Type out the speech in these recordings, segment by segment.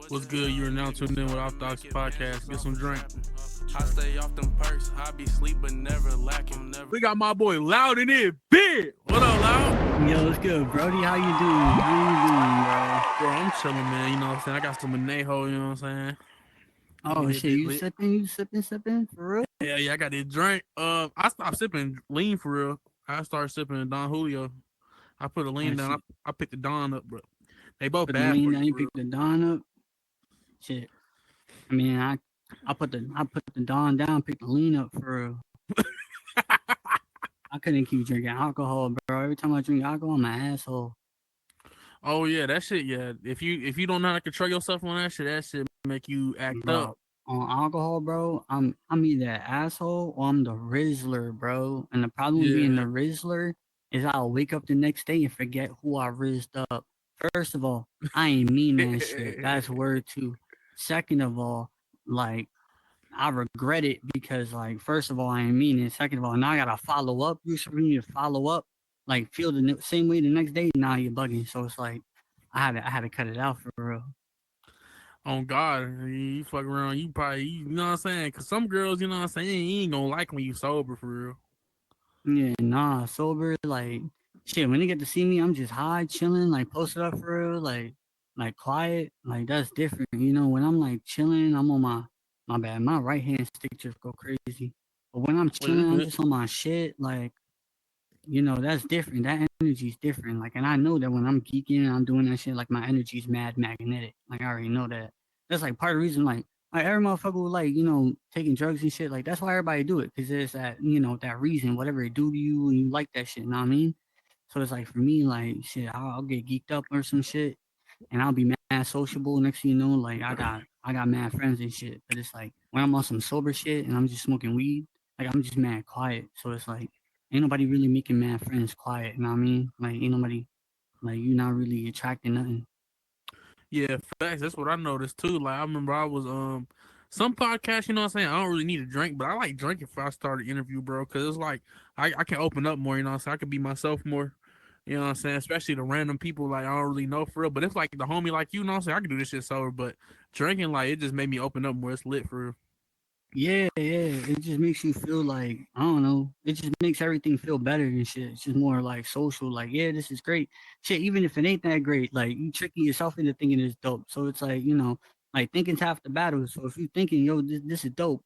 What's good? You're now tuned in with Off Docs Podcast. Get some drink. I stay off them perks. I be sleep but never lacking. We got my boy Loud in it, big. What up, Loud? Yo, what's good, Brody? How you doing? Bro, I'm chilling, man. You know what I'm saying? I got some Anejo, you know what I'm saying? Oh Yeah, shit, you sipping? You sipping for real? Yeah, I got this drink. I stopped sipping lean for real. I started sipping Don Julio. I put a lean down. I picked the Don up, bro. They both Put the bad lean for down. you, You for real. pick the Don up. Shit. I mean, I put the Don down. Pick the lean up for real. I couldn't keep drinking alcohol, bro. Every time I drink alcohol, I'm an asshole. Oh yeah, that shit. Yeah, if you don't know how to control yourself on that shit make you act Bro, up. on alcohol, bro, I'm either an asshole or I'm the Rizzler, bro. And the problem with being the Yeah. Rizzler is I'll wake up the next day and forget who I rizzed up. First of all, I ain't mean that shit. That's word two. Second of all, like I regret it because like first of all, I ain't mean it. Second of all, now I gotta follow up. You should need to follow up, like feel the same way the next day. Now you're bugging. So it's like I had to cut it out for real. On God, you fuck around, you probably, you know what I'm saying? Because some girls, you know what I'm saying, you ain't gonna like when you sober for real. Yeah, nah, sober, like, shit, when they get to see me, I'm just high, chilling, like, posted up for real, like, quiet, like, that's different, you know, when I'm, like, chilling, I'm on my bad, my right hand stick just go crazy, but when I'm Well, that's chilling, I'm good. just on my shit, like, you know, that's different, that energy's different, like, and I know that when I'm geeking, I'm doing that shit, like, my energy's mad magnetic, like, I already know that, that's, like, part of the reason, like every motherfucker will like, you know, taking drugs and shit. Like that's why everybody do it. Cause there's that, you know, that reason, whatever it do to you and you like that shit, you know what I mean? So it's like for me, like shit, I'll get geeked up or some shit and I'll be mad sociable. Next thing you know, like I got mad friends and shit. But it's like when I'm on some sober shit and I'm just smoking weed, like I'm just mad quiet. So it's like ain't nobody really making mad friends quiet, you know what I mean? Like ain't nobody like you not really attracting nothing. Yeah, facts. That's what I noticed too. Like, I remember I was, some podcasts, you know what I'm saying? I don't really need a drink, but I like drinking if I start an interview, bro. Cause it's like, I can open up more, you know what I'm saying? I can be myself more. You know what I'm saying? Especially the random people like I don't really know for real. But if like the homie like you know what I'm saying, I can do this shit sober. But drinking, like, it just made me open up more. It's lit for real. Yeah, yeah. It just makes you feel like I don't know. It just makes everything feel better and shit. It's just more like social. Like, yeah, this is great. Shit, even if it ain't that great, like you tricking yourself into thinking it's dope. So it's like you know, like thinking's half the battle. So if you thinking, yo, this is dope,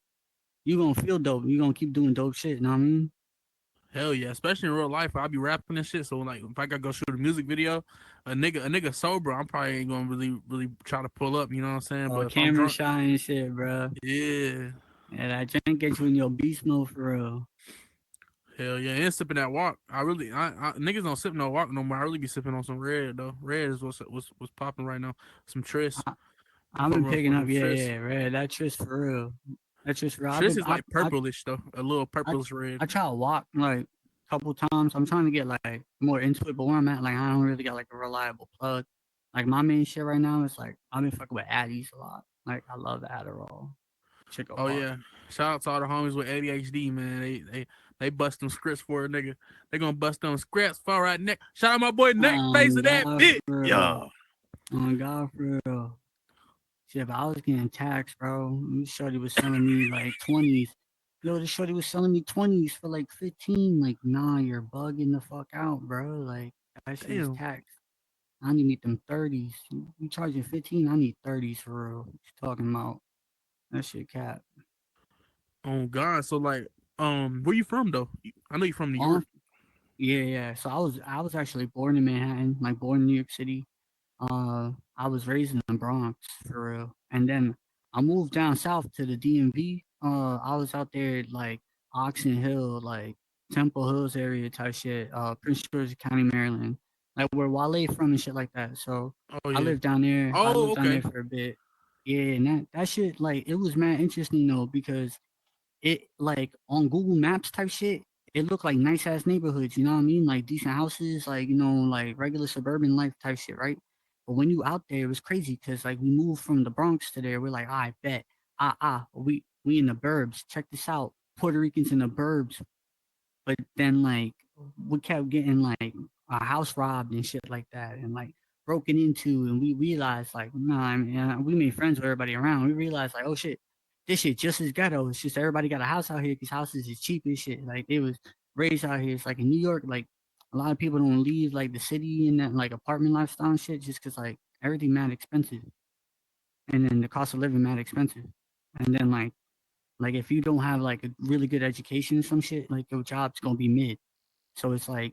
you gonna feel dope. You gonna keep doing dope shit. You know what I mean? Hell yeah, especially in real life, I'll be rapping and shit. So like, if I gotta go shoot a music video, a nigga sober, I'm probably ain't gonna really try to pull up. You know what I'm saying? Oh, But if I'm camera drunk, shy and shit, bro. yeah, Yeah, that drink gets you in your beast mode for real. hell yeah, and sipping that walk. I niggas don't sip no walk no more. I really be sipping on some red though. Red is what's popping right now. Some Tris. I, I'm I've been fucking with picking up, fucking yeah, Tris. yeah, red. That tris for real. That tris for real. Tris is like purplish though, a little I purplish red. I try to walk like a couple times. I'm trying to get like more into it, but where I'm at, like I don't really got like a reliable plug. Like my main shit right now is like I've been fucking with Addies a lot. Like I love Adderall. Shit go Oh hard. yeah, shout out to all the homies with ADHD, man. They bust them scripts for a nigga. They gonna bust them scripts for right neck. Shout out my boy Neck Face of that God bitch. for real. Yeah. God for real. Shit, but I was getting taxed, bro. This shorty was selling me like 20s. Yo, this shorty was selling me 20s for like 15. Like, nah, you're bugging the fuck out, bro. Like, that shit is Damn. taxed. I need them 30s. You charging 15? I need 30s for real. What you talking about? That shit cap. Oh God. So like, where you from though? I know you from New Oh, York. yeah, yeah. So I was actually born in Manhattan, like born in New York City. I was raised in the Bronx for real, and then I moved down south to the DMV. I was out there like Oxon Hill, like Temple Hills area type shit. Prince George's County, Maryland, like where Wale from and shit like that. So Oh I yeah. lived down there. I Oh lived down okay. there for a bit. Yeah, and that shit like it was man interesting though because it like on Google Maps type shit, it looked like nice ass neighborhoods, you know what I mean? Like decent houses, like you know, like regular suburban life type shit, right? But when you out there, it was crazy because like we moved from the Bronx to there. We're like, I bet, we in the burbs. Check this out, Puerto Ricans in the burbs. But then like we kept getting like our house robbed and shit like that, and like broken into, and we realized like, nah, I mean, we made friends with everybody around. We realized like, oh shit, this shit just as ghetto. It's just everybody got a house out here because houses is cheap as shit. Like they was raised out here. It's like in New York, like a lot of people don't leave like the city and that like apartment lifestyle and shit just because like everything mad expensive, and then the cost of living mad expensive, and then like if you don't have like a really good education or some shit, like your job's gonna be mid. So it's like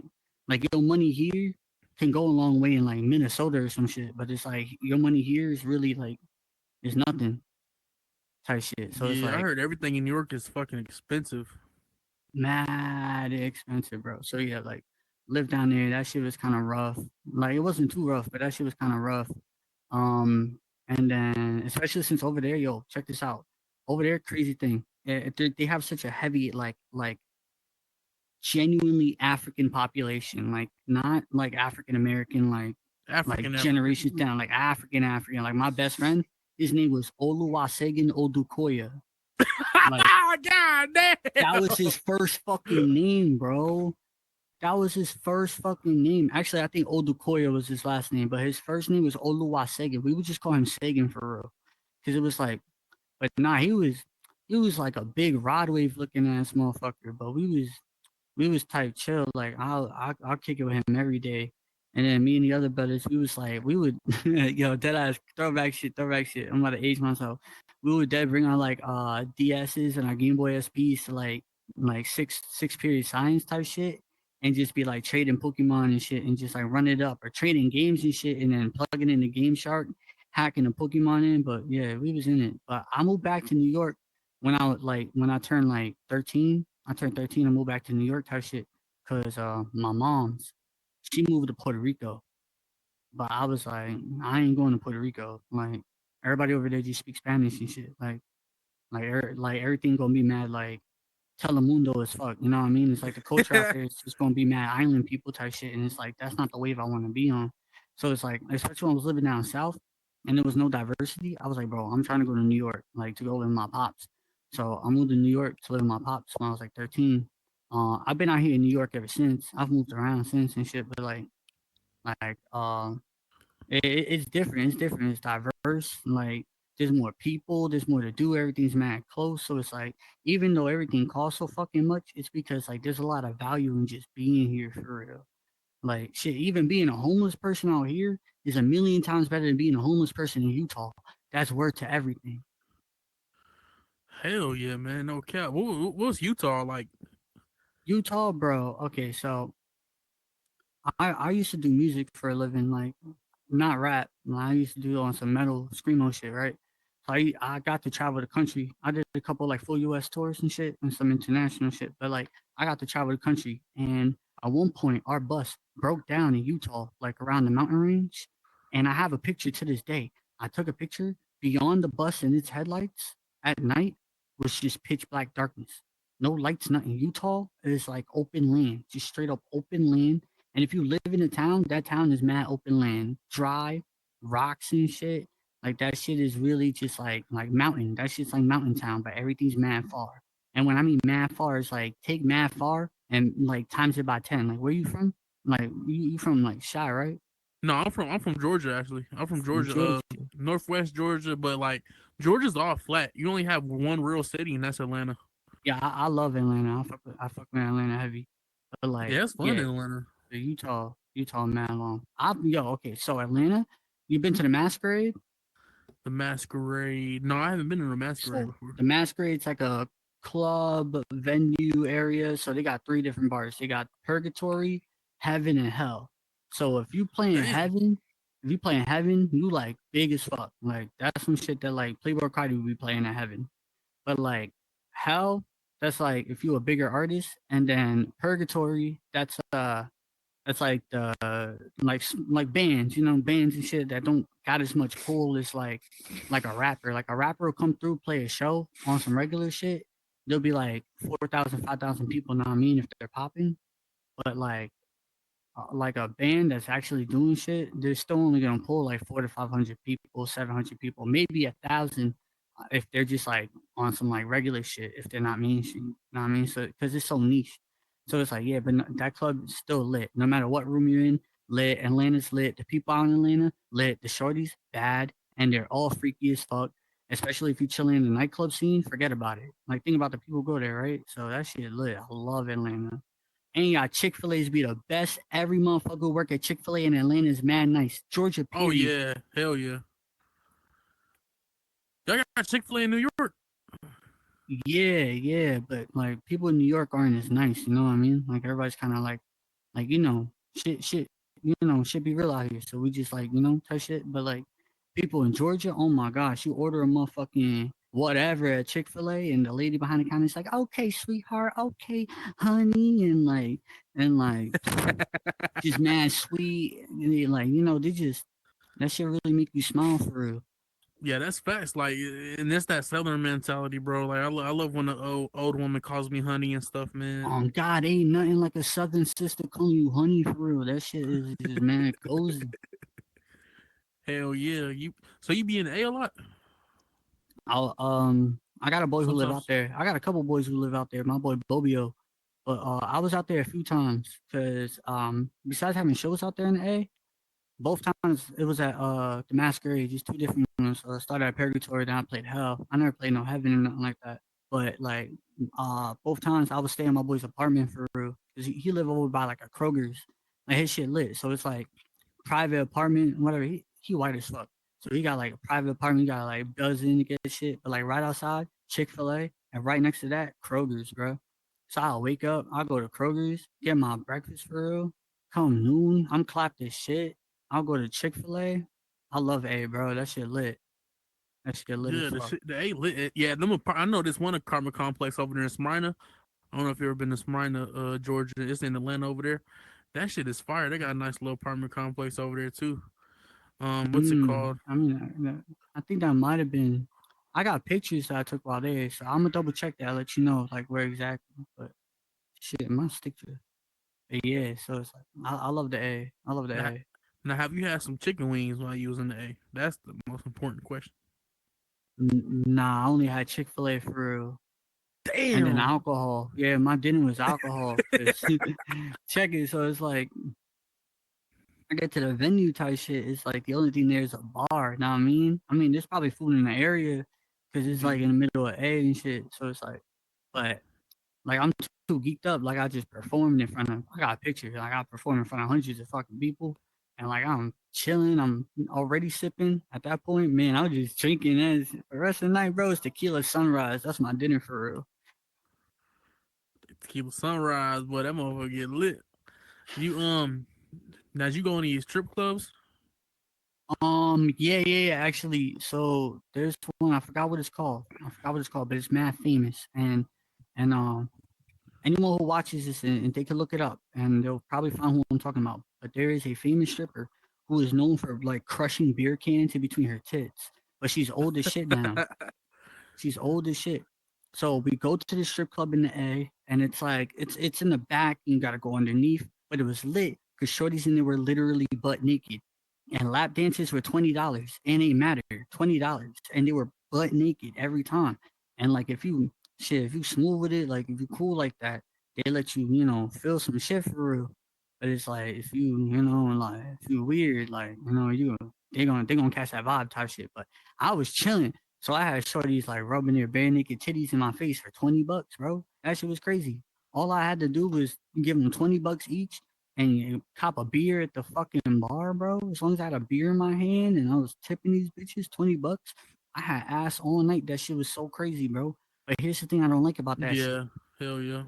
your money here can go a long way in like Minnesota or some shit, but it's like your money here is really like is nothing type shit. So it's Yeah, I like heard everything in New York is fucking expensive. mad expensive, bro. So yeah, like live down there. That shit was kind of rough. Like it wasn't too rough, but that shit was kind of rough. Um, and then especially since over there, yo, check this out. Over there, crazy thing. They have such a heavy like genuinely African population, like not like African American, like African, African. generations down, like African. Like my best friend, his name was Oluwasegun Odukoya. Like God damn. that was his first fucking name, bro. That was his first fucking name. Actually, I think Odukoya was his last name, but his first name was Oluwasegun. We would just call him Sagan for real, because it was like, but nah, he was like a big rod wave looking ass motherfucker. But we was tight chill. Like I'll kick it with him every day. And then me and the other brothers, we was like, we would yo, dead ass throwback shit. I'm about to age myself. We would dead bring on like DS's and our Game Boy SPs to like six period science type shit and just be like trading Pokemon and shit and just like run it up or trading games and shit and then plugging in the Game Shark, hacking the Pokemon in. But yeah, we was in it. But I moved back to New York when I turned like 13. I turned 13 and moved back to New York type shit because my mom's she moved to Puerto Rico, but I was like, I ain't going to Puerto Rico. Like everybody over there just speaks Spanish and shit. Like everything gonna be mad like Telemundo as fuck. You know what I mean? It's like the culture out there is just gonna be mad island people type shit, and it's like that's not the wave I want to be on. So it's like, especially when I was living down south and there was no diversity, I was like, bro, I'm trying to go to New York, like to go live with my pops. So I moved to New York to live with my pops when I was like 13. I've been out here in New York ever since. I've moved around since and shit, but like it's different. It's different. It's diverse. Like there's more people. There's more to do. Everything's mad close. So it's like even though everything costs so fucking much, it's because like there's a lot of value in just being here for real. Like shit, even being a homeless person out here is a million times better than being a homeless person in Utah. That's worth to everything. Hell yeah, man. No cap. What's Utah like? Utah, bro. Okay, so I used to do music for a living, like not rap. I used to do on some metal screamo shit, right? So I got to travel the country. I did a couple like full US tours and shit and some international shit. But like I got to travel the country and at one point our bus broke down in Utah, like around the mountain range. And I have a picture to this day. I took a picture beyond the bus and its headlights at night was just pitch black darkness. No lights, nothing. Utah is like open land, just straight up open land, and if you live in a town, that town is mad open land, dry, rocks and shit. Like that shit is really just like mountain. That shit's like mountain town, but everything's mad far. And when I mean mad far, it's like take mad far and like times it by 10. Like where you from? Like you from like Shy, right? No, I'm from Georgia actually. I'm from From Georgia, Georgia. northwest Georgia, but like Georgia's all flat. You only have one real city, and that's Atlanta. Yeah, I love Atlanta. I fuck with Atlanta heavy. But like, Yeah, it's fun yeah, in Atlanta. the Utah mad long. Okay, so Atlanta, you been to the masquerade? The Masquerade. No, I haven't been to the Masquerade So before. the Masquerade's like a club venue area. So they got three different bars. They got Purgatory, Heaven, and Hell. So Damn. If you playing Heaven, you like big as fuck. Like that's some shit that like Playboy Cardi would be playing at Heaven. But like Hell, that's like if you a bigger artist, and then Purgatory, that's like the like bands, bands and shit that don't got as much pull as like a rapper. Like a rapper will come through, play a show on some regular shit. There'll be like 4,000, 5,000 people, know what I mean, if they're popping. But like a band that's actually doing shit, they're still only gonna pull like 400 to 500 people, 700 people, maybe 1,000 if they're just like on some like regular shit. If they're not mainstream, you know what I mean? So because it's so niche, so it's like yeah, but that club is still lit no matter what room you're in. lit. Atlanta's lit. The people out in Atlanta lit. The shorties bad, and they're all freaky as fuck. Especially if you chilling in the nightclub scene, forget about it. Like think about the people who go there, right? So that shit lit. I love Atlanta. And you got Chick-fil-A's be the best. Every motherfucker who work at Chick-fil-A in Atlanta is mad nice. Georgia, Oh period. yeah, hell yeah. Y'all got Chick-fil-A in New York? Yeah, yeah, but like people in New York aren't as nice, you know what I mean? Like everybody's kind of like shit be real out here. So we just like touch shit. But like people in Georgia, oh my gosh, you order a motherfucking whatever at Chick Fil A, and the lady behind the counter is like, "Okay, sweetheart, okay, honey," and like just mad sweet, and like they just that shit really make you smile for real. Yeah, that's facts. Like, and it's that Southern mentality, bro. Like, I love when the old woman calls me honey and stuff, man. God, ain't nothing like a southern sister calling you honey for real. That shit is just man cozy. Hell yeah. You be in the A a lot? I got a boy who live out Sometimes. there. I got a couple boys who live out there. My boy Bobio, but I was out there a few times because besides having shows out there in the A, both times it was at the Masquerade, just two different ones. So I started at Purgatory, then I played Hell. I never played no Heaven or nothing like that. But like both times I would stay in my boy's apartment for real because he lived over by like a Kroger's. Like his shit lit, so it's like private apartment, whatever. He white as fuck. So he got like a private apartment, he got like dozen to get shit. But like right outside, Chick-fil-A, and right next to that, Kroger's, bro. So I'll wake up, I'll go to Kroger's, get my breakfast for real. Come noon, I'm clapped as shit. I'll go to Chick-fil-A. I love A, bro. That shit lit. That shit lit as Yeah, fuck. the A lit. Yeah, I know this one apartment complex over there in Smyrna. I don't know if you ever been to Smyrna, Georgia. It's in Atlanta over there. That shit is fire. They got a nice little apartment complex over there too. What's it called? I mean, I think that might have been. I got pictures that I took while there, so I'm gonna double check that. I'll let you know like where exactly. But shit, it might stick to. But yeah, so it's like I love the A. I love the Now, A. now, have you had some chicken wings while you was in the A? That's the most important question. Nah, I only had Chick-fil-A for real, and then Damn. alcohol. Yeah, my dinner was alcohol. Cause check it. So it's like I get to the venue type shit. It's like the only thing there is a bar. Know what I mean? I mean, there's probably food in the area because it's like in the middle of A and shit. So it's like, but like I'm too geeked up. Like I just performed in front of. I got pictures. Like I performed in front of hundreds of fucking people, and like I'm chilling. I'm already sipping. At that point, man, I was just drinking. As the rest of the night, bro, it's tequila sunrise. That's my dinner for real. Tequila sunrise, boy, that motherfucker get lit. You now you go in these strip clubs? Yeah. Actually, so there's one. I forgot what it's called. But it's mad famous. And anyone who watches this and they can look it up and they'll probably find who I'm talking about. But there is a famous stripper who is known for like crushing beer cans in between her tits. But she's old as shit now. She's old as shit. So we go to the strip club in the A, and it's like it's in the back. You gotta go underneath, but it was lit because shorties in there were literally butt naked, and lap dances were $20, and it mattered $20, and they were butt naked every time. And like if you smooth with it, like if you cool like that, they let you feel some shit for real. But it's like if like if you weird, like they gonna catch that vibe type shit. But I was chilling. So I had shorties like rubbing their bare naked titties in my face for $20, bro. That shit was crazy. All I had to do was give them $20 each and cop a beer at the fucking bar, bro. As long as I had a beer in my hand and I was tipping these bitches $20, I had ass all night. That shit was so crazy, bro. But here's the thing I don't like about that shit. Yeah, hell yeah.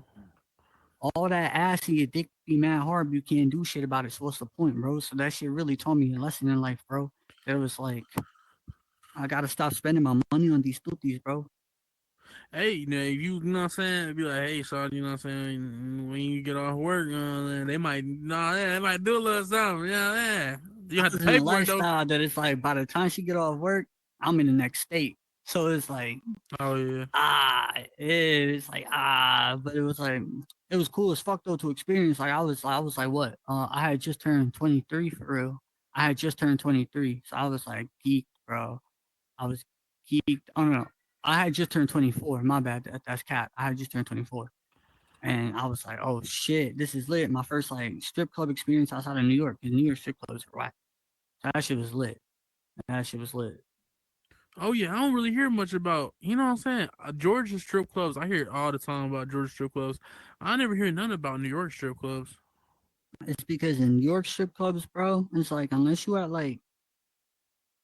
All that ass and your dick be mad hard, but you can't do shit about it. So what's the point, bro? So that shit really taught me a lesson in life, bro. That was like I gotta stop spending my money on these stupid, bro. Hey, now if you know what I'm saying, be like, hey, son, you know what I'm saying, when you get off work, they might, they might do a little something, you I have to was in pay a for it though. lifestyle that it's like by the time she get off work, I'm in the next state. So it's like Oh yeah, it's like but it was like it was cool as fuck though to experience. Like I was like what? I had just turned 23 for real. I had just turned 23, so I was like geeked, bro. I was geeked. Oh no, I had just turned 24. My bad. That's cat. I had just turned 24. And I was like, oh shit, this is lit. My first like strip club experience outside of New York, because New York strip clubs are whack. That shit was lit. That shit was lit. Oh yeah, I don't really hear much about, you know what I'm saying? Georgia strip clubs. I hear all the time about Georgia strip clubs. I never hear none about New York strip clubs. It's because in New York strip clubs, bro, it's like unless you at like,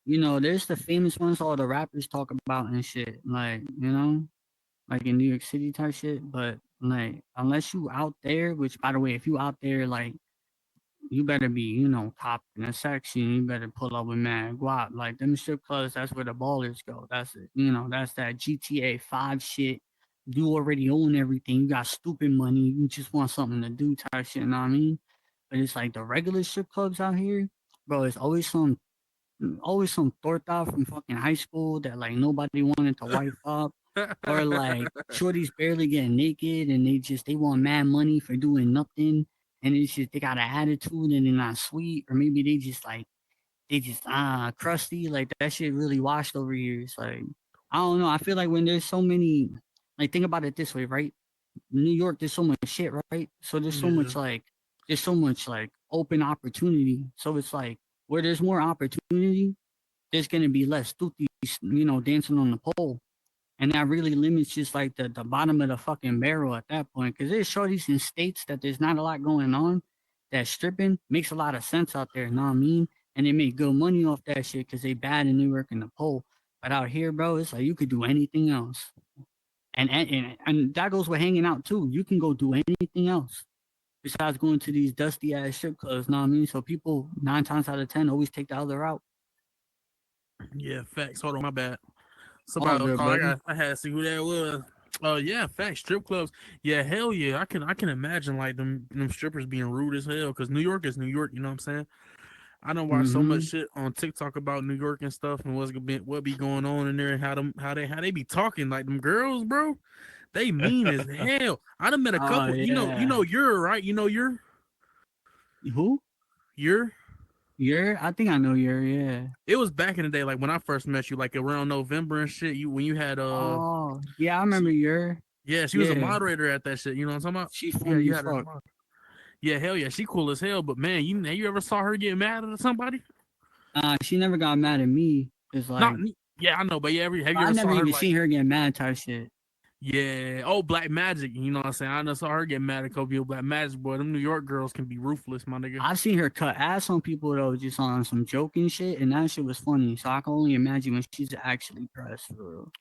there's the famous ones all the rappers talk about and shit. Like, like in New York City type shit. But like unless you out there, which by the way, if you out there like you better be, top in a section. You better pull up with mad guap. Like them strip clubs, that's where the ballers go. That's it. That's that GTA 5 shit. You already own everything. You got stupid money. You just want something to do type shit. You know what I mean? But it's like the regular strip clubs out here, bro. It's always some torta from fucking high school that like nobody wanted to wife up, or like shorties barely getting naked and they want mad money for doing nothing, and it's just they got an attitude and they're not sweet, or maybe they just crusty, like that shit really washed over here. It's like I don't know. I feel like when there's so many, like think about it this way, right? New York, there's so much shit, right? So Yeah. there's so much like open opportunity. So it's like where there's more opportunity, there's gonna be less tutis, dancing on the pole. And that really limits just like the bottom of the fucking barrel at that point. Cause there's shorties in states that there's not a lot going on. That stripping makes a lot of sense out there, you know what I mean? And they make good money off that shit because they bad in New York in the pole. But out here, bro, it's like you could do anything else. And that goes with hanging out too. You can go do anything else besides going to these dusty ass strip clubs, know what I mean? So people 9 times out of 10 always take the other route. Yeah, facts. Hold on, my bad. All Somebody was good, calling. brother. I had to see who that was. Oh yeah, facts. Strip clubs. Yeah, hell yeah. I can imagine like them strippers being rude as hell. Cause New York is New York. You know what I'm saying? I don't watch so much Mm-hmm. shit on TikTok about New York and stuff and what be going on in there and how they be talking like them girls, bro. They mean as hell. I done met a Oh couple. yeah. You're right. Who? You're. I think I know you're. Yeah. It was back in the day, like when I first met you, like around November and shit. You when you had Oh yeah, I remember she you're. yeah, she was a Yeah, moderator at that shit. You know what I'm talking about? she Yeah, funny you as had her. fuck. Yeah, hell yeah, she cool as hell. But man, you ever saw her get mad at somebody? She never got mad at me. It's Not like yeah, I know, but yeah, have you I ever never saw her even like seen her get mad type shit. yeah, oh Black Magic, you know what I'm saying? I never saw her get mad at Kobe Black Magic, boy. Them New York girls can be ruthless, my nigga. I've seen her cut ass on people though, just on some joking shit, and that shit was funny. So I can only imagine when she's actually pressed for real.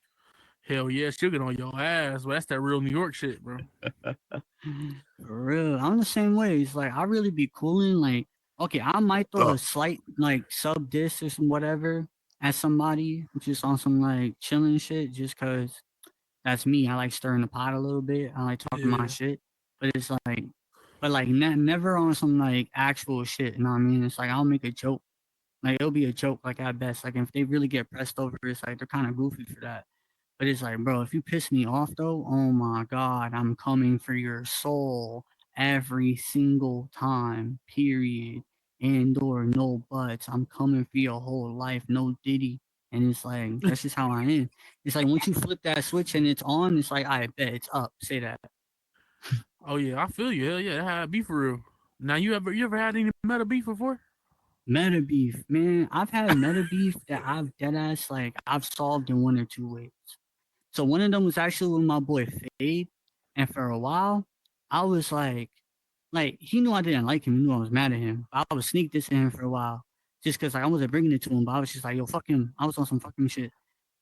Hell yeah, she'll get on your ass. But that's that real New York shit, bro. For real, I'm the same way. It's like I really be cooling. Like, okay, I might throw a slight like sub diss or some whatever at somebody, just on some like chilling shit, just cause that's me. I like stirring the pot a little bit. I like talking my Yeah. shit, but it's like, never on some like actual shit. You know what I mean? It's like I'll make a joke. Like it'll be a joke, like at best. Like if they really get pressed over, it's like they're kind of goofy for that. But it's like, bro, if you piss me off though, oh my god, I'm coming for your soul every single time. Period. And or no buts. I'm coming for your whole life. No diddy. And it's like that's just how I am. It's like once you flip that switch and it's on, it's like I bet it's up. Say that. Oh yeah, I feel you. Hell yeah, that had beef for real. Now you ever had any meta beef before? Meta beef, man. I've had meta beef that I've dead ass like I've solved in one or two ways. So one of them was actually with my boy Fade, and for a while, I was like he knew I didn't like him. He knew I was mad at him. I was sneak dissing him for a while, just because like, I wasn't bringing it to him. But I was just like, yo, fuck him. I was on some fucking shit.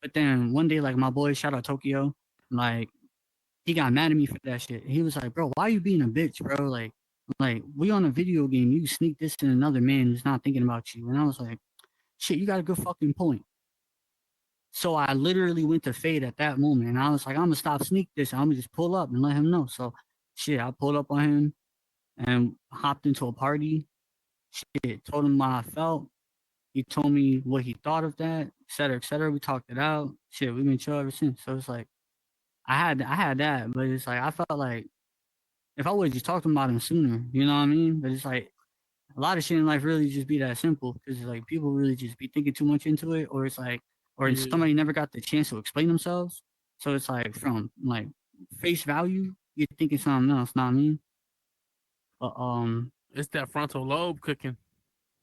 But then one day, like my boy, shout out Tokyo, like he got mad at me for that shit. He was like, bro, why you being a bitch, bro? Like we on a video game, you sneak dissing another man who's not thinking about you. And I was like, shit, you got a good fucking point. So I literally went to Fade at that moment, and I was like, I'm gonna stop sneak this. I'm gonna just pull up and let him know. So, shit, I pulled up on him and hopped into a party. Shit, told him how I felt. He told me what he thought of that, et cetera, et cetera. We talked it out. Shit, we've been chill ever since. So it's like I had that, but it's like I felt like if I would just talked about him sooner, you know what I mean? But it's like a lot of shit in life really just be that simple because like people really just be thinking too much into it, or it's like, or Yeah. somebody never got the chance to explain themselves. So it's like from like face value, you're thinking something else, not me. But It's that frontal lobe cooking.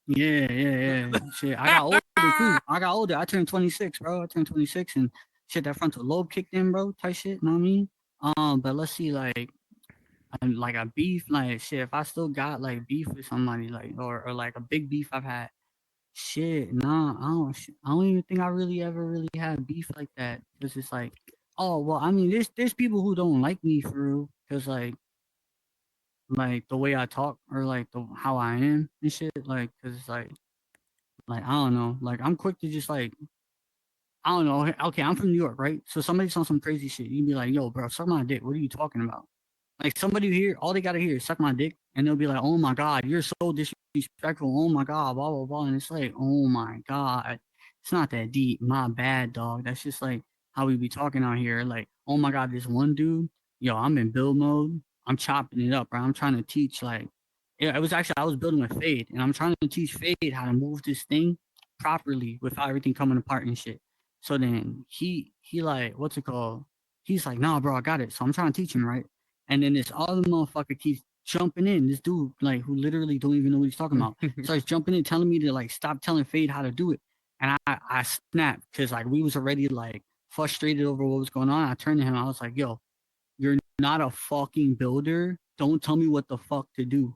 yeah, yeah, yeah. Shit, I got older too. I got older. I turned 26, bro. I turned 26, and shit, that frontal lobe kicked in, bro. Type shit. Know what I mean? But let's see, like a beef, like shit. If I still got like beef with somebody, like or like a big beef I've had, shit, nah, I don't even think I really ever really had beef like that. Cause it's like, oh well, I mean, there's people who don't like me for real, cause like the way I talk or like the how I am and shit, like, cause it's like I don't know, like I'm quick to just like I don't know. Okay, I'm from New York, right? So somebody's on some crazy shit. You'd be like, yo, bro, suck my dick. What are you talking about? Like somebody here, all they gotta hear is suck my dick, and they'll be like, "Oh my god, you're so disrespectful." Oh my god, blah blah blah, and it's like, "Oh my god, it's not that deep." My bad, dog. That's just like how we be talking out here. Like, oh my god, this one dude, yo, I'm in build mode. I'm chopping it up, bro. I'm trying to teach like, yeah, it was actually I was building with Fade, and I'm trying to teach Fade how to move this thing properly without everything coming apart and shit. So then he like, what's it called? He's like, nah, bro, I got it. So I'm trying to teach him, right? And then this other motherfucker keeps jumping in. This dude, like, who literally don't even know what he's talking about, starts jumping in, telling me to like stop telling Fade how to do it. And I snapped because like we was already like frustrated over what was going on. I turned to him. I was like, "Yo, you're not a fucking builder. Don't tell me what the fuck to do.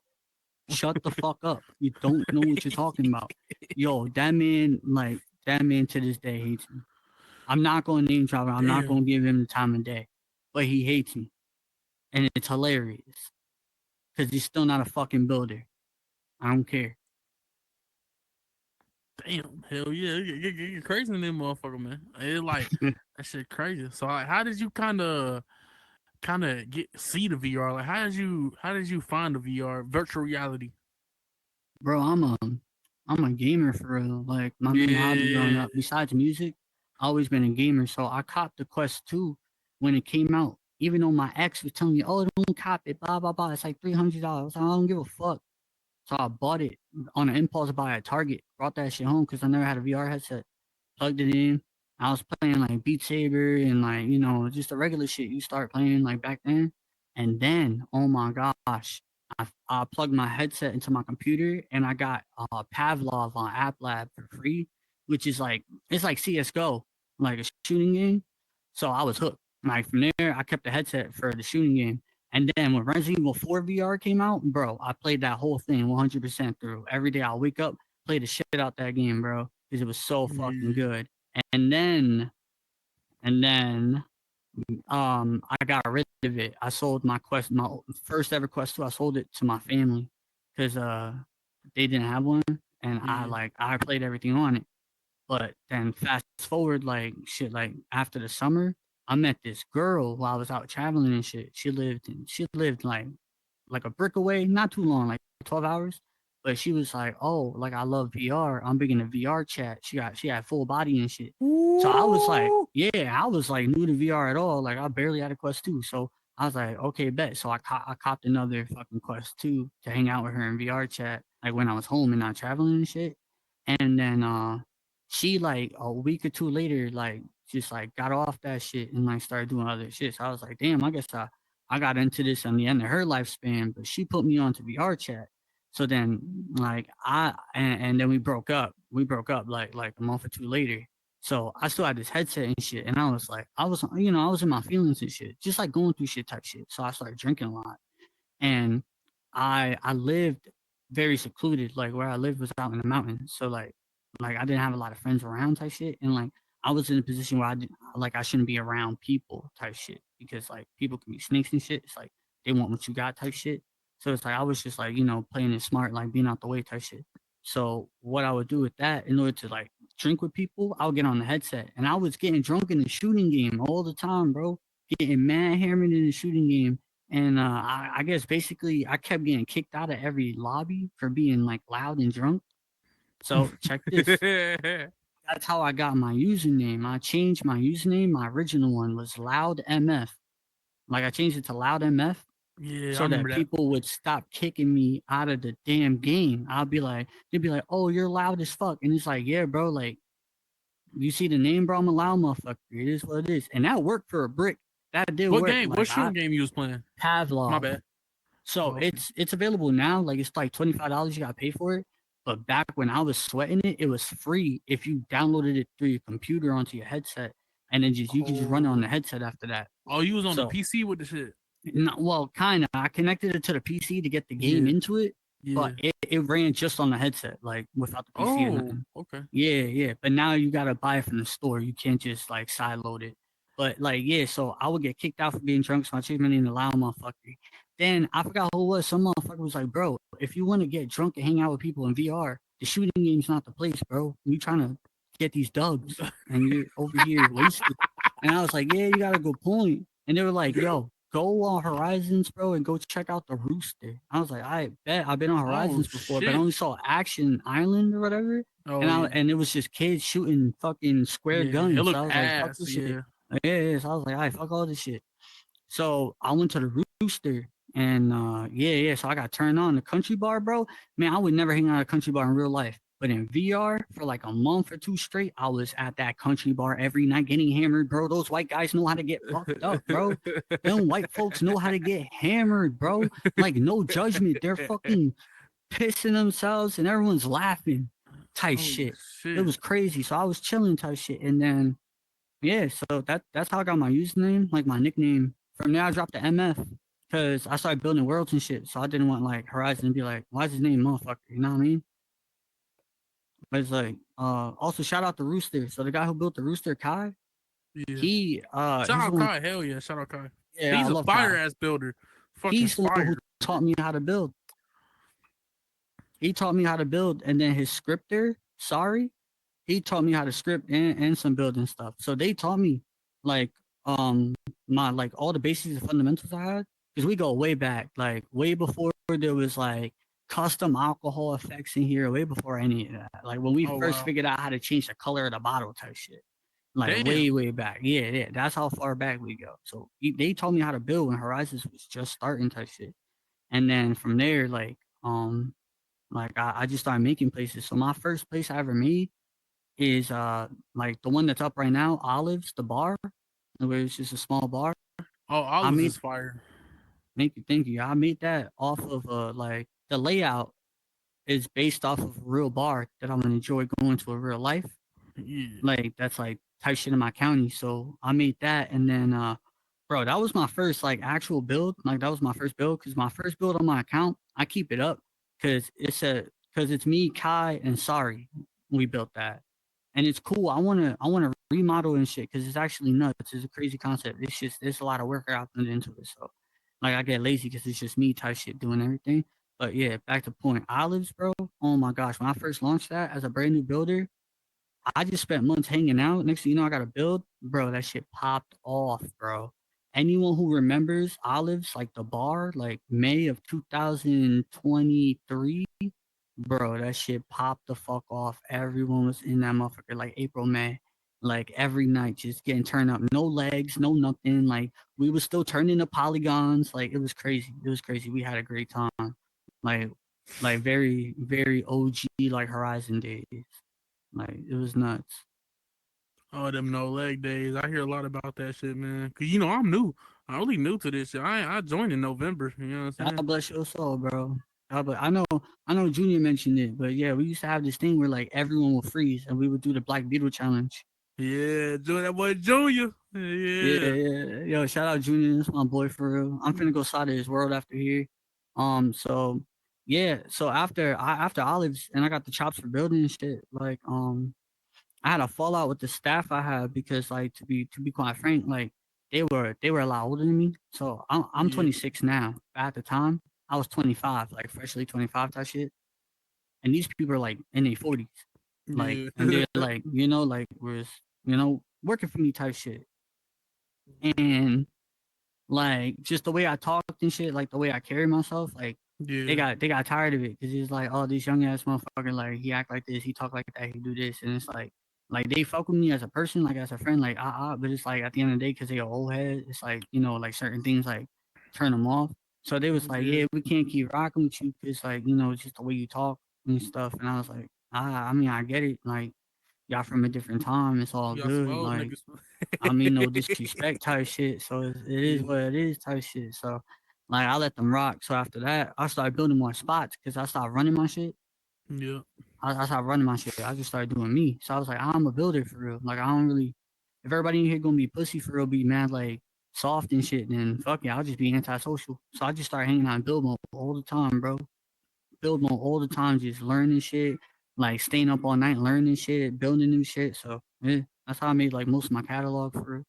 Shut the fuck up. You don't know what you're talking about." Yo, that man to this day hates me. I'm not going to name drop him. I'm not Damn, going to give him the time of day, but he hates me, and it's hilarious because he's still not a fucking builder. I don't care. damn, hell yeah, you crazy in them motherfucker, man. It's like that shit crazy. So like, how did you kind of get see the VR? Like, how did you find the VR virtual reality? Bro, I'm a gamer for real. Like my main hobby growing Yeah. up, besides music, I always been a gamer. So I copped the Quest 2 when it came out. Even though my ex was telling me, "Oh, don't cop it, blah blah blah." It's like $300. I don't give a fuck. So I bought it on an impulse buy at Target. Brought that shit home because I never had a VR headset. Plugged it in. I was playing like Beat Saber and like, just the regular shit you start playing like back then. And then, oh my gosh, I plugged my headset into my computer and I got Pavlov on App Lab for free, which is like, it's like CSGO, like a shooting game. So I was hooked. Like from there, I kept the headset for the shooting game. And then when Resident Evil 4 VR came out, bro, I played that whole thing 100% through. Every day I wake up, play the shit out that game, bro, because it was so fucking Yeah. good. And then, and then, I got rid of it. I sold my first ever Quest 2. I sold it to my family because they didn't have one, and Yeah. I played everything on it. But then fast forward, like shit, like after the summer, I met this girl while I was out traveling and shit. She lived like a brick away, not too long, like 12 hours. But she was like, "Oh, like I love VR. I'm big into VR chat." She had full body and shit. So I was like, Ooh. yeah, I was like new to VR at all. Like I barely had a Quest 2. So I was like, okay, bet. So I copped another fucking Quest 2 to hang out with her in VR chat, like when I was home and not traveling and shit. And then she like a week or two later, like just like got off that shit and like started doing other shit. So I was like, damn, I guess I got into this on the end of her lifespan, but she put me onto VR chat. So then like and then we broke up. We broke up like a month or two later. So I still had this headset and shit. And I was like, I was in my feelings and shit, just like going through shit type shit. So I started drinking a lot. And I lived very secluded. Like where I lived was out in the mountains. So like I didn't have a lot of friends around type shit. And like I was in a position where I shouldn't be around people type shit because like people can be snakes and shit. It's like they want what you got type shit. So it's like I was just like, playing it smart, like being out the way type shit. So what I would do with that in order to like drink with people, I would get on the headset and I was getting drunk in the shooting game all the time, bro. Getting mad hammered in the shooting game. And I guess basically I kept getting kicked out of every lobby for being like loud and drunk. So check this. That's how I got my username. I changed my username. My original one was Loud MF. Like I changed it to Loud MF Yeah, I so that remember that. people would stop kicking me out of the damn game. They'd be like, "Oh, you're loud as fuck," and it's like, "Yeah, bro. Like you see the name, bro. I'm a loud motherfucker. It is what it is." And that worked for a brick. that did What work. game? Like What I shooting game you was playing? My Pavlov. bad. So Oh, okay. it's available now. Like it's like $25. You got to pay for it. But back when I was sweating it, it was free if you downloaded it through your computer onto your headset, and then just you could just run it on the Oh, headset after that. oh, you was on the So PC with the shit. not, well, kind of. I connected it to the PC to get the game Yeah, into it, but yeah. it ran just on the headset, like without the PC or Oh, nothing. okay. Yeah, yeah. But now you gotta buy it from the store. You can't just like sideload it. But like, yeah, so I would get kicked out for being drunk, so my treatment didn't allow motherfucker. Then I forgot who it was. Some motherfucker was like, bro, if you want to get drunk and hang out with people in VR, the shooting game's not the place, bro. You trying to get these dubs and you're over here wasted. And I was like, yeah, you got a good point. And they were like, yo, go on Horizons, bro, and go check out the Rooster. I was like, I bet I've been on Oh Horizons before, but I shit. only saw Action Island or whatever. Oh yeah, And it was just kids shooting fucking square yeah. It guns. So I looked was like, fuck ass. this shit. Yeah. Yeah, yeah. So I was like, all right, fuck all this shit. So I went to the Rooster and yeah, yeah. So I got turned on the country bar, bro. Man, I would never hang out at a country bar in real life. But in VR, for like a month or two straight, I was at that country bar every night getting hammered, bro. Those white guys know how to get fucked up, bro. Them white folks know how to get hammered, bro. Like, no judgment. They're fucking pissing themselves and everyone's laughing type Holy shit. It shit. was crazy. So I was chilling type shit. And then yeah, so that's how I got my username, like my nickname. From there I dropped the MF because I started building worlds and shit. So I didn't want like Horizon to be like, why is his name motherfucker? You know what I mean? But it's like also shout out the Rooster. So the guy who built the Rooster, Kai, Yeah. he Shout he's the out one Kai. Hell yeah. Shout out Kai. yeah, I He's a love fire Kai. ass builder. Fucking He's the one who fire. taught me how to build. He taught me how to build and then his scripter, sorry, he taught me how to script and some building stuff. So they taught me like my like all the basics and fundamentals I had because we go way back, like way before there was like custom alcohol effects in here, way before any of that. Like when we Oh first wow. figured out how to change the color of the bottle type shit. Like Damn. way back. Yeah, yeah. That's how far back we go. So they taught me how to build when Horizons was just starting type shit. And then from there, like I just started making places. So my first place I ever made is like the one that's up right now, Olives, the bar, where it's just a small bar. Oh, I olives made is fire. thank you. I made that off of like the layout is based off of a real bar that I'm gonna enjoy going to in real life. Yeah. Like that's like type shit in my county. So I made that and then bro, that was my first like actual build. Like that was my first build because my first build on my account, I keep it up because it's me, Kai, and Sari. We built that. And it's cool. I wanna remodel and shit because it's actually nuts. It's a crazy concept. It's just there's a lot of work I put into it. So like I get lazy because it's just me type shit doing everything. But yeah, back to point. Olives, bro. Oh my gosh. When I first launched that as a brand new builder, I just spent months hanging out. Next thing you know, I got a build. Bro, that shit popped off, bro. Anyone who remembers Olives, like the bar, like May of 2023, bro, that shit popped the fuck off. Everyone was in that motherfucker like April, May. Like every night, just getting turned up. No legs, no nothing. Like we was still turning the polygons. Like it was crazy. It was crazy. We had a great time. Like, like very OG like Horizon days. Like it was nuts. Oh, them no leg days. I hear a lot about that shit, man. Cause you know I'm new. I'm really new to this shit. I joined in November. You know what I'm God saying? bless your soul, bro. I know Junior mentioned it, but yeah, we used to have this thing where like everyone would freeze and we would do the Black Beetle challenge. Yeah, join that boy Junior. Yeah, Yeah, yeah. Yo, shout out Junior. That's my boy for real. I'm finna go side of his world after here. So yeah, so after Olives and I got the chops for building and shit, like I had a fallout with the staff I had because like to be quite frank, like they were a lot older than me. So I'm yeah, 26 now. But at the time, I was 25, like freshly 25 type shit. And these people are like in their 40s. Like yeah, and they're like, like was, working for me type shit. And like just the way I talked and shit, like the way I carry myself, like they yeah, got tired of it because it's like, oh, this young ass motherfucker, like he act like this, he talk like that, he do this, and it's like they fuck with me as a person, like as a friend, like but it's like at the end of the day, because they are old head, it's like like certain things like turn them off. So they was like, yeah. yeah, we can't keep rocking with you because like it's just the way you talk and stuff. And I was like, I mean, I get it, like y'all from a different time. It's all Y'all some good. old Like, niggas. I mean, no disrespect type shit. So it is Yeah, what it is type shit. So, like, I let them rock. So after that, I started building more spots because I started running my shit. yeah. I started running my shit. I just started doing me. So I was like, I'm a builder for real. Like, I don't really, if everybody in here gonna be pussy for real, be mad like soft and shit, then fuck it, I'll just be antisocial. So I just started hanging out in build mode all the time, bro. Build mode all the time, just learning shit, like staying up all night learning shit, building new shit. So yeah, that's how I made like most of my catalog for real.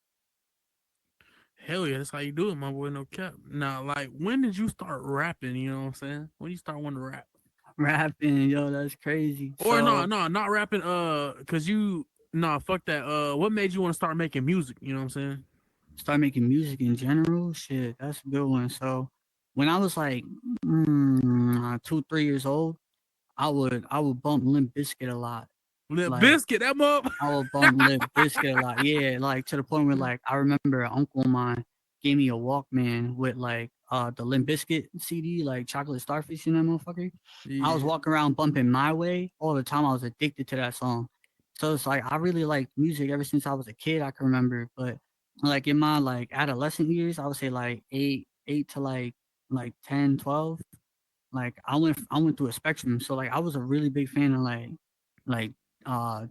Hell yeah, that's how you do it, my boy. No cap. Now, like, when did you start rapping? You know what I'm saying? When you start wanting to rap? Rapping, yo, that's crazy. Or no, So no, not rapping. Cause you, nah, fuck that. What made you want to start making music? You know what I'm saying? start making music in general, shit, that's a good one. So when I was like 2, 3 years old, I would bump Limp Bizkit a lot. Lil Like Biscuit, that mother. I would bump Limp Bizkit a lot. Yeah, like to the point where like I remember an uncle of mine gave me a Walkman with like the Limp Bizkit CD, like Chocolate Starfish in that motherfucker. I was Yeah. walking around bumping My Way all the time. I was addicted to that song. So it's like I really liked music ever since I was a kid, I can remember. But like in my like adolescent years, I would say like eight to like 10, 12. Like I went through a spectrum. So like I was a really big fan of like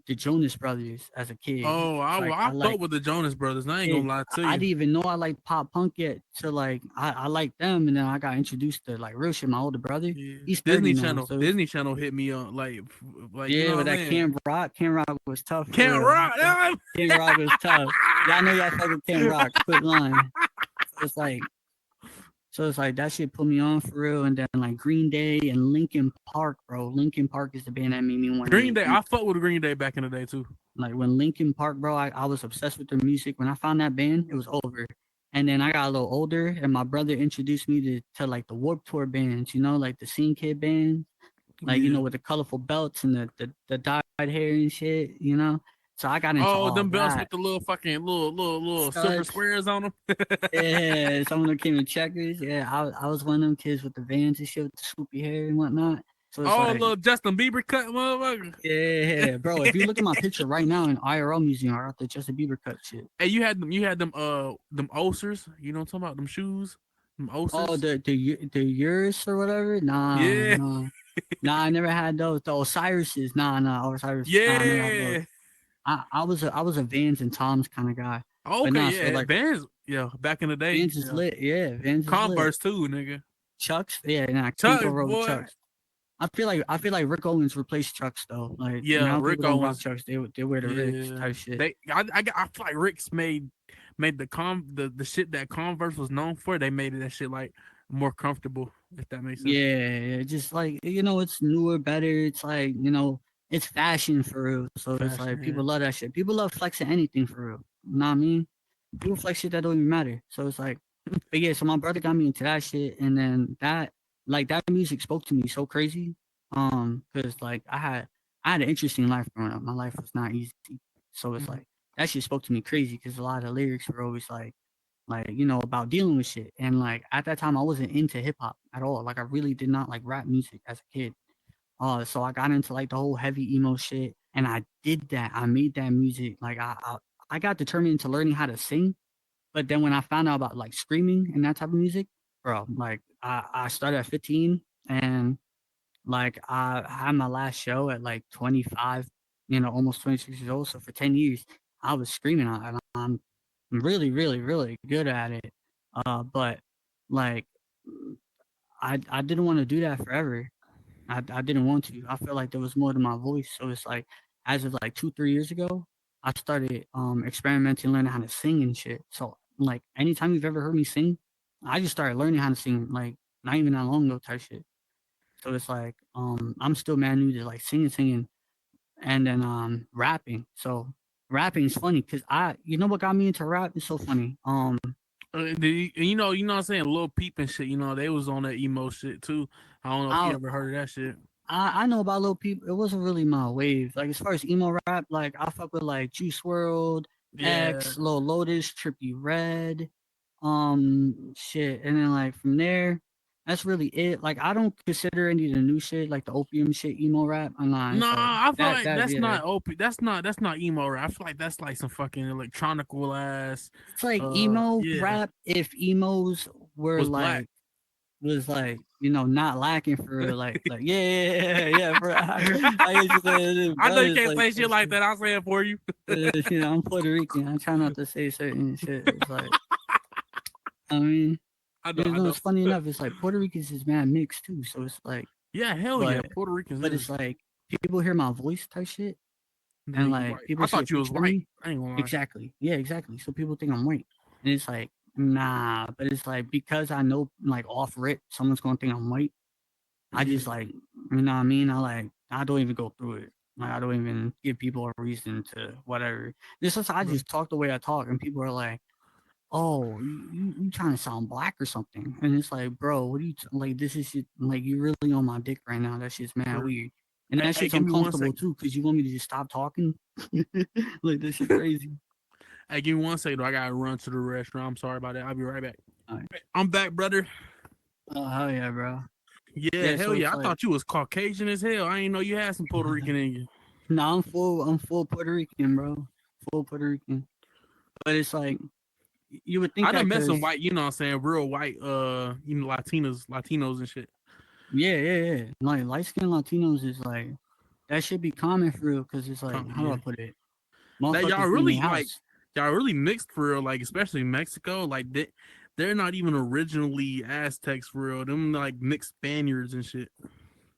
the Jonas Brothers as a kid. Oh, So like I I like fuck with the Jonas Brothers. I ain't it. gonna lie to I you. didn't even know I liked pop punk yet. So like I liked them, and then I got introduced to like real shit. My older brother, Yeah. he's 30 now, so Disney Channel hit me on like you yeah. know But what I'm that saying. Camp Rock was tough for Can't real. rock. Camp Rock was tough. Y'all know y'all fuck with Camp Rock. Quick line. So it's like that shit put me on for real. And then like Green Day and Linkin Park, bro. Linkin Park is the band that made me want to Green make Day. I music. fuck with Green Day back in the day too. Like when Linkin Park, bro, I was obsessed with their music. When I found that band, it was over. And then I got a little older, and my brother introduced me to like the Warp Tour bands, like the Scene Kid band, like Yeah. with the colorful belts and the dyed hair and shit. So I got into Oh, all them belts that. with the little fucking little silver Studs, squares on them. yeah. Some of them came in checkers. Yeah, I was one of them kids with the Vans and shit with the swoopy hair and whatnot. So it's Oh, like, little Justin Bieber cut motherfucker. yeah, bro. If you look at my picture right now in IRL museum, I got the Justin Bieber cut shit. Hey, you had them ulcers. You know what I'm talking about? Them shoes, them Oh, ulcers. the yours or whatever? Nah, Yeah, nah, nah. I never had those. The Osiris's, nah, Osiris. Nah, I never had those. yeah. I was a Vans and Toms kind of guy, but Okay, nah. So yeah. like Vans, yeah. Back in the day, Vans is yeah. lit. Yeah, Vans is lit. Converse too, nigga. Chucks, yeah. Nah, can't go Chucks, wrong with boy. Chucks. I feel like Rick Owens replaced Chucks though. Like Yeah, now Rick people don't rock Owens. Chucks. They wear the Ricks Yeah, type shit. I feel like Rick's made the shit that Converse was known for. They made that shit like more comfortable, if that makes sense. Yeah, just like it's newer, better. It's like it's fashion for real. So it's like Fashion, yeah. people love that shit. People love flexing anything for real. You know what I mean? People flex shit that don't even matter. So it's like, but yeah. So my brother got me into that shit, and then that music spoke to me so crazy. Because like I had an interesting life growing up. My life was not easy. So it's Mhm. like that shit spoke to me crazy because a lot of the lyrics were always like about dealing with shit. And like at that time I wasn't into hip hop at all. Like I really did not like rap music as a kid. So I got into like the whole heavy emo shit, and I did that. I made that music. Like I got determined into learning how to sing. But then when I found out about like screaming and that type of music, bro, like I started at 15, and like I had my last show at like 25, almost 26 years old. So for 10 years, I was screaming, and I'm really, really, really good at it. But like I didn't want to do that forever. I didn't want to. I felt like there was more to my voice. So it's like as of like 2, 3 years ago, I started experimenting, learning how to sing and shit. So like anytime you've ever heard me sing, I just started learning how to sing like not even that long ago type shit. So it's like I'm still mad new to like singing and then rapping. So rapping is funny because what got me into rap is so funny. You know what I'm saying? Lil Peep and shit. You know they was on that emo shit too. I don't know if you I ever heard of that shit. I know about little people. It wasn't really my wave. Like as far as emo rap, like I fuck with like Juice World, Yeah, X, Lil Lotus, Trippy Red, shit. And then like from there, That's really it. Like I don't consider any of the new shit, like the opium shit, emo rap. I'm not. Nah, It's like I feel that. like That that's yeah. not op. That's not emo rap. I feel like that's like some fucking electronical ass. It's like emo Yeah, rap if emos were was black. like was like not lacking for like yeah bro. I guess you said it, I know but you it's can't like say shit like that. I'll say it for you. I'm Puerto Rican. I try not to say certain shit. It's like I mean, I know. I know. it's funny enough. It's like Puerto Ricans is mad mixed too. So it's like, Yeah, hell yeah. but Puerto Ricans it's is. like people hear my voice type shit, They and think you like white. people I see a thought you was picture of white. me. I ain't gonna lie. Exactly. Yeah, exactly. So people think I'm white, and it's like nah. But it's like because I know like off rip, someone's gonna think I'm white. I Yeah, just like you know what I mean. I don't even go through it. Like I don't even give people a reason to whatever. This is I bro. just talk the way I talk, and people are like, "Oh, you trying to sound black or something?" And it's like, bro, what are you like? This is shit, like you really on my dick right now. That shit's mad For, weird, and that hey, shit's give me one uncomfortable second. too because you want me to just stop talking. Like this shit crazy. Hey, give me one second. Though. I gotta run to the restaurant. I'm sorry about that. I'll be right back. All right. I'm back, brother. Oh hell yeah, bro. Yeah, Yeah, hell so yeah. it's I like, thought you was Caucasian as hell. I ain't know you had some Puerto Rican in you. no, I'm full Puerto Rican, bro. Full Puerto Rican. But it's like you would think I done that met some because white, you know what I'm saying, real white, Latinos and shit. yeah. Like light skinned Latinos is like that should be common for real. Because it's like, how do I Yeah. put it? That y'all Motherfuckers be in their really like house. y'all really mixed for real, like especially Mexico. Like they're not even originally Aztecs for real. Them like mixed Spaniards and shit.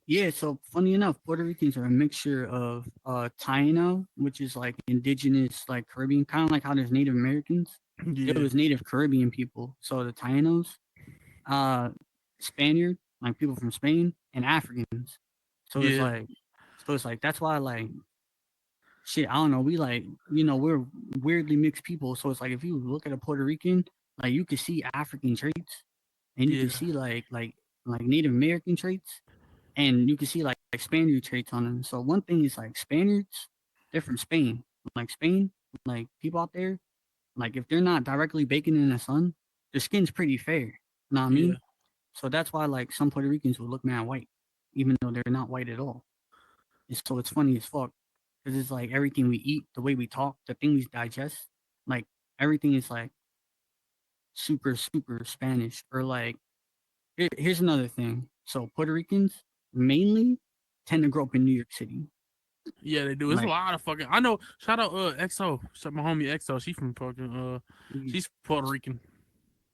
Yeah, so funny enough, Puerto Ricans are a mixture of Taino, which is like indigenous like Caribbean, kind of like how there's Native Americans. There Yeah, was Native Caribbean people. So the Tainos, uh Spaniard, like people from Spain, and Africans. So it's yeah, like that's why like shit, I don't know, we like, we're weirdly mixed people. So it's like if you look at a Puerto Rican, like you could see African traits and you yeah, could see like Native American traits and you can see like Spaniard traits on them. So one thing is like Spaniards, they're from Spain. Like Spain, like people out there, like if they're not directly baking in the sun, their skin's pretty fair. You know what I yeah, mean? So that's why like some Puerto Ricans would look mad white, even though they're not white at all. So it's funny as fuck because it's like everything we eat, the way we talk, the thing we digest, like everything is like super Spanish. Or like here's another thing. So Puerto Ricans mainly tend to grow up in New York City. yeah. They do. It's a Like lot of fucking. I know. Shout out XO. Shout my homie XO. She from fucking you- she's Puerto Rican.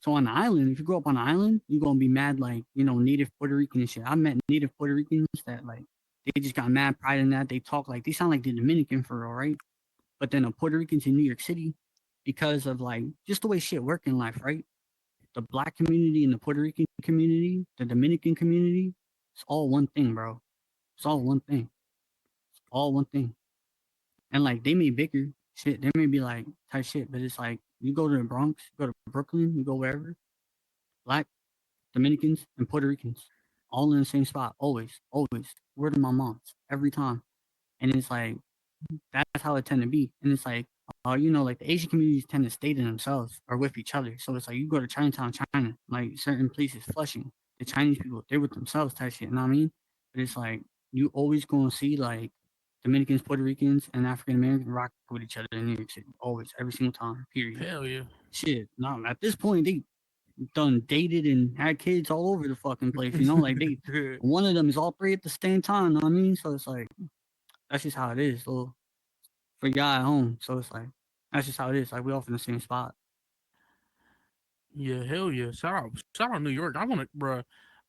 so on the island, if you grow up on the island, you're gonna be mad like native Puerto Rican and shit. I met native Puerto Ricans that like they just got mad pride in that. They talk like they sound like the Dominican for real, right? But then the Puerto Ricans in New York City, because of like just the way shit work in life, right? The black community and the Puerto Rican community, the Dominican community, it's all one thing, bro. It's all one thing. All one thing. And like they may bicker shit, they may be like type shit, but it's like you go to the Bronx, you go to Brooklyn, you go wherever, black, Dominicans, and Puerto Ricans, all in the same spot, always, always. Word of my moms, every time. And it's like that's how it tend to be. And it's like, like the Asian communities tend to stay to themselves or with each other. So it's like you go to Chinatown, China, like certain places, Flushing, the Chinese people, they're with themselves type shit, you know what I mean? But it's like you always gonna see like Dominicans, Puerto Ricans, and African Americans rock with each other in New York City. Always, every single time, period. Hell yeah. Shit. No, at this point they done dated and had kids all over the fucking place, like they one of them is all three at the same time, know what I mean? So it's like that's just how it is, little for y'all at home. So it's like that's just how it is. Like we all from the same spot. Yeah, hell yeah. Shout out New York. I want to, bro.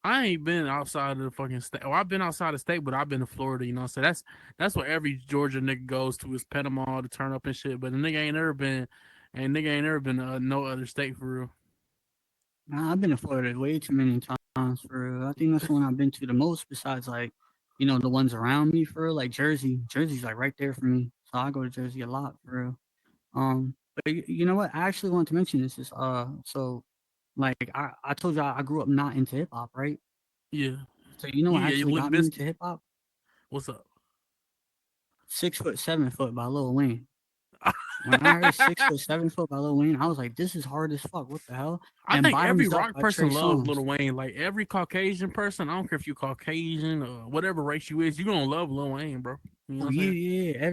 I ain't been outside of the fucking state. Well, I've been outside of state, but I've been to Florida. You know, so that's where every Georgia nigga goes to is Panama to turn up and shit. But the nigga ain't never been, and nigga ain't never been no other state for real. Nah, I've been to Florida way too many times for real. I think that's the one I've been to the most besides like, the ones around me for real. Like Jersey. Jersey's like right there for me. So I go to Jersey a lot for real. But you know what? I actually want to mention this is so like I told you I grew up not into hip hop, right? Yeah, So you know what you actually Limp got me into Biscuit. hip hop? What's up? 6 foot, 7 foot by Lil Wayne. When I heard 6 Foot, 7 Foot by Lil Wayne, I was like, this is hard as fuck. What the hell? I And think every Bottoms Up rock by Trey person loves Songz. Lil Wayne. Like every Caucasian person, I don't care if you Caucasian or whatever race you is, you gonna love Lil Wayne, bro. You know Oh what I'm yeah, saying? yeah,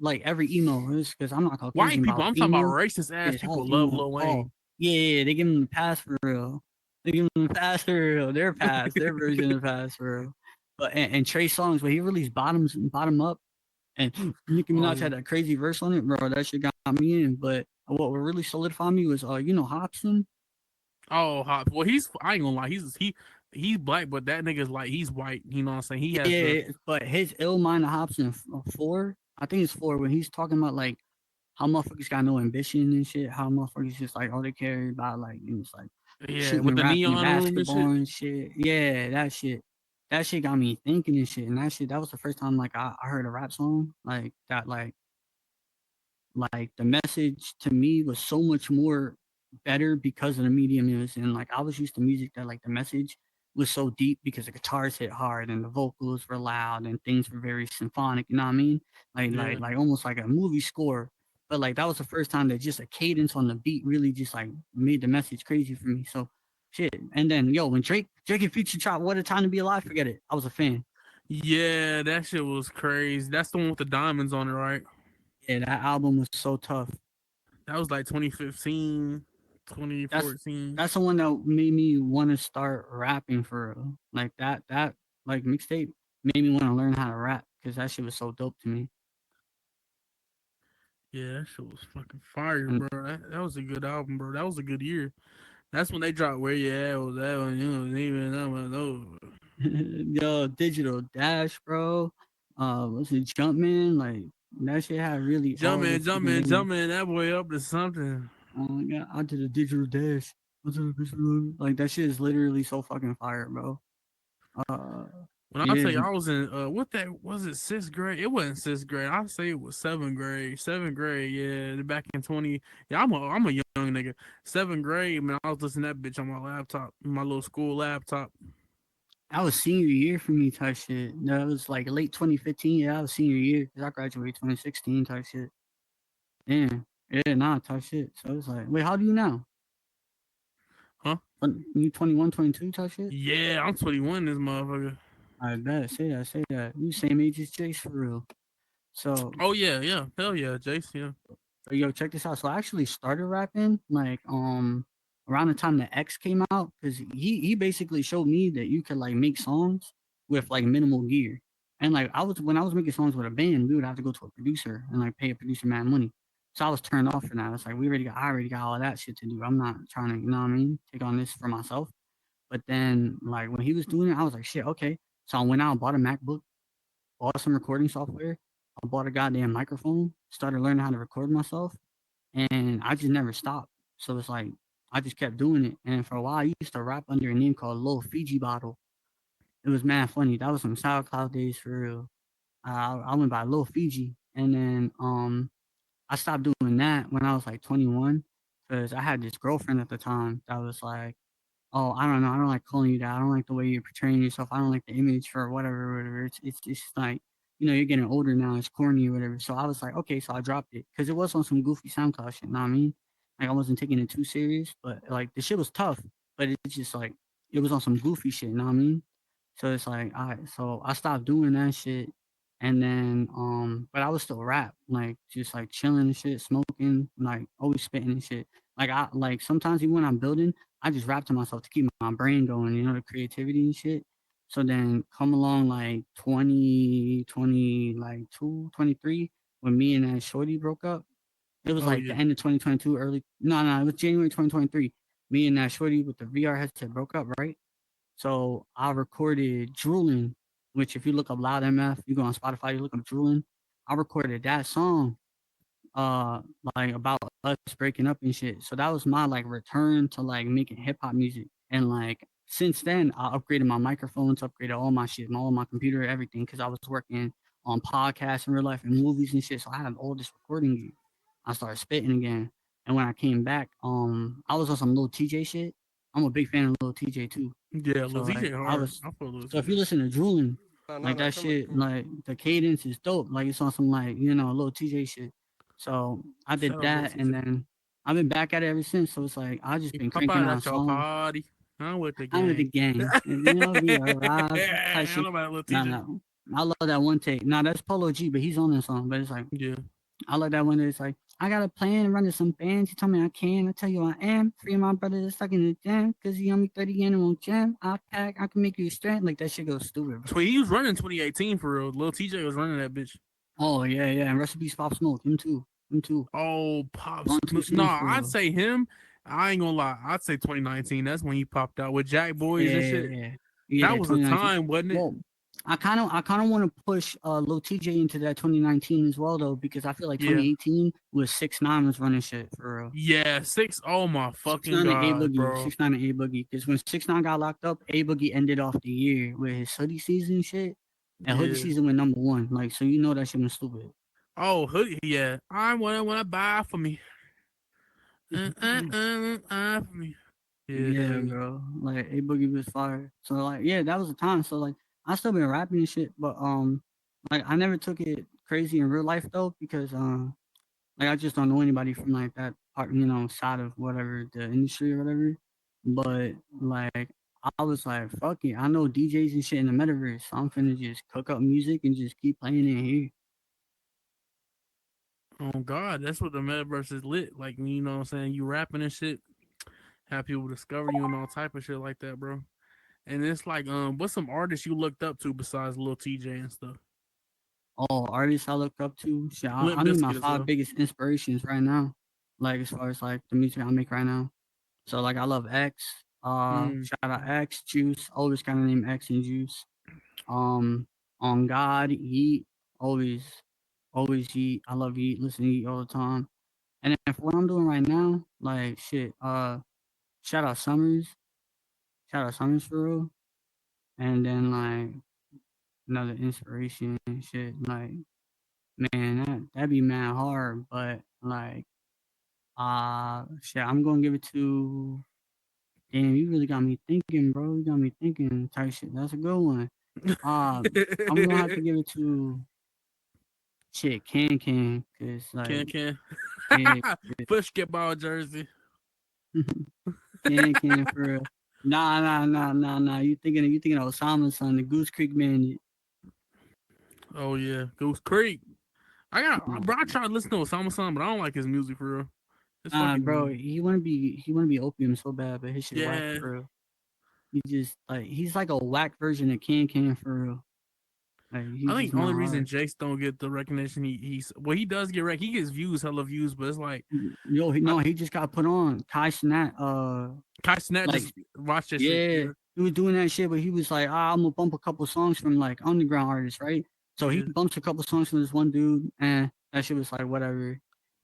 yeah. Every emo is because I'm not White Caucasian, but I people, was I'm talking about emo. racist ass Yes, I people was love emo. Lil Oh Wayne. yeah, yeah, they give them the pass for real. They give them the pass for real. Their pass, their version of pass for real. But and Trey Songz, when he released Bottom Up, and Nicki Oh Minaj yeah. had that crazy verse on it, bro. That shit got me in. But what really solidified me was, Hobson. Oh, Hop. Well, he's. I ain't gonna lie. He's black, but that nigga's like he's white. You know what I'm saying? He has the. Yeah, but his Ill Mind of Hobson four, I think it's four, when he's talking about like how motherfuckers got no ambition and shit. How motherfuckers just like all they care about like it's like Yeah, shooting with and the rapping and neon room and basketball shit. and shit. Yeah, that shit. That shit got me thinking and shit. And that was the first time like I heard a rap song like that like the message to me was so much more better because of the medium it was in. Like I was used to music that like the message was so deep because the guitars hit hard and the vocals were loud and things were very symphonic. You know what I mean? Yeah. Like almost like a movie score. But like that was the first time that just a cadence on the beat really just like made the message crazy for me. So shit. And then when Drake and Future dropped "What a Time to Be Alive," forget it. I was a fan. Yeah, that shit was crazy. That's the one with the diamonds on it, right? Yeah, that album was so tough. That was like 2015, That's 2014. that's the one that made me want to start rapping for real. Like that like mixtape made me want to learn how to rap because that shit was so dope to me. Yeah, that shit was fucking fire, And bro. That was a good album, bro. That was a good year. That's when they dropped Where You At was that one, you know, even that one. Oh, yo, Digital Dash, bro. What's it, Jumpman? Like that shit had really all the Jumpin', fucking jumpin', bangers. jumpin', that boy up to something. Oh my god, I did a Digital Dash. I did a digital, like that shit is literally so fucking fire, bro. Uh, When I it tell is. you I was in what that was it sixth grade? It wasn't sixth grade. I say it was seventh grade. Seventh grade, yeah. Back in 20. Yeah, I'm a young nigga. Seventh grade, man. I was listening to that bitch on my laptop, my little school laptop. That was senior year for me type shit. That was like late 2015. Yeah, that was senior year because I graduated 2016 type shit. Yeah, yeah, nah, type shit. So it's like, wait, how do you now? Huh? You 21, 22 type shit? Yeah, I'm 21. This motherfucker. I bet. Say that, say that. You same age as Jace for real. So Oh yeah, yeah. Hell yeah, Jace. Yeah. yo, check this out. So I actually started rapping like around the time the X came out because he basically showed me that you could like make songs with like minimal gear. And like when I was making songs with a band, we would have to go to a producer and like pay a producer mad money. So I was turned off for that. It's like I already got all of that shit to do. I'm not trying to, you know what I mean, take on this for myself. But then like when he was doing it, I was like, shit, okay. So I went out and bought a MacBook, bought some recording software. I bought a goddamn microphone, started learning how to record myself, and I just never stopped. So it's like I just kept doing it. And for a while, I used to rap under a name called Lil Fiji Bottle. It was mad funny. That was some SoundCloud days for real. I went by Lil Fiji, and then I stopped doing that when I was like 21 because I had this girlfriend at the time that was like, oh, I don't know. I don't like calling you that. I don't like the way you're portraying yourself. I don't like the image for whatever, whatever. It's just like, you're getting older now. It's corny or whatever. So I was like, okay, so I dropped it because it was on some goofy SoundCloud shit. Know what I mean? Like I wasn't taking it too serious, but like the shit was tough. But it's just like it was on some goofy shit. Know what I mean? So it's like, all right. So I stopped doing that shit, and then but I was still rap, like just like chilling and shit, smoking, like always spitting and shit. Like I like sometimes even when I'm building. I just rap to myself to keep my brain going, the creativity and shit. So then come along like 2020, like 223, when me and that shorty broke up. It was Oh like the yeah. end of 2022, early, no, it was January 2023. Me and that shorty with the VR headset broke up, right? So I recorded Drooling, which if you look up Loud MF, you go on Spotify, you look up Drooling. I recorded that song uh like about us breaking up and shit. So that was my like return to like making hip hop music. And like since then I upgraded my microphones, upgraded all my shit, all my computer, everything, because I was working on podcasts in real life and movies and shit. So I had all this recording gear. I started spitting again. And when I came back, I was on some little TJ shit. I'm a big fan of little TJ too. Yeah, So Lil like TJ I hard. was I feel Lil so if you TJ. listen to Drooling, like that shit, like the cadence is dope. Like it's on some like, little TJ shit. So I did Shout out little that, and TJ. then I've been back at it ever since. So it's like I just You been pop cranking out out at your songs. party. I'm with the I'm with the gang. gang, and, we arrive type I shit. know about little Nah, TJ. nah, I love that one take. Nah, that's Polo G, but he's on that song. But it's like Yeah. I like that one. That it's like I got a plan to run to some bands. You told me I can. I tell you I am. Three of my brothers are stuck in the gym because he on me 30 and won't gym. I pack. I can make you a strength. Like that shit goes stupid, bro. He was running 2018 for real. Little TJ was running that bitch. Oh yeah, yeah. And recipes Pop Smoke. Him too. Him too. Oh, Pops. One two No, Smoke for I'd real. say him. I ain't gonna lie. I'd say 2019. That's when he popped out with Jack Boys and Yeah, shit. yeah, That yeah. was a 2019. time, wasn't it? Well, I kind of want to push Lil TJ into that 2019 as well though because I feel like Yeah. 2018 was 6ix9ine was running shit for real. Yeah. Six. Oh my Six fucking nine and A god, Boogie, bro. 6ix9ine and A Boogie. Because when 6ix9ine got locked up, A Boogie ended off the year with his hoodie season shit, and hoodie Yeah. season went #1. Like, so you know that shit was stupid. Oh, hoodie. Yeah. I wanna buy for me. For me. Yeah. Hell Yeah, yeah. bro. Like A Boogie was fire. So like, yeah, that was the time. So like, I still been rapping and shit, but like I never took it crazy in real life though because like I just don't know anybody from like that part, side of whatever the industry or whatever. But like I was like, fuck it, I know DJs and shit in the metaverse. So I'm finna just cook up music and just keep playing it here. Oh God, that's what the metaverse is lit. Like you know what I'm saying, you rapping and shit, have people discover you and all type of shit like that, bro. And it's like, what's some artists you looked up to besides Lil TJ and stuff? Oh, artists I look up to. Shit, Limp I need my Biscuit as 5 well. biggest inspirations right now. Like as far as like the music I make right now. So like I love X. Mm. Shout out X, Juice. Always kind of name X and Juice. On God, Yeet. Always, always Yeet. I love Yeet. Listen to Yeet all the time. And then for what I'm doing right now, like shit. Shout out Summers. Shout out Summers for real. And then like another inspiration and shit. Like man, that'd be mad hard. But like shit, I'm gonna give it to. Damn, you really got me thinking, bro. You got me thinking type shit. That's a good one. Uh, I'm gonna have to give it to shit, Can, cause like, Can yeah, basketball jersey. Can for real. Nah. You thinking of Osama's son, the Goose Creek man. Oh yeah, Goose Creek. I got, Nah, bro. I tried to listen to Osama Son, but I don't like his music for real. It's bro, fucking he wanna be opium so bad, but his shit whack yeah. for real. He just like he's like a whack version of Can for real. Like I he's think just the only not reason hard. Jace don't get the recognition he's well, he does get he gets views, hella views, but it's like Yo, I, he just got put on Kai Sinat. Kai Snap Like just watch that shit. yeah, Yeah, he was doing that shit, but he was like, I'm gonna bump a couple songs from like underground artists, right? So he yeah. bumps a couple songs from this one dude, and that shit was like whatever.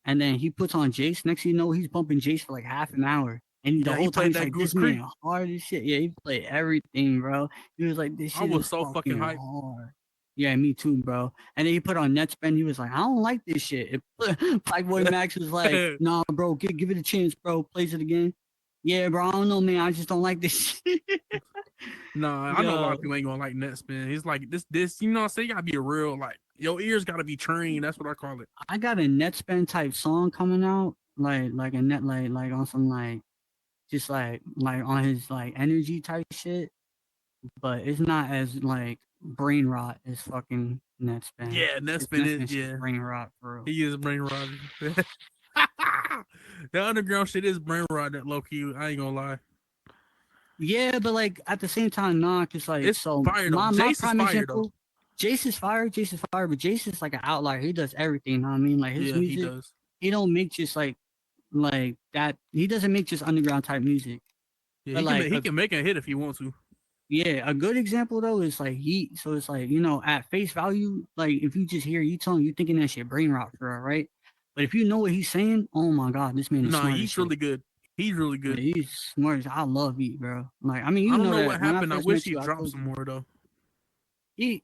And then he puts on Jace. Next thing you know, he's bumping Jace for like half an hour. And the Yeah, he whole time played he's that like, Goose this Creek. man hard as shit. Yeah, he played everything, bro. He was like, this I shit was is so fucking fucking hyped. hard. Yeah, me too, bro. And then he put on Netspend. He was like, I don't like this shit. Black Boy Max was like, nah, bro, give it a chance, bro. Plays it again. Yeah, bro. I don't know, man. I just don't like this shit. Nah, I know a lot of Yo, people ain't gonna like Netspin. He's like this, you know what I'm saying? You gotta be a real like your ears gotta be trained. That's what I call it. I got a Netspend type song coming out, like a net like on some like just like on his like energy type shit, but it's not as like brain rot as fucking Netspend. Yeah, Cause Netspin is Netspend shit's yeah. brain rot for real. He is brain rot. The underground shit is brain rot that low key. I ain't gonna lie. Yeah, but like at the same time, nah, cause like It's so fire though. my Jace is prime fire though. example, Jace is fire, but Jace is like an outlier. He does everything. You know what I mean? Like his Yeah, he music, does. he don't make just like that. He doesn't make just underground type music. Yeah, But like he can make a hit if he wants to. yeah, a good example though is like Heat. So it's like, at face value, like if you just hear you telling you thinking that shit brain rot for real, right? But if you know what he's saying, oh my god, this man is Nah, smart as he's shit. really good. He's really Yeah, good. he's smart as I love Heat, bro. Like I mean, I you don't know know that what when I happened. I first wish met he you, I dropped told some you more though. he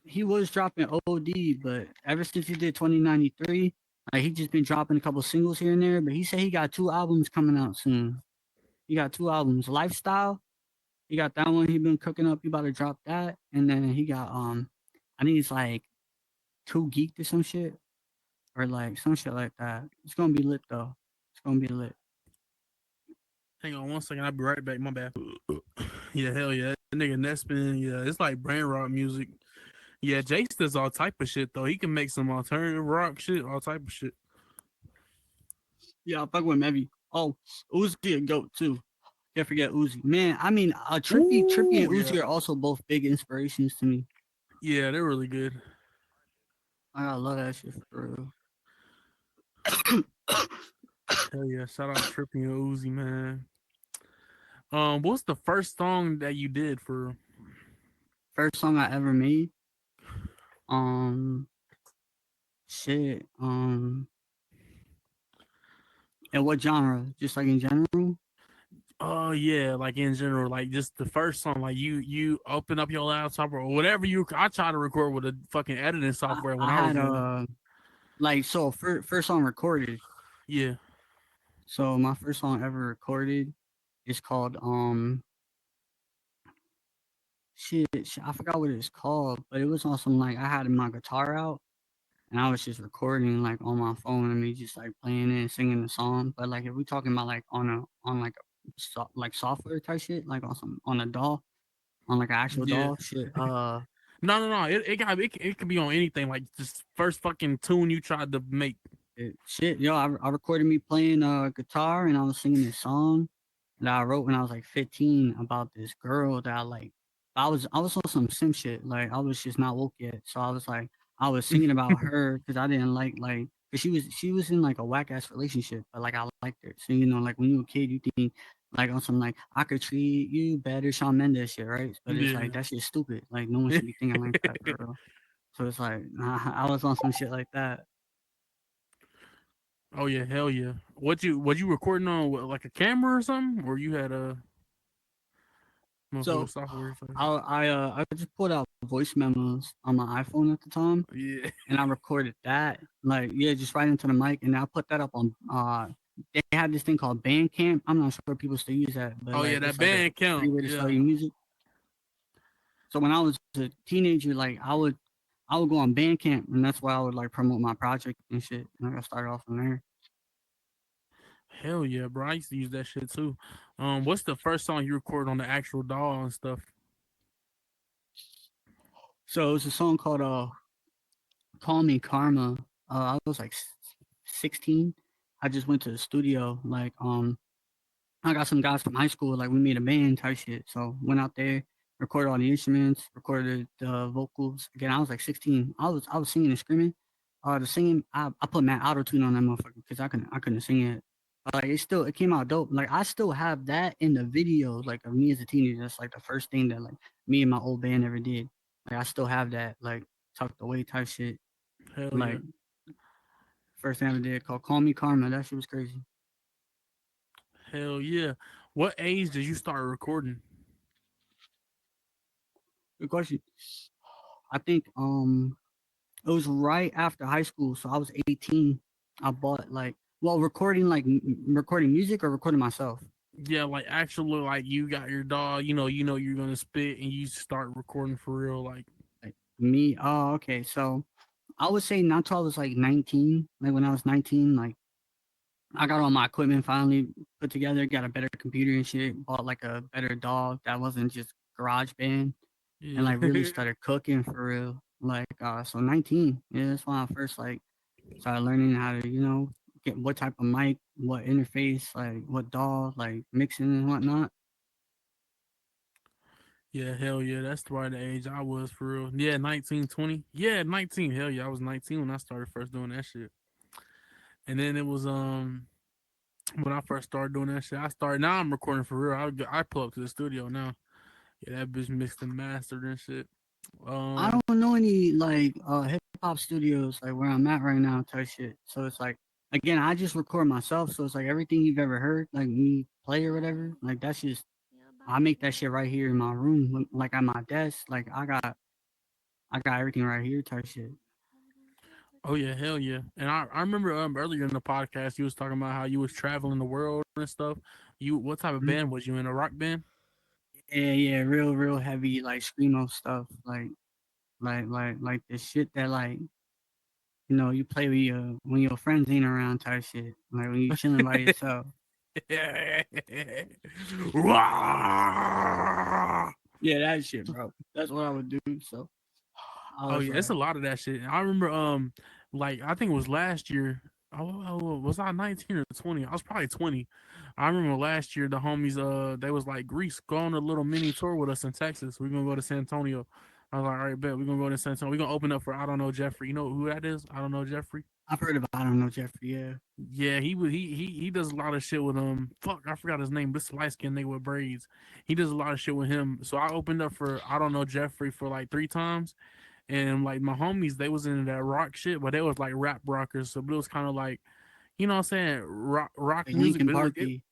he was dropping OD, but ever since he did 2093, like he just been dropping a couple singles here and there. But he said he got 2 albums coming out soon. He got 2 albums, Lifestyle. He got that one he been cooking up. He about to drop that, and then he got I think it's like Too Geeked or some shit. or like some shit like that. It's gonna be lit though. It's gonna be lit. Hang on one second, I'll be right back. My bad. Yeah, hell yeah. That nigga Nespin, yeah, it's like brain rock music. Yeah, Jace does all type of shit though. He can make some alternative rock shit, all type of shit. Yeah, I fuck with him heavy. Oh, Uzi a goat too. Can't forget Uzi. Man, I mean, Trippy and Ooh, yeah. Uzi are also both big inspirations to me. Yeah, they're really good. I gotta love that shit for real. Hell yeah. Shout out Trippy and Uzi, man. What's the first song that you did for First song I ever made. Um, shit. And what genre? Just like in general. oh yeah, like in general, like just the first song, like you open up your laptop or whatever you I try to record with a fucking editing software when I I was had younger. like so first song recorded. Yeah. So my first song ever recorded is called I forgot what it's called, but it was on some like I had my guitar out and I was just recording like on my phone and me just like playing it and singing the song. But like if we talking about like on like like software type shit, like on some on a DAW, on like an actual Yeah. DAW shit, No. It could be on anything. Like just first fucking tune you tried to make. shit, yo, I recorded me playing guitar and I was singing this song that I wrote when I was like 15 about this girl that I like. I was on some sim shit. Like I was just not woke yet, so I was like I was singing about her because I didn't like because she was in like a whack ass relationship, but like I liked her. So like when you a kid, you think like on some like I could treat you better, Shawn Mendes shit, right? But it's like Yeah. that shit's stupid. Like no one should be thinking like that, bro. So it's like I was on some shit like that. Oh yeah, hell yeah. What you recording on like a camera or something, or you had a motherfucker So software or something? I just pulled out voice memos on my iPhone at the time, Yeah. and I recorded that. Like yeah, just right into the mic, and I put that up on. They had this thing called Bandcamp. I'm not sure people still use that, but Oh yeah, like that it's like a band free count. way to sell Yeah. your music. So when I was a teenager, like I would go on Bandcamp, and that's why I would like promote my project and shit. And I got started off from there. Hell yeah, bro. I used to use that shit too. What's the first song you recorded on the actual DAW and stuff? So it was a song called "Call Me Karma." I was like 16. I just went to the studio, like I got some guys from high school, like we made a band type shit. So went out there, recorded all the instruments, recorded the vocals. Again, I was like 16. I was singing and screaming. The singing, I put mad auto tune on that motherfucker because I couldn't sing it. But like it came out dope. Like I still have that in the video, like of me as a teenager. That's like the first thing that like me and my old band ever did. Like I still have that like tucked away type shit. Hell yeah. Like first thing I ever did called "Call Me Karma." That shit was crazy. Hell yeah. What age did you start recording? Good question. I think it was right after high school, so I was 18. I bought like recording like recording music or recording myself. Yeah, like actually like you got your dog, you know you're gonna spit and you start recording for real, like Like me, oh okay. So I would say not till I was like 19. Like when I was 19, like I got all my equipment finally put together, got a better computer and shit, bought like a better dog that wasn't just garage band and yeah. like really started cooking for real. Like so 19. Yeah, that's when I first like started learning how to, get what type of mic, what interface, like what DAW, like mixing and whatnot. Yeah, hell yeah. That's probably the age I was for real. Yeah, 19, 20. Yeah, 19. Hell yeah. I was 19 when I started first doing that shit. And then it was when I first started doing that shit, I started now I'm recording for real. I pull up to the studio now. Yeah, that bitch mixed and mastered and shit. I Um don't know any like hip hop studios like where I'm at right now type shit. So it's like again, I just record myself. So it's like everything you've ever heard, like me play or whatever, like that's just I make that shit right here in my room, like at my desk. Like I got everything right here type shit. oh yeah, hell yeah. And I remember earlier in the podcast you was talking about how you was traveling the world and stuff. You what type of Mhm. band was you in? A rock band? Yeah, real heavy like screamo stuff, like the shit that like You play with when your friends ain't around type shit. Like when you chilling by yourself. Yeah, that shit, bro. That's what I would do. So I Oh was yeah, it's a like, lot of that shit. I remember, like I think it was last year. Was I 19 or 20? I was probably 20. I remember last year the homies, they was like, Greece, go on a little mini tour with us in Texas. We're gonna go to San Antonio. I was like, all right, bet we're gonna go to San Antonio. We're gonna open up for I don't know Jeffrey. You know who that is? I don't know Jeffrey. I've heard of I don't know Jeffrey. Yeah, Yeah, he was he does a lot of shit with fuck, I forgot his name. This light skinned nigga with braids. He does a lot of shit with him. So I opened up for I don't know Jeffrey for like 3 times, and like my homies, they was into that rock shit, but they was like rap rockers. So but it was kind of like, you know what I'm saying, rock like music, Lincoln but Parky.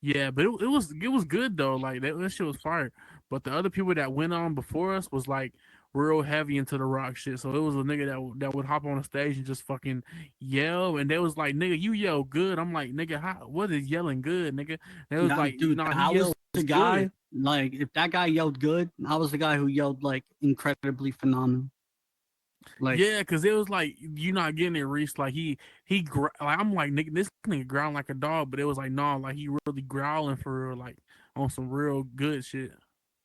yeah, but it was good though. Like that shit was fire. But the other people that went on before us was like real heavy into the rock shit. So it was a nigga that would hop on the stage and just fucking yell, and they was like, "Nigga, you yell good." I'm like, "Nigga, what is yelling good, nigga?" And it was Nah, like, dude, "Nah, he I was yells the good." guy. Like, if that guy yelled good, I was the guy who yelled like incredibly phenomenal. Like, Yeah, cause it was like you're not getting it, Reese. Like like I'm like, nigga, this nigga growl like a dog, but it was like, nah, like he really growling for real, like on some real good shit.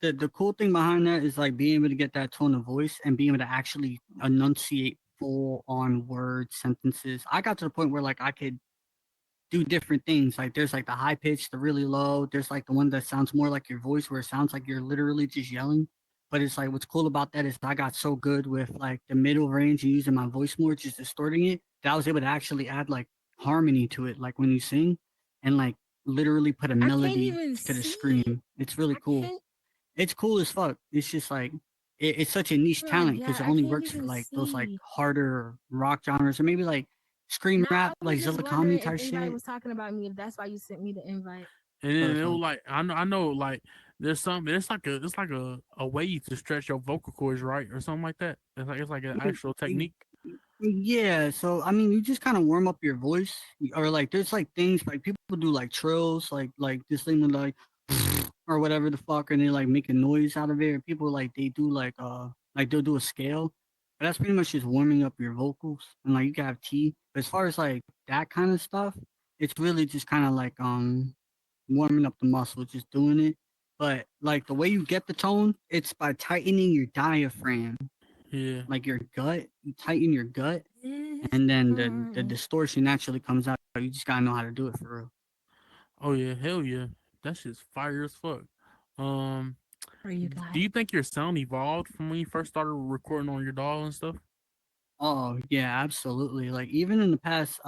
the cool thing behind that is like being able to get that tone of voice and being able to actually enunciate full on word sentences. I got to the point where like I could do different things. Like there's like the high pitch, the really low. There's like the one that sounds more like your voice where it sounds like you're literally just yelling. But it's like what's cool about that is I got so good with like the middle range and using my voice more, just distorting it, that I was able to actually add like harmony to it, like when you sing, and like literally put a I can't melody even to the see. scream. It's really I cool. can't. It's cool as fuck. It's just like it's such a niche Oh my talent because god, it I only can't works for even like those like see. harder rock genres or maybe like scream Now rap, I like was just Zilla Comedy wondering if type anybody shit. was talking about me. If that's why you sent me the invite. And So then it's it was like, like I know like there's something. It's like a way to stretch your vocal cords, right, or something like that. It's like an mm, actual mm, technique. yeah. So I mean, you just kind of warm up your voice, or like there's like things like people do like trills, like this thing with like or whatever the fuck, and they like make a noise out of it. Or people like they do like they'll do a scale. But that's pretty much just warming up your vocals, and like you can have tea. But as far as like that kind of stuff, it's really just kind of like warming up the muscle, just doing it. But like the way you get the tone, it's by tightening your diaphragm, Yeah. like your gut. You tighten your gut, Yes. and then the distortion naturally comes out. You just gotta know how to do it for real. Oh yeah. Hell yeah. That shit's fire as fuck. Um, For you do guys. you think your sound evolved from when you first started recording on your doll and stuff? Oh yeah, absolutely. Like even in the past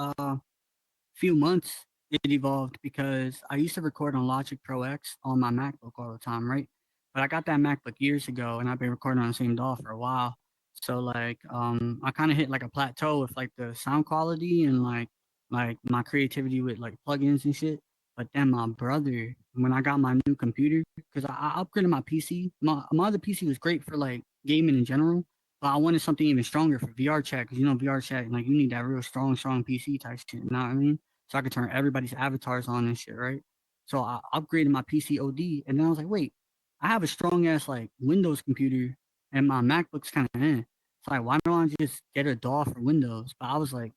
few months, it evolved because I used to record on Logic Pro X on my MacBook all the time, right? But I got that MacBook years ago, and I've been recording on the same DAW for a while. So like, I kind of hit like a plateau with like the sound quality and like my creativity with like plugins and shit. But then my brother, when I got my new computer, because I upgraded my PC, my other PC was great for like gaming in general, but I wanted something even stronger for VR chat because VR chat like you need that real strong PC type shit. You know what I mean? So I could turn everybody's avatars on and shit, right? So I upgraded my PC OD, and then I was like, wait, I have a strong ass like Windows computer, and my MacBook's kind of It's like, why don't I just get a DAW for Windows? But I was like,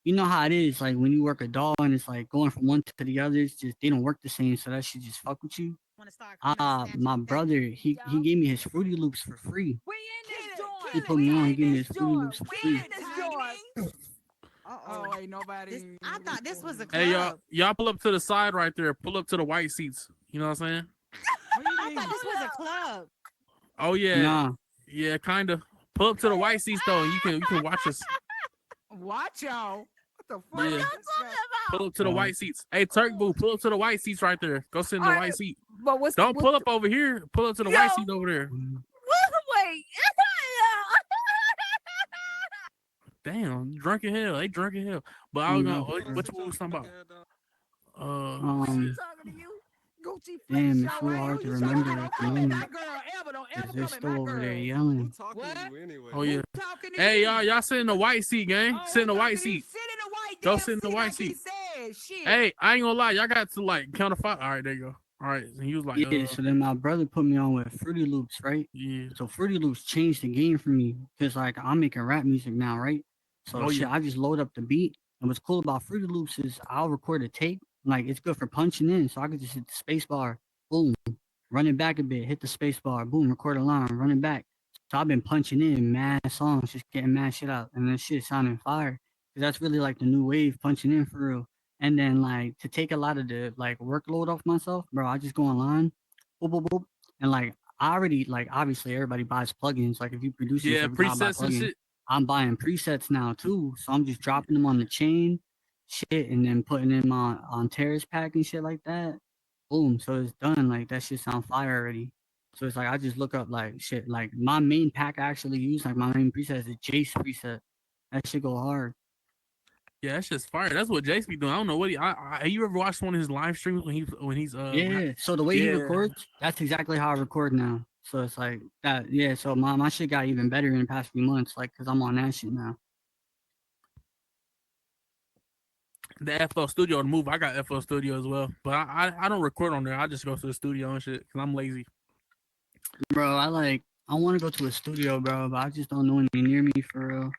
you know how it is, like when you work a DAW and it's like going from one to the other, it's just they don't work the same, so that should just fuck with you. My brother, he gave me his Fruity Loops for free. We in this He joint. put me We on. He in gave me this his Fruity joint. Loops for We free. in this joint. Oh, ain't This, nobody. I thought this was a Hey y'all, club. y'all pull up to the side right there. Pull up to the white seats. You know what I'm saying? What do you I thought mean? this was a club. Oh yeah, Nah, yeah, kind of. Pull up to the white seats though. And you can watch us. Watch y'all. What the What are fuck? Yeah. y'all talking Pull about? up to the white seats. Hey, Turk Boo, pull up to the white seats right there. Go sit in All the right, white seat. but Don't pull up over here. Pull up to the yo, white seat over there. wait. Damn, drunk in hell. They drunk in hell. But I oh was no, gonna. for real. What you was talking about? She Shit. Um, talking to you? Gucci flip damn, it's show. so Hey, hard who to you talking remember to? at Don't the come at my moment girl ever. Don't because ever they're come at my still over there girl. yelling. What? Oh Who yeah. talking to Hey you? y'all sit in the white seat, gang. Oh, Sit who in the white talking to you? seat. Sit in the white Go damn sit in the seat white like he seat. said. Shit. Hey, I ain't gonna lie. Y'all got to like count to 5. All right, there you go. All right. And he was like, Yeah, so then my brother put me on with Fruity Loops, right? yeah, So Fruity Loops changed the game for me because like I'm making rap music now, right? So Oh shit, yeah. I just load up the beat. And what's cool about Fruity Loops is I'll record a tape. Like it's good for punching in, so I could just hit the space bar, boom, run it back a bit, hit the space bar, boom, record a line, run it back. So I've been punching in mad songs, just getting mad shit out, and this shit sounding fire. Cause that's really like the new wave, punching in for real. And then like to take a lot of the like workload off myself, bro, I just go online, boop boop boop, and like I already like obviously everybody buys plugins. Like if you producing Yeah, stuff, you gotta buy presets and plugins. shit. I'm buying presets now too, so I'm just dropping them on the chain, shit, and then putting them on Terrace Pack and shit like that. Boom, so it's done. Like that shit sound fire already. So it's like I just look up like shit. Like my main pack I actually use, like my main preset is a Jace preset. That shit go hard. Yeah, that's just fire. That's what Jace be doing. I don't know what you ever watched one of his live streams when he's Yeah. So the way he yeah. records, that's exactly how I record now. So it's like that. Yeah. So my shit got even better in the past few months, like because I'm on that shit now. The FL Studio to move. I got FL Studio as well, but I don't record on there. I just go to the studio and shit because I'm lazy. Bro, I want to go to a studio, bro, but I just don't know any near me for real.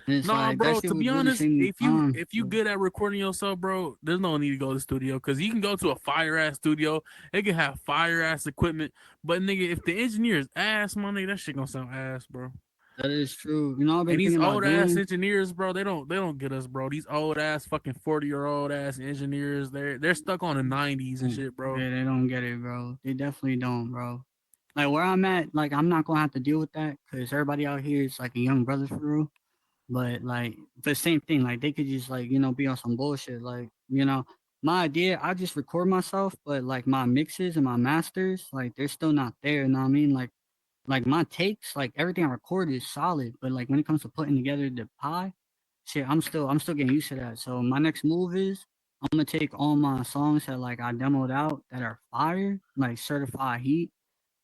And it's No, like that bro. shit To be would really honest, save me time. if you good at recording yourself, bro, there's no need to go to the studio because you can go to a fire ass studio. It can have fire ass equipment, but nigga, if the engineer is ass, my nigga, that shit gonna sound ass, bro. That is true. You know, I've been And these thinking about old ass doing. engineers, bro, they don't get us, bro. These old ass fucking 40-year-old ass engineers, they're stuck on the 90s and shit, bro. Yeah, they don't get it, bro. They definitely don't, bro. Like where I'm at, like I'm not gonna have to deal with that because everybody out here is like a young brother for real. But like the same thing, like they could just like be on some bullshit. Like my idea, I just record myself, but like my mixes and my masters, like they're still not there. You know what I mean? Like my takes, like everything I record is solid, but like when it comes to putting together the pie, shit, I'm still getting used to that. So my next move is I'm gonna take all my songs that like I demoed out that are fire, like certified heat,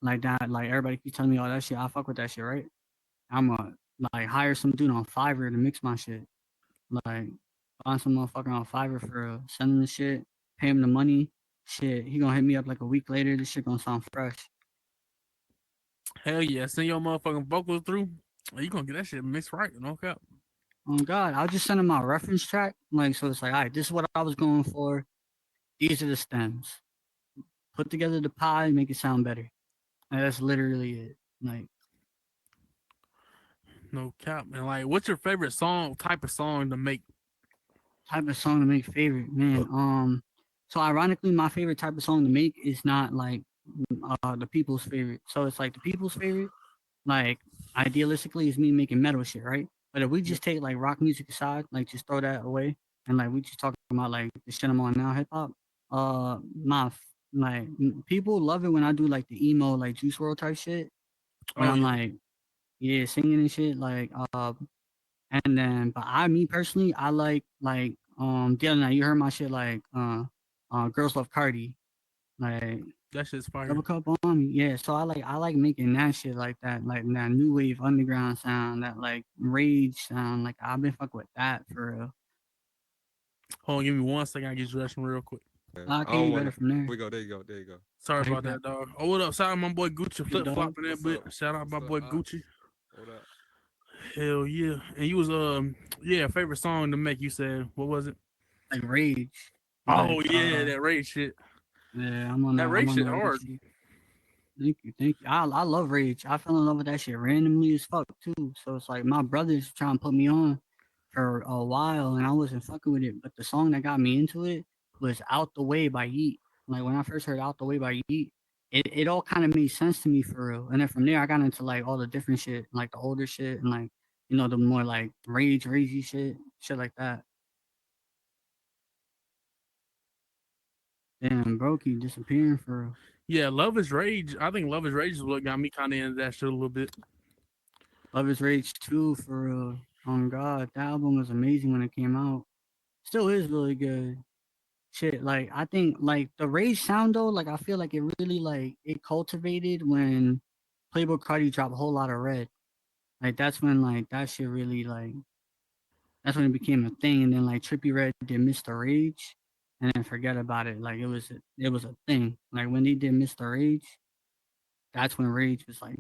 like that. Like everybody keeps telling me all that shit. I fuck with that shit, right? I'm gonna like hire some dude on Fiverr to mix my shit. Like find some motherfucker on Fiverr for send him the shit, pay him the money. Shit, he gonna hit me up like a week later. This shit gonna sound fresh. Hell yeah, send your motherfucking vocals through. You gonna get that shit mixed right, no cap. Oh God, I'll just send him my reference track. Like so, it's like, all right, this is what I was going for. These are the stems. Put together the pie, make it sound better. And that's literally it. Like No cap. And like, what's your favorite type of song to make? type of song to make favorite, man. So ironically, my favorite type of song to make is not like the people's favorite. So it's like the people's favorite, like idealistically, is me making metal shit, right? But if we Yeah. just take like rock music aside, like just throw that away, and like we just talking about like the shit I'm on now, hip hop. People love it when I do like the emo, like Juice World type shit. When Oh I'm yeah. like, yeah, singing and shit, like and then, but me personally, I like the other night you heard my shit like Girls Love Cardi, like That shit's fire. Double Cup on me. Yeah, so I like making that shit like that new wave underground sound, that like rage sound. Like I've been fuck with that for real. Hold on, give me 1 second. I get dressed real quick. I can't get better from there. There you go. Sorry I hear about that. that, dog. Oh, what up? Shout out my boy Gucci Big flip dog. flopping that What's bit. up? Shout out What's my up? boy Gucci. What up? Hell yeah. And you was yeah, favorite song to make. You said what was it? Like rage. Oh Like yeah, that race shit. yeah, I'm on That that. I'm race on shit that rage hard. shit. Thank you. I love Rage. I fell in love with that shit randomly as fuck too. So it's like my brothers trying to put me on for a while, and I wasn't fucking with it. But the song that got me into it was "Out the Way" by Yeet. Like when I first heard "Out the Way" by Yeet, it all kind of made sense to me for real. And then from there, I got into like all the different shit, like the older shit, and like the more like ragey shit like that. Damn, bro, keep disappearing for real. Yeah, Love is Rage. I think Love is Rage is what got me kind of into that shit a little bit. Love is Rage 2 for real. Oh God, that album was amazing when it came out. Still is really good. Shit, like I think like the Rage sound though, like I feel like it really like it cultivated when Playboy Cardi dropped a whole lot of red. Like that's when like that shit really like that's when it became a thing. And then like Trippy Red did Mr. Rage, and then forget about it. Like it was a thing. Like when they did Mr. Rage, that's when Rage was like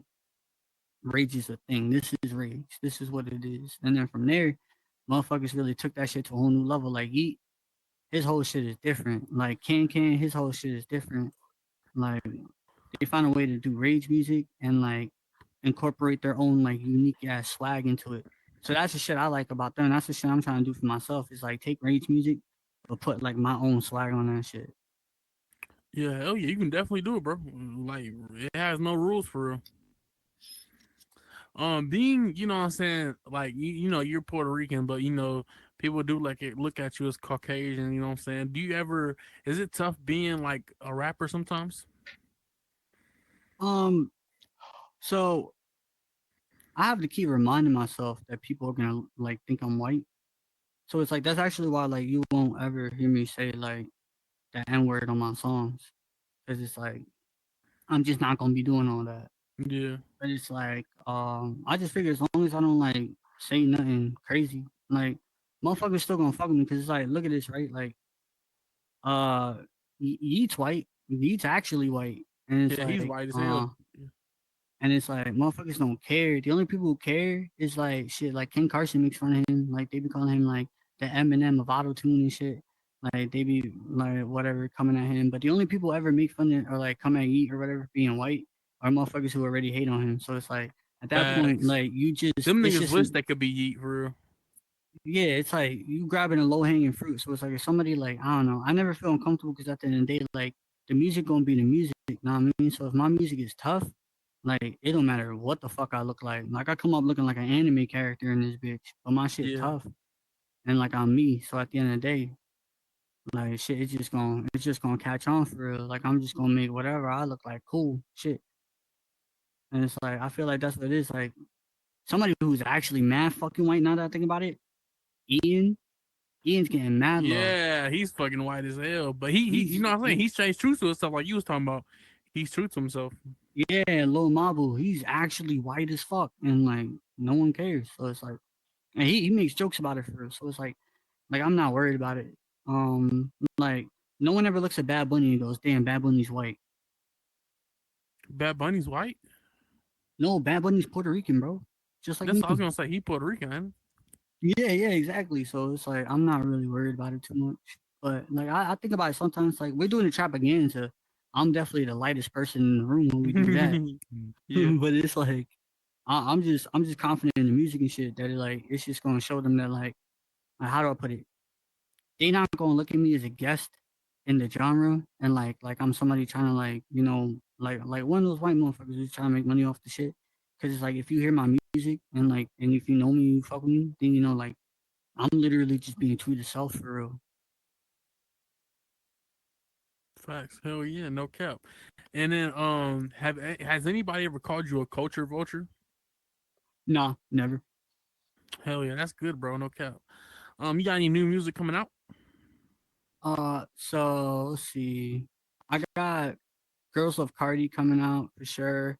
Rage is a thing. This is Rage. This is what it is. And then from there, motherfuckers really took that shit to a whole new level. Like Yeet, his whole shit is different. Like Can, his whole shit is different. Like they found a way to do rage music and like incorporate their own like unique ass swag into it. So that's the shit I like about them. That's the shit I'm trying to do for myself. Is like take rage music, but put like my own swag on that shit. Yeah, hell yeah, you can definitely do it, bro. Like it has no rules for real. Being, you know what I'm saying, like you know, you're Puerto Rican, but you know, people do like it look at you as Caucasian, you know what I'm saying? Do you ever is it tough being like a rapper sometimes? Um, so I have to keep reminding myself that people are gonna like think I'm white. So it's like that's actually why like you won't ever hear me say like the N word on my songs, because it's like I'm just not gonna be doing all that. Yeah. But it's like I just figure as long as I don't like say nothing crazy, like motherfuckers still gonna fuck with me because it's like look at this right, like uh Yeet's white, Yeet's actually white, and it's Yeah, he's like white as hell. and it's like motherfuckers don't care. The only people who care is like shit. Like Ken Carson makes fun of him. Like they be calling him like the Eminem of auto tune and shit. Like they be like whatever coming at him. But the only people who ever make fun of or like come at Yeet or whatever being white are motherfuckers who already hate on him. So it's like at that point, Facts. like you just Them it's niggas just wish they could be Yeet for real. yeah, it's like you grabbing a low hanging fruit. So it's like if somebody like I don't know, I never feel uncomfortable because at the end of the day, like the music gonna be the music. You know what I mean? So if my music is tough, like it don't matter what the fuck I look like. Like I come up looking like an anime character in this bitch, but my shit Yeah. tough and like I'm me. So at the end of the day, like shit, it's just gonna catch on for real. Like I'm just gonna make whatever I look like cool shit. And it's like I feel like that's what it is. Like somebody who's actually mad fucking white now that I think about it, Ian. Ian's getting mad love. Yeah, he's fucking white as hell. But he you He's know what I'm saying? he He stays true to himself like you was talking about. He's true to himself. yeah, Lil Mabu, he's actually white as fuck, and like no one cares. So it's like, and he makes jokes about it for real. So it's like I'm not worried about it. Like no one ever looks at Bad Bunny and goes, "Damn, Bad Bunny's white." Bad Bunny's white? No, Bad Bunny's Puerto Rican, bro, just like That's me. what I was gonna say. He Puerto Rican, man. Yeah, exactly. So it's like I'm not really worried about it too much. But like I think about it sometimes. Like we're doing the trap again, so I'm definitely the lightest person in the room when we do that. Yeah. But it's like I'm just confident in the music and shit that like it's just gonna show them that like how do I put it? They not gonna look at me as a guest in the genre and like I'm somebody trying to like like one of those white motherfuckers who's trying to make money off the shit. Cause it's like if you hear my music and if you know me, you fuck with me, then you know like I'm literally just being true to self for real. Facts. Hell yeah, no cap. And then has anybody ever called you a culture vulture? Nah, never. Hell yeah, that's good, bro. No cap. You got any new music coming out? So let's see. I got Girls of Cardi coming out for sure.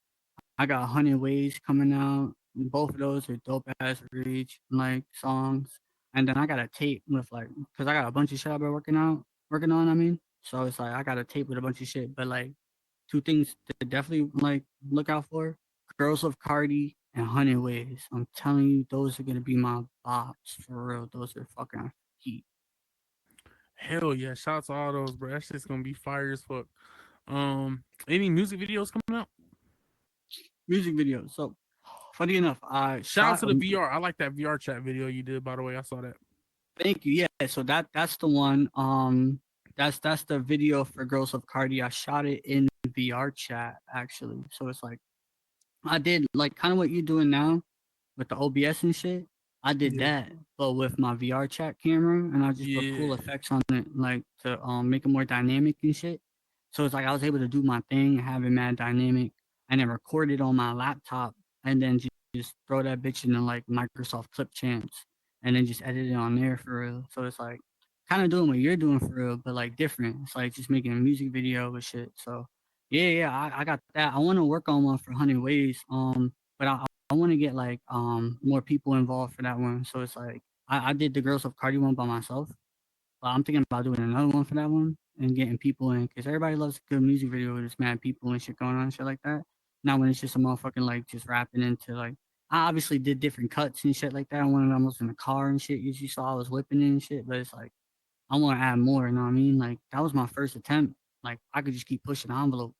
I got 100 Ways coming out. Both of those are dope ass reach like songs. And then I got a tape with like, cause I got a bunch of shit I've been working on. I mean, so it's like I got a tape with a bunch of shit. But like, two things to definitely like look out for: Girls of Cardi and 100 Ways. I'm telling you, those are gonna be my bops for real. Those are fucking heat. Hell yeah, shout out to all those, bro. That shit's gonna be fire as fuck. Any music videos coming out? Music videos. So funny enough, I Shout out shot. to the VR. I like that VR chat video you did, by the way. I saw that. Thank you. Yeah, so that's the one. That's the video for Girls of Cardi. I shot it in VR chat actually. So it's like I did like kind of what you're doing now with the OBS and shit. I did Yeah. that, but with my VR chat camera, and I just put Yeah. cool effects on it, like to make it more dynamic and shit. So it's like I was able to do my thing, have it mad dynamic, and then record it on my laptop, and then just throw that bitch in the like Microsoft Clip Champs, and then just edit it on there for real. So it's like kind of doing what you're doing for real, but like different. It's like just making a music video with shit. So yeah, I got that. I want to work on one for 100 Ways. But I want to get like more people involved for that one. So it's like I did the Girls of Cardi one by myself, but I'm thinking about doing another one for that one and getting people in because everybody loves a good music video with just mad people and shit going on and shit like that. Not when it's just a motherfucking like just rapping into like I obviously did different cuts and shit like that. One of them was in the car and shit. You saw I was whipping it and shit, but it's like I want to add more. You know what I mean? Like that was my first attempt. Like I could just keep pushing the envelope.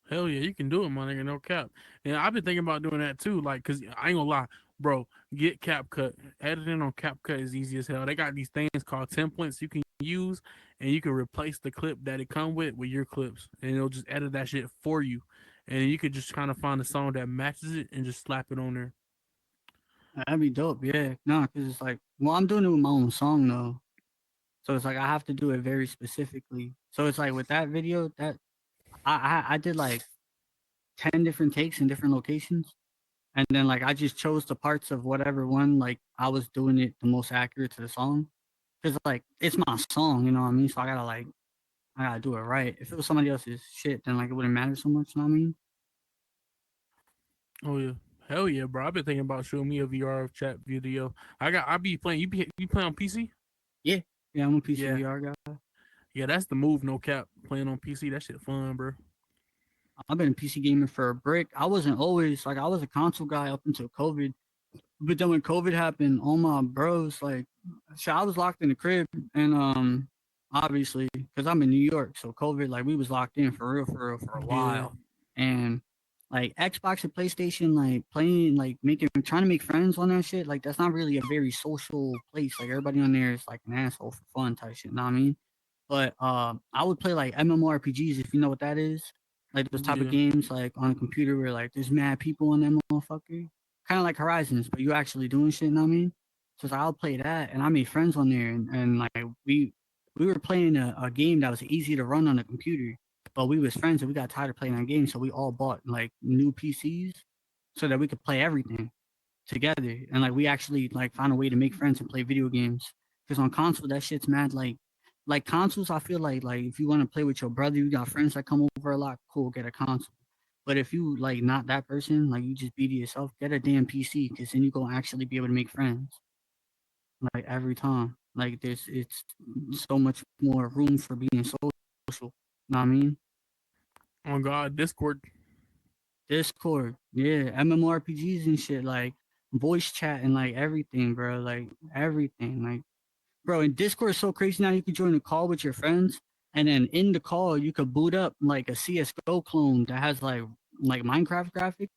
Hell yeah, you can do it, my nigga. No cap. And I've been thinking about doing that too. Like, cause I ain't gonna lie, bro. Get CapCut. Editing on CapCut is easy as hell. They got these things called templates you can use, and you can replace the clip that it come with your clips, and it'll just edit that shit for you. And you could just kind of find a song that matches it and just slap it on there. That'd be dope. Yeah, no, because it's like, well, I'm doing it with my own song though, so it's like I have to do it very specifically. So it's like with that video that I did like 10 different takes in different locations. And then like I just chose the parts of whatever one like I was doing it the most accurate to the song. Cause like it's my song, you know what I mean? So I gotta do it right. If it was somebody else's shit, then like it wouldn't matter so much, you know what I mean? Oh yeah. Hell yeah, bro. I've been thinking about showing me a VR chat video. I be playing you play on PC? Yeah. Yeah, I'm a Yeah. PCVR guy. Yeah, that's the move, no cap. Playing on PC, that shit fun, bro. I've been a PC gamer for a break. I wasn't always like I was a console guy up until COVID. But then when COVID happened, all my bros like, so I was locked in the crib, and obviously because I'm in New York, so COVID like we was locked in for real for a Yeah. while, and like Xbox and PlayStation like playing like making trying to make friends on that shit like that's not really a very social place. Like everybody on there is like an asshole for fun type shit. You know what I mean? But I would play like MMORPGs if you know what that is. Like those type of Yeah. games like on a computer where like there's mad people on that motherfucker. Kind of like Horizons, but you actually doing shit, you know what I mean? So it's like, I'll play that and I made friends on there and like we were playing a game that was easy to run on a computer, but we was friends and we got tired of playing that game, so we all bought like new PCs so that we could play everything together. And like we actually like found a way to make friends and play video games. Because on console that shit's mad like consoles, I feel like if you want to play with your brother, you got friends that come over a lot, cool, get a console. But if you like not that person, like you just be to yourself, get a damn PC because then you gonna actually be able to make friends. Like every time. Like it's so much more room for being social. Know what I mean? On God, Discord. Discord, yeah, MMORPGs and shit, like voice chat and like everything, bro. Like everything. Like bro, and Discord is so crazy now. You can join a call with your friends, and then in the call, you could boot up like a CS:GO clone that has like Minecraft graphics,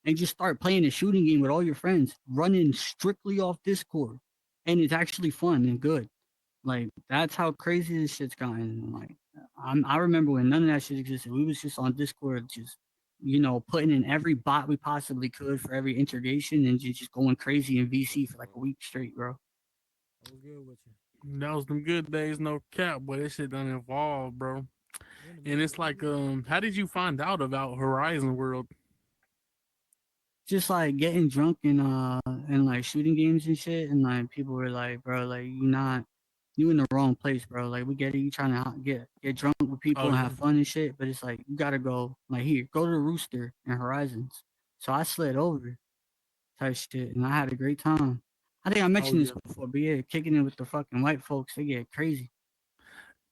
and just start playing a shooting game with all your friends, running strictly off Discord, and it's actually fun and good. Like that's how crazy this shit's gotten. Like I remember when none of that shit existed. We was just on Discord, just putting in every bot we possibly could for every integration, and just going crazy in VC for like a week straight, bro. I was good with you. That was them good days, no cap, but this shit done evolved, bro. You in the And matrix, it's like, nigga. how did you find out about Horizon World? Just like getting drunk and like shooting games and shit, and like people were like, bro, like you in the wrong place, bro. Like we get it, you trying to get drunk with people Oh and yeah. have fun and shit, but it's like you gotta go like here, go to the Rooster and Horizons. So I slid over type shit, and I had a great time. I think I Oh mentioned this yeah. before, but yeah, kicking it with the fucking white folks, they get crazy.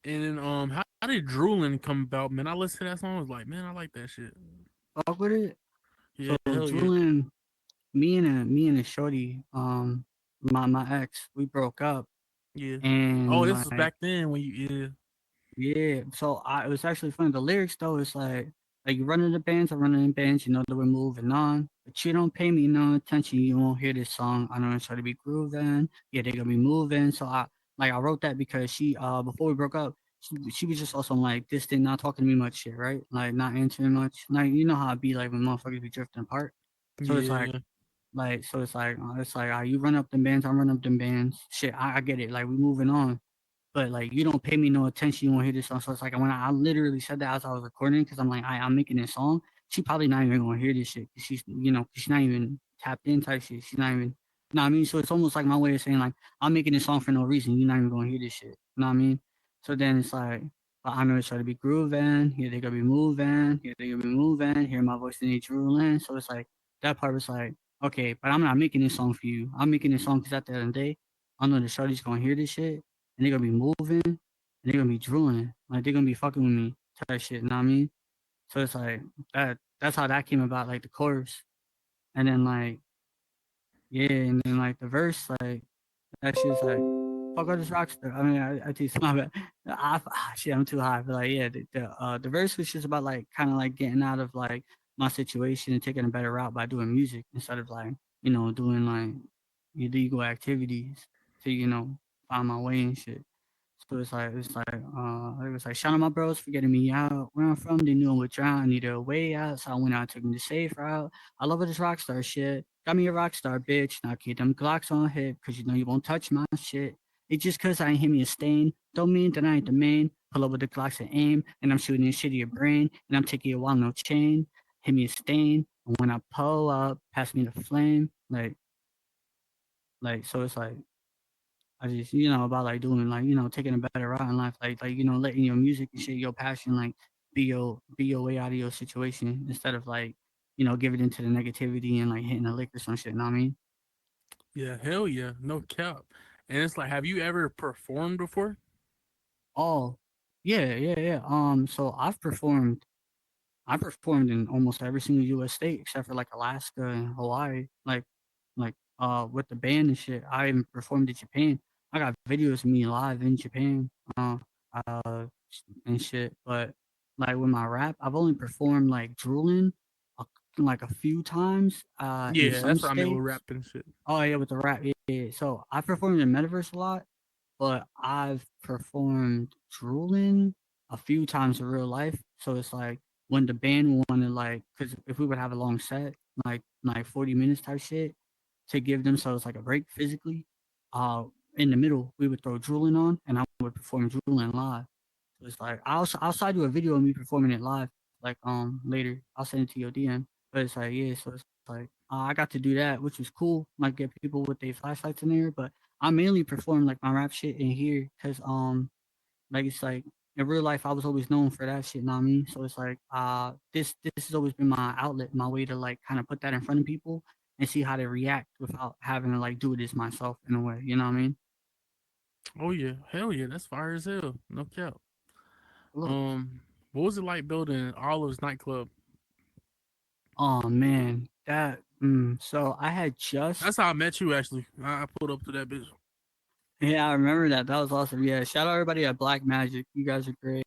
And then how did Drooling come about, man? I listened to that song, I was like, man, I like that shit. Fuck with it. Yeah, So hell yeah. drooling, me and a shorty, my ex, we broke up, Yeah. Oh, and this was like back then when you yeah. yeah, so it was actually funny. The lyrics though, it's like you running the bands, I'm running the bands, you know that we're moving on. But you don't pay me no attention, you won't hear this song. I know it's trying to be grooving. Yeah, they gonna be moving. So I wrote that because she before we broke up, she was just also like distant, not talking to me much shit, right? Like not answering much. Like you know how it be like when motherfuckers be drifting apart. So it's Yeah, yeah. you run up them bands, I run up them bands. Shit, I get it. Like we moving on, but like you don't pay me no attention, you won't hear this song. So it's like when I literally said that as I was recording, because I'm like, I'm making this song. She probably not even gonna hear this shit. 'Cause she's not even tapped in type shit. She's not even, you know what I mean? So it's almost like my way of saying like, I'm making this song for no reason. You're not even gonna hear this shit. You know what I mean? So then it's like, I know it's trying to be grooving. Here they gonna be moving. Here they gonna be moving. Hear my voice in they drooling. So it's like that part was like, okay, but I'm not making this song for you. I'm making this song because at the end of the day, I know the shorty's gonna hear this shit and they're gonna be moving and they're gonna be drooling. Like they're gonna be fucking with me type shit, you know what I mean? So it's like that's how that came about, like the chorus. And then like yeah, and then like the verse like that shit's like fuck all this rockstar. I mean, I do my bad. Shit, I'm too high. But like, yeah, the verse was just about like kind of like getting out of like my situation and taking a better route by doing music instead of like doing like illegal activities to find my way and shit. So it was like shout out my bros for getting me out. Where I'm from, they knew I would drown. I needed a way out, so I went out, took me the safe route. I love this rock star shit. Got me a rock star, bitch. Now keep them Glocks on hip, cause you know you won't touch my shit. It's just cause I ain't hit me a stain. Don't mean that I ain't the main. Pull up with the Glocks and aim, and I'm shooting shit at your brain, and I'm taking your wallet, no chain. Hit me a stain, and when I pull up, pass me the flame. So it's like I just, about like doing like, taking a better route in life, letting your music and shit, your passion, like be your way out of your situation instead of like, giving into the negativity and like hitting a lick or some shit. Know what I mean? Yeah, hell yeah, no cap. And it's like, have you ever performed before? Oh, yeah, yeah, yeah. So I performed in almost every single U.S. state except for like Alaska and Hawaii. With the band and shit. I even performed in Japan. I got videos of me live in Japan. Uh, and shit. But like with my rap, I've only performed like drooling, a, like a few times. In Yeah, some that's what I meant with states. rap and shit. Oh yeah, with the rap. Yeah, yeah. So I performed in Metaverse a lot, but I've performed drooling a few times in real life. So it's like when the band wanted like, because if we would have a long set, like 40 minutes type shit, to give themselves like a break physically, uh, in the middle we would throw drooling on, and I would perform drooling live. So it's like I'll send you a video of me performing it live, like later. I'll send it to your DM. But it's like yeah, so it's like I got to do that, which was cool. Like get people with their flashlights in there, but I mainly perform like my rap shit in here because like it's like in real life I was always known for that shit, know what I mean? So it's like this has always been my outlet, my way to like kind of put that in front of people and see how they react without having to like do it as myself in a way, you know what I mean? Oh yeah, hell yeah, that's fire as hell, no cap. Look, Um, what was it like building Olive's nightclub? oh man, so I had just That's how I met you actually. I pulled up to that bitch. yeah, I remember that. That was awesome. Yeah, shout out everybody at Black Magic. You guys are great.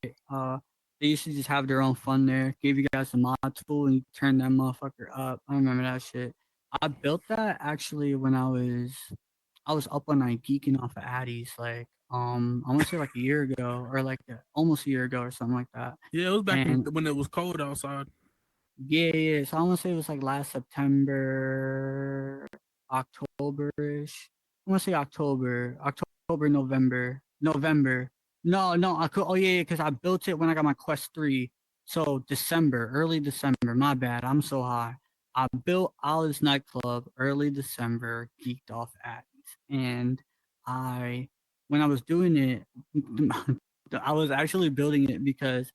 They used to just have their own fun there. Gave you guys a mod tool and you turn that motherfucker up. I remember that shit. I built that actually when I was up on night geeking off of Addies, like I want to say like a year ago or like almost a year ago or something like that. Yeah, it was back in And when it was cold outside. yeah, yeah. So I want to say it was like last September, October-ish. I want to say October, November. No, no. Oh yeah, because I built it when I got my Quest 3. So December, early December. My bad. I'm so high. I built Olive's nightclub early December, geeked off at, and I when I was doing it, I was actually building it because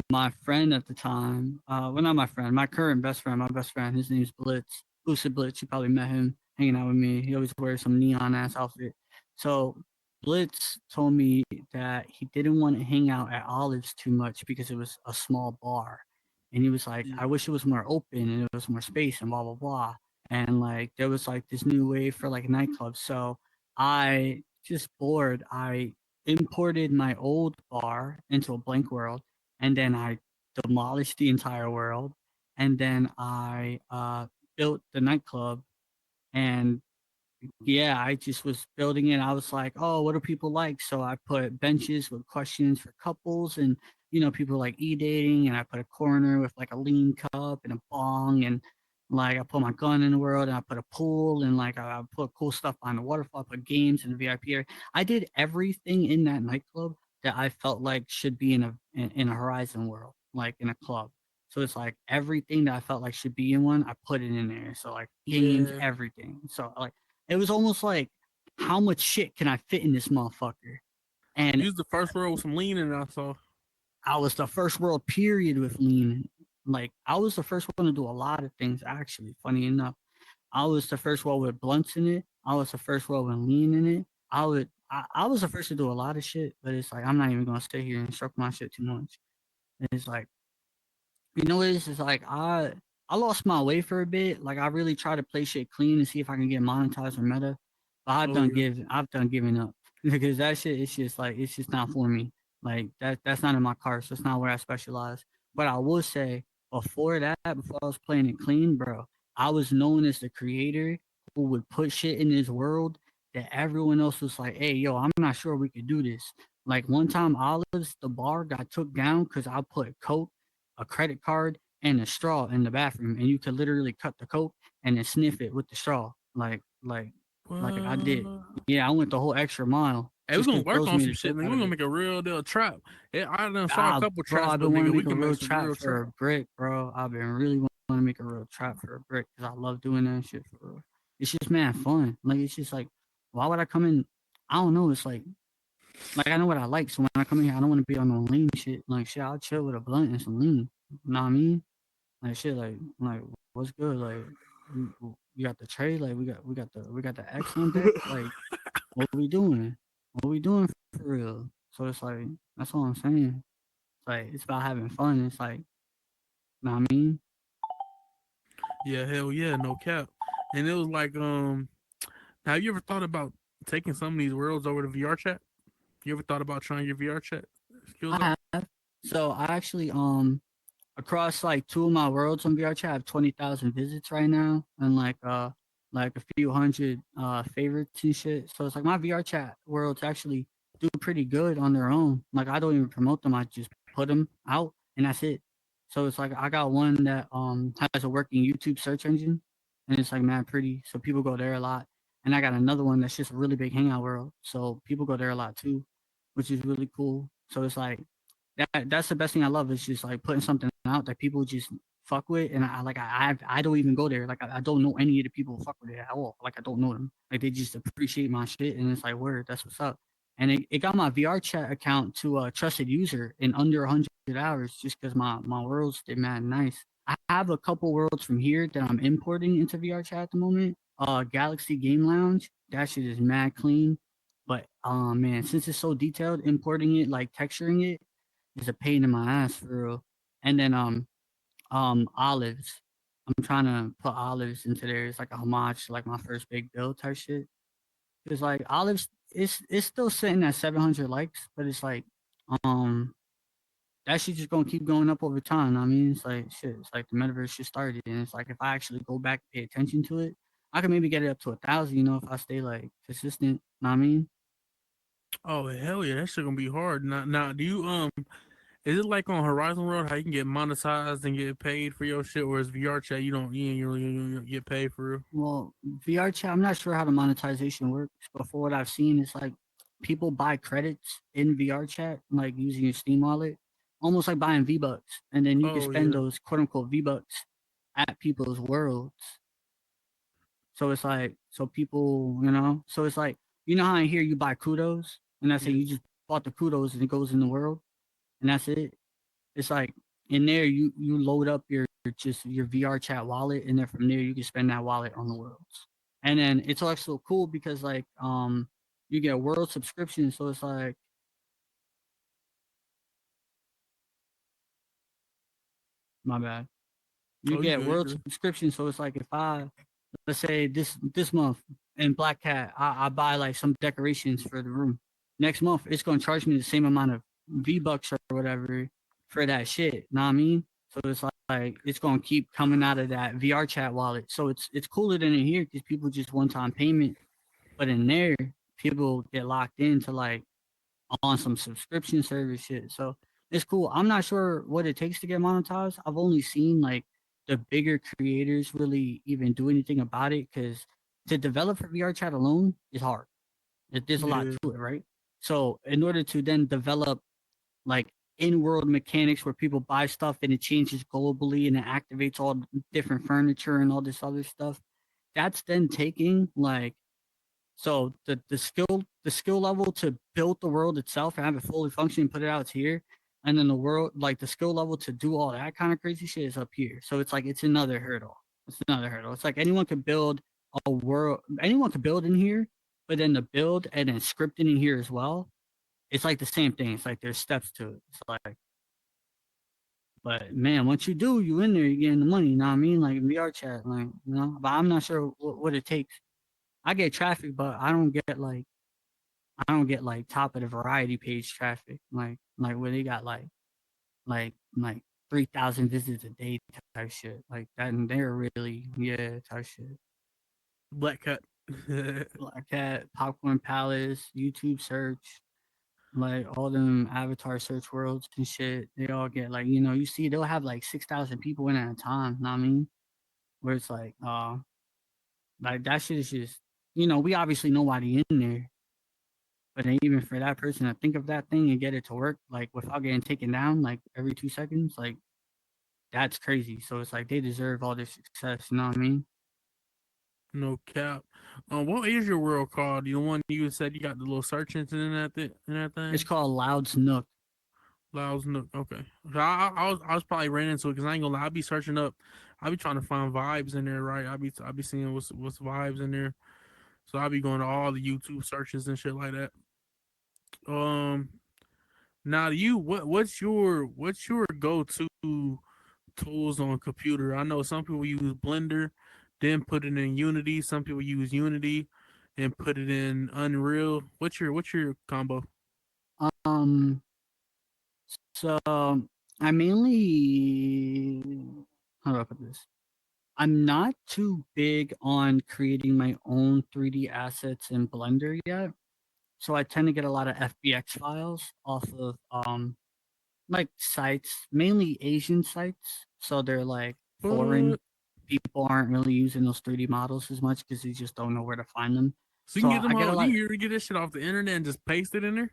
my friend at the time, well, not my friend, my current best friend, my best friend, his name's Blitz, Lucid Blitz. You probably met him hanging out with me. He always wears some neon ass outfit. So Blitz told me that he didn't want to hang out at Olive's too much because it was a small bar. And he was like, Yeah. I wish it was more open and it was more space and blah, blah, blah. And like, there was like this new wave for like nightclubs. So I just bored. I imported my old bar into a blank world and then I demolished the entire world, and then I built the nightclub, and yeah, I just was building it. I was like, oh, what do people like? So I put benches with questions for couples and, people like e-dating. And I put a corner with like a lean cup and a bong. And like I put my gun in the world and I put a pool and like I put cool stuff on the waterfall, I put games in the VIP area. I did everything in that nightclub that I felt like should be in a Horizon world, like in a club. So it's like everything that I felt like should be in one, I put it in there. So like games, Yeah. everything. So like it was almost like, how much shit can I fit in this motherfucker? And Use the first word with some lean in it. I saw. I was the first world period with lean. Like I was the first one to do a lot of things. Actually, funny enough, I was the first one with blunts in it. I was the first one with lean in it. I was the first to do a lot of shit. But it's like I'm not even gonna stay here and stroke my shit too much. And it's like, you know what it is? It's like I lost my way for a bit. Like I really try to play shit clean and see if I can get monetized or meta. But Oh yeah. I've done giving up because that shit is just like it's just not for me. Like that's not in my cards. That's not where I specialize. But I will say before that, before I was playing it clean, bro, I was known as the creator who would put shit in this world that everyone else was like, "Hey, yo, I'm not sure we could do this." Like one time, Olives, the bar got took down because I put Coke, a credit card, and a straw in the bathroom, and you could literally cut the Coke and then sniff it with the straw, like I did. What? Yeah, I went the whole extra mile Hey, we're just gonna because work bros on made some a shit, joke nigga. out We're of gonna it. make a real deal trap. I done saw a Ah, couple bro, traps, I've but been wanting nigga, to we make a can make real some trap real for trap. a brick, bro. I've been really wanting to make a real trap for a brick because I love doing that shit for real. It's just man fun. Like it's just like, why would I come in? I don't know. It's like I know what I like, so when I come in here, I don't want to be on no lean shit. Like shit, I'll chill with a blunt and some lean. You know what I mean? Like shit, like what's good? Like you got the tray, like we got the X on deck. Like what we doing? What we doing for real? So it's like that's all I'm saying. It's like it's about having fun. It's like, know what I mean? Yeah, hell yeah, no cap. And it was like, have you ever thought about taking some of these worlds over to VR chat? You ever thought about trying your VR chat skills out? I have. So I actually across like two of my worlds on VRChat, I have 20,000 visits right now, and like a few hundred favorites and shit. So it's like my VRChat worlds actually do pretty good on their own. Like I don't even promote them; I just put them out, and that's it. So it's like I got one that has a working YouTube search engine, and it's like mad pretty. So people go there a lot, and I got another one that's just a really big hangout world. So people go there a lot too, which is really cool. So it's like that's the best thing I love is just like putting something out that people just fuck with, and I don't even go there. Like I don't know any of the people who fuck with it at all. Like I don't know them. Like they just appreciate my shit, and it's like word. That's what's up. And it got my VR chat account to a trusted user in under 100 hours just because my worlds did mad nice. I have a couple worlds from here that I'm importing into VR chat at the moment. Galaxy Game Lounge, that shit is mad clean. But man, since it's so detailed, importing it, like texturing it, is a pain in my ass for real. And then olives. I'm trying to put olives into there. It's like a homage to like my first big build type shit. Cause like olives, it's still sitting at 700 likes, but it's like um that shit just gonna keep going up over time. I mean, it's like shit. It's like the metaverse just started, and it's like if I actually go back and pay attention to it, I can maybe get it up to 1,000. You know, if I stay like consistent. Know what I mean? Oh hell yeah, that shit gonna be hard. Now, do you is it like on Horizon World how you can get monetized and get paid for your shit, whereas VR chat you don't get paid for real? Well, VR chat, I'm not sure how the monetization works, but for what I've seen, it's like people buy credits in VR chat, like using your Steam wallet, almost like buying V Bucks, and then you can Oh spend yeah. those quote unquote V Bucks at people's worlds. So it's like, so people, so it's like, you know how in here you buy kudos, and that's it, Yeah. you just bought the kudos and it goes in the world, and that's it. It's like in there you load up your VR chat wallet, and then from there you can spend that wallet on the worlds. And then it's also cool because like you get a world subscription, so it's like my bad. You Oh, you get good? You world good? subscription, so it's like if I let's say this month in Black Cat, I buy like some decorations for the room. Next month, it's gonna charge me the same amount of V Bucks or whatever for that shit. Know what I mean? So it's like it's gonna keep coming out of that VR chat wallet. So it's cooler than in here because people just one time payment, but in there people get locked into like on some subscription service shit. So it's cool. I'm not sure what it takes to get monetized. I've only seen like the bigger creators really even do anything about it because to develop for VR chat alone is hard. There's a lot Yeah. to it, right? So in order to then develop like in-world mechanics where people buy stuff and it changes globally and it activates all different furniture and all this other stuff, that's then taking like so the skill level to build the world itself and have it fully function and put it out here, and then the world like the skill level to do all that kind of crazy shit is up here. So it's like it's another hurdle. It's another hurdle. It's like anyone could build a world. Anyone could build in here, but then the build and then scripting in here as well. It's like the same thing. It's like there's steps to it. It's like But man, once you do, you in there, you getting the money. You know what I mean? Like in VR chat, like you know. But I'm not sure what it takes. I get traffic, but I don't get like top of the variety page traffic, like where they got like 3,000 visits a day type shit, like that, and they're really type shit. Black Cat. Black Cat, Popcorn Palace, YouTube search, like all them avatar search worlds and shit. They all get like you see they'll have like 6,000 people in at a time. Know what I mean? Where it's like that shit is just we obviously know why they in there. But then even for that person to think of that thing and get it to work, like without getting taken down, like every 2 seconds, like that's crazy. So it's like they deserve all their success. You know what I mean? No cap. What is your world called? The one you said you got the little search engine in that It's thing? called Loud's Nook. Laos Nook. Okay. So I was probably ran into it because I ain't gonna lie. I be searching up. I be trying to find vibes in there, right? I be seeing what's vibes in there. So I be going to all the YouTube searches and shit like that. Um. Now you what's your go to tools on computer? I know some people use Blender, then put it in Unity. Some people use Unity and put it in Unreal. What's your combo? Um, so I mainly how do I put this? I'm not too big on creating my own 3D assets in Blender yet. So I tend to get a lot of FBX files off of like sites, mainly Asian sites. So they're like foreign. What? People aren't really using those 3D models as much because they just don't know where to find them. So you So can get I them get a all. lot. You can get this shit off the internet and just paste it in there.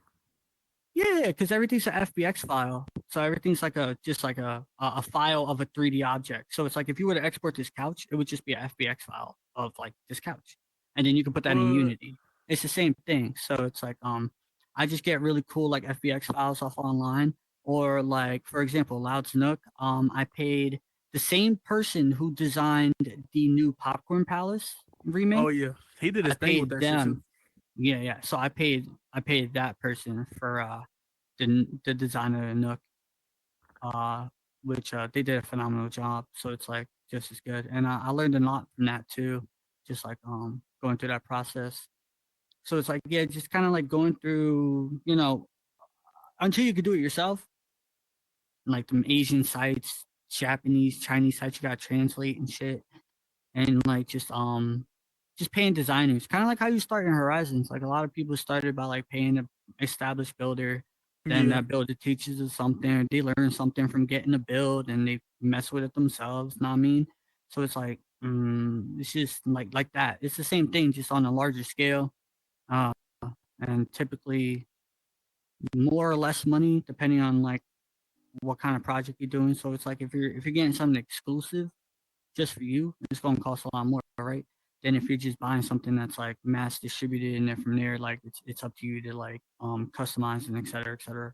Yeah, because everything's an FBX file. So everything's like just like a file of a 3D object. So it's like if you were to export this couch, it would just be a FBX file of like this couch, and then you can put that in What? Unity. It's the same thing. So it's like I just get really cool like FBX files off online, or like for example, Loud Snook. I paid the same person who designed the new Popcorn Palace Oh remake. yeah, he did I his thing with paid that shit too. them. Yeah, yeah. So I paid that person for the designer of Nook, uh, which they did a phenomenal job. So it's like just as good, and I learned a lot from that too, just like going through that process. So it's like yeah, just kind of like going through until you could do it yourself, like them Asian sites, Japanese, Chinese sites, you got to translate and shit, and like just paying designers, kind of like how you start in Horizons. Like a lot of people started by like paying an established builder, then Yeah, that builder teaches us something, or they learn something from getting a build, and they mess with it themselves. Know what I mean? So it's like it's just like that. It's the same thing, just on a larger scale, uh, and typically more or less money depending on like what kind of project you're doing. So it's like if you're getting something exclusive just for you, it's gonna cost a lot more, right? Than if you're just buying something that's like mass distributed, and then from there, like it's up to you to like customize and et cetera, et cetera.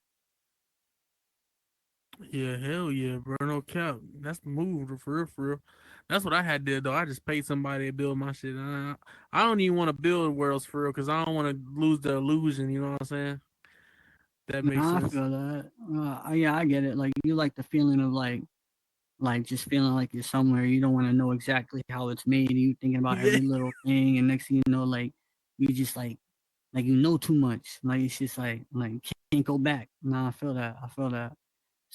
yeah, hell yeah, bro. No cap. That's the move for real, for real. That's what I had did though. I just paid somebody to build my shit. I don't even want to build worlds for real because I don't want to lose the illusion. You know what I'm saying? That makes Nah, I sense. feel that. Yeah, I get it. Like you like the feeling of like just feeling like you're somewhere. You don't want to know exactly how it's made. You thinking about Yeah, every little thing, and next thing you know, like you just like too much. Like it's just like can't go back. Nah, I feel that. I feel that.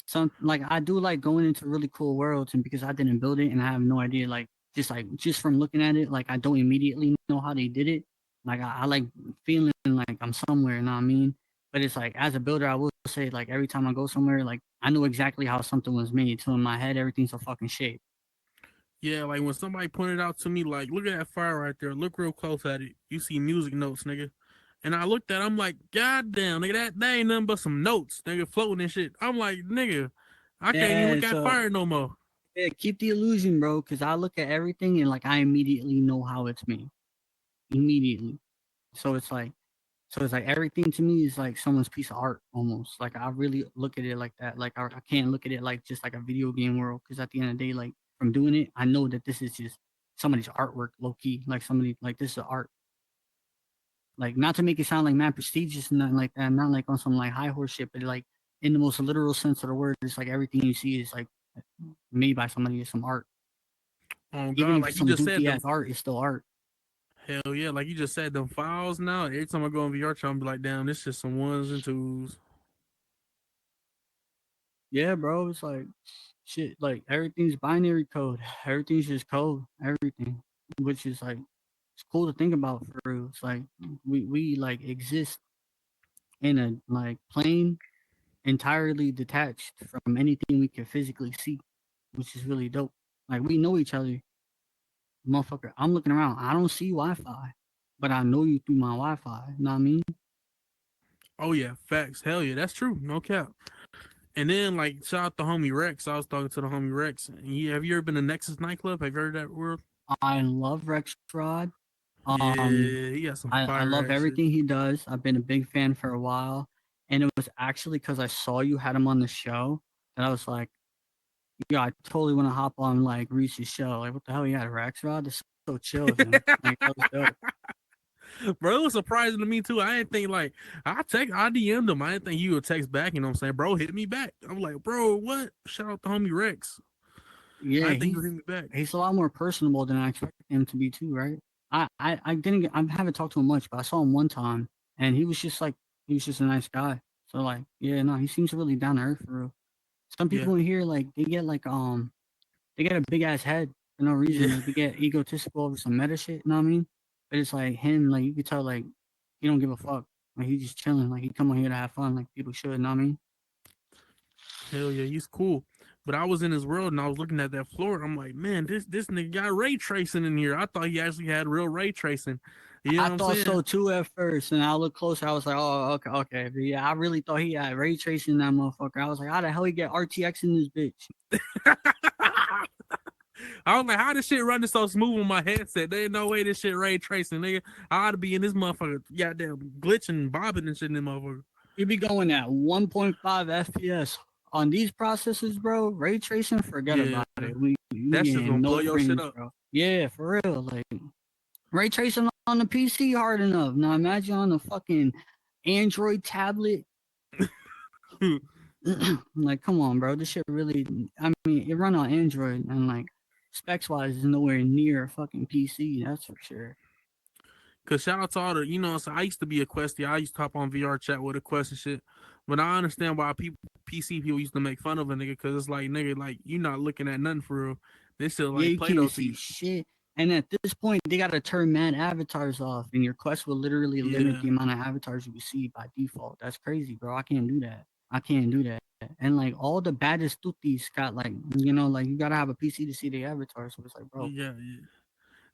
Some like I do like going into really cool worlds, and because I didn't build it and I have no idea, just from looking at it, like I don't immediately know how they did it. Like I like feeling like I'm somewhere, you know what I mean? But it's like as a builder, I will say like every time I go somewhere, like I know exactly how something was made. So in my head, everything's a fucking shape. yeah. Like when somebody pointed out to me, like, look at that fire right there. Look real close at it. You see music notes, nigga. And I looked at, it, I'm like, God damn, nigga, that ain't nothing but some notes, nigga, floating and shit. I'm like, nigga, I can't even Yeah, look at so fire no more. yeah, keep the illusion, bro, because I look at everything and like I immediately know how it's made. Immediately. So it's like everything to me is like someone's piece of art almost. Like I really look at it like that. Like I can't look at it like just like a video game world, because at the end of the day, like from doing it, I know that this is just somebody's artwork, low key. Like somebody like this is art. Like not to make it sound like man prestigious and nothing like that, not like on some like high horse shit, but like in the most literal sense of the word, it's like everything you see is like made by somebody. It's some art. Oh Even God, if like it's you some just said, goofy them ass art, it's still art. hell yeah, like you just said, them files now. Every time I go on VR, I'm be like, damn, this is some ones and twos. Yeah, bro. It's like shit. Like everything's binary code. Everything's just code. Everything, which is like it's cool to think about for real. It's like we like exist in a like plane entirely detached from anything we can physically see, which is really dope. Like we know each other, motherfucker. I'm looking around. I don't see Wi-Fi, but I know you through my Wi-Fi. You know what I mean? Oh yeah, facts. Hell yeah, that's true. No cap. And then like shout out the homie Rex. I was talking to the homie Rex. Have you ever been to Nexus nightclub? Have you heard of that word? I love Rex Rod. Um, Yeah, he got some I fire love ass shit. everything he does. I've been a big fan for a while, and it was actually because I saw you had him on the show that I was like, yeah, I totally want to hop on like Reese's show. Like, what the hell? You got a Rex Rod? That's so chill of him. Like, that was dope. Bro, it was surprising to me too. I didn't think like I DM'd him. I didn't think he would text back, you know what I'm saying? Bro, hit me back. I'm like, bro, what? Shout out to homie Rex. I Yeah, didn't think he would hit me back. he's a lot more personable than I expected him to be too, right? I didn't I haven't talked to him much, but I saw him one time and he was just a nice guy. So like, yeah, no, he seems really down to earth for real. Some Yeah. people in here like they get a big ass head for no reason. Yeah. Like they get egotistical over some meta shit, you know what I mean? But it's like him, like you could tell like he don't give a fuck. Like he's just chilling. Like he come on here to have fun, like people should, you know what I mean? Hell yeah, he's cool. But I was in his world and I was looking at that floor and I'm like, man, this nigga got ray tracing in here. I thought he actually had real ray tracing. You know I what I'm thought saying? so too at first, and I looked closer. I was like, "Oh, okay, okay." But yeah, I really thought he had ray tracing in that motherfucker. I was like, "How the hell he get RTX in this bitch?" I was like, how this shit running so smooth on my headset? There ain't no way this shit ray tracing, nigga. I ought to be in this motherfucker, goddamn glitching, bobbing and shit in this motherfucker. We be going at 1.5 FPS on these processors, bro. Ray tracing, forget Yeah, about it. We that shit's gonna getting blow no your shit frames, up. bro. Yeah, for real. Like ray tracing on the PC hard enough. Now imagine on the fucking Android tablet. Like, come on, bro. This shit really. I mean, it run on Android and like specs wise is nowhere near a fucking PC. That's for sure. Cause shout out to all the, so I used to be a Questie. I used to hop on VR chat with a Quest and shit. But I understand why people, PC people used to make fun of a nigga, cause it's like, nigga, like, you not looking at nothing for real. This shit Yeah, like you Play-Doh can't to see you. shit. And at this point, they gotta turn mad avatars off, and your quest will literally limit Yeah, the amount of avatars you can see by default. That's crazy, bro. I can't do that. I can't do that. And like all the baddest tutis got like, like you gotta have a PC to see the avatar. So it's like, bro, yeah, yeah.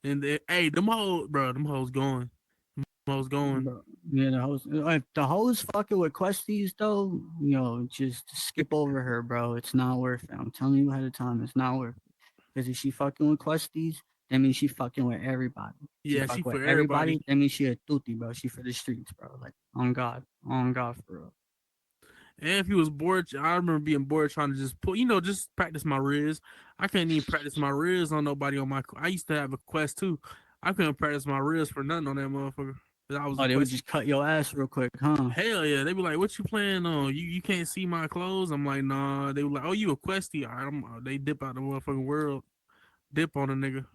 And hey, them hoes, bro, them hoes going. Them hoes going. bro, yeah, the host. If the host fucking with questies though, just skip over her, bro. It's not worth it. I'm telling you ahead of time, it's not worth it. Because if she fucking with questies, that means she fucking with everybody. She Yeah, she fuck with for everybody. everybody, that means she a tuti, bro. She for the streets, bro. Like on God, for real. And if he was bored, I remember being bored trying to just put, just practice my riz. I couldn't even practice my riz on nobody on my. I used to have a quest too. I couldn't practice my riz for nothing on that motherfucker. 'Cause I was a Oh, they would questie. just cut your ass real quick, huh? Hell yeah, they be like, "What you playing on? You can't see my clothes." I'm like, "Nah." They were like, "Oh, you a questie?" All right, they dip out the motherfucking world, dip on a nigga.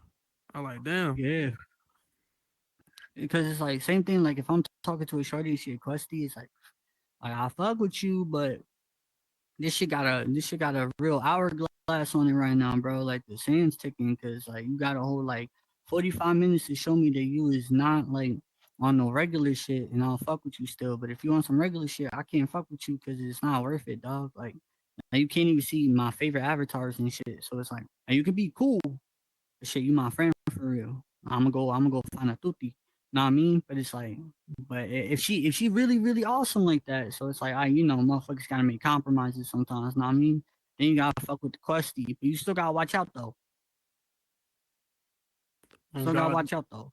I like, damn. Yeah. Because it's like same thing. Like if I'm talking to a shorty, she a questie. It's like I fuck with you, but this shit got a real hourglass on it right now, bro. Like the sand's ticking because like you got a whole like 45 minutes to show me that you is not like on no regular shit, and I'll fuck with you still. But if you want some regular shit, I can't fuck with you because it's not worth it, dog. Like you can't even see my favorite avatars and shit. So it's like you can be cool, but shit, you my friend for real. I'm gonna go find a tuti. Know what I mean? But it's like, if she really really awesome like that, so it's like motherfuckers gotta make compromises sometimes. Know what I mean? Then you gotta fuck with the questie, but you still gotta watch out though. Oh Still gotta God, watch out though.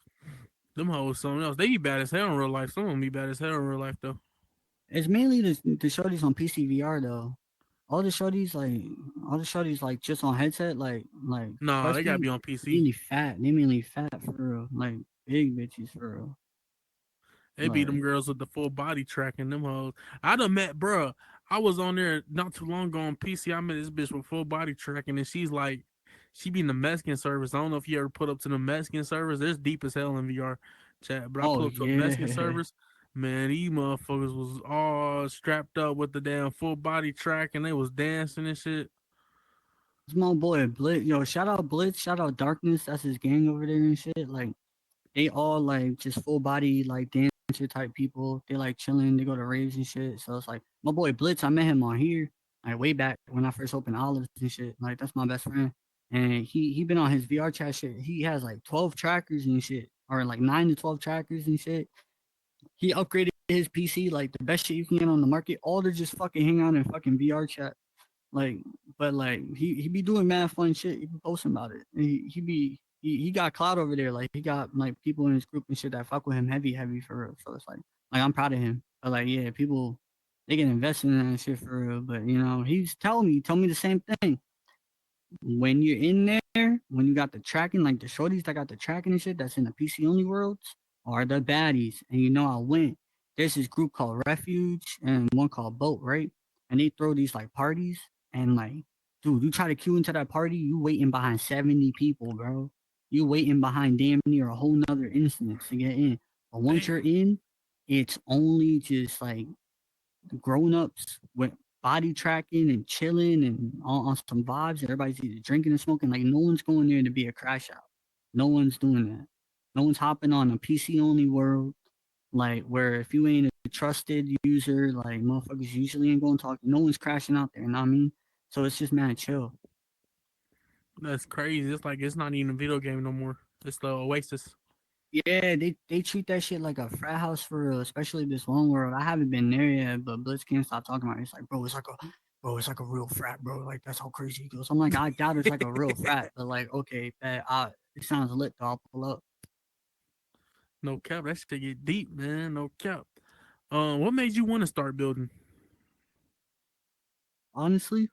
them hoes something else. They be bad as hell in real life. Some of them be bad as hell in real life though. It's mainly the shorties on PCVR though. All the shorties like just on headset like Nah, they gotta questie. be on PC. Mainly fat. They mainly fat for real. Like big bitches for real. They be them Like girls with the full body tracking them hoes. I done met, bruh. I was on there not too long ago on PC. I met this bitch with full body tracking, and she's like, she be in the Mexican servers. I don't know if you ever put up to the Mexican servers. There's deep as hell in VR chat, but I Oh put up to the Mexican yeah. servers. Man, these motherfuckers was all strapped up with the damn full body track, and they was dancing and shit. It's my boy Blitz. Yo, shout out Blitz, shout out Darkness. That's his gang over there and shit. Like they all like just full body like dancer type people. They like chilling. They go to raves and shit. So it's like my boy Blitz. I met him on here like way back when I first opened Olives and shit. Like that's my best friend. And he been on his VR chat shit. He has like 12 trackers and shit, or like 9 to 12 trackers and shit. He upgraded his PC like the best shit you can get on the market. All to just fucking hang out in fucking VR chat. Like, but like he be doing mad fun shit. He be posting about it. He got clout over there. Like he got like people in his group and shit that fuck with him heavy for real. So it's like I'm proud of him. But like yeah, people they get invested in that shit for real. But you know he's telling me, tell me the same thing when you're in there, when you got the tracking, like the shorties that got the tracking and shit that's in the PC only worlds are the baddies. And you know, I went. There's this group called Refuge and one called Boat, right? And they throw these like parties and like, dude, you try to queue into that party, you waiting behind 70 people, bro. You waiting behind damn near a whole nother instance to get in. But once you're Damn. in, it's only just like grown ups with body tracking and chilling and on some vibes. Everybody's either drinking and smoking. Like no one's going there to be a crash out. No one's doing that. No one's hopping on a PC only world. Like where if you ain't a trusted user, like motherfuckers usually ain't going to talk. No one's crashing out there. You know what I mean? So it's just mad chill. That's crazy. It's like it's not even a video game no more. It's the Oasis. Yeah, they treat that shit like a frat house for real, especially this one world. I haven't been there yet, but Blitz can't stop talking about it. It's like, it's like a real frat, bro. Like that's how crazy it goes. I'm like, I doubt it's like a real frat, but like, okay, it sounds lit. Though. I'll pull up. No cap. That shit get deep, man. No cap. What made you want to start building? Honestly,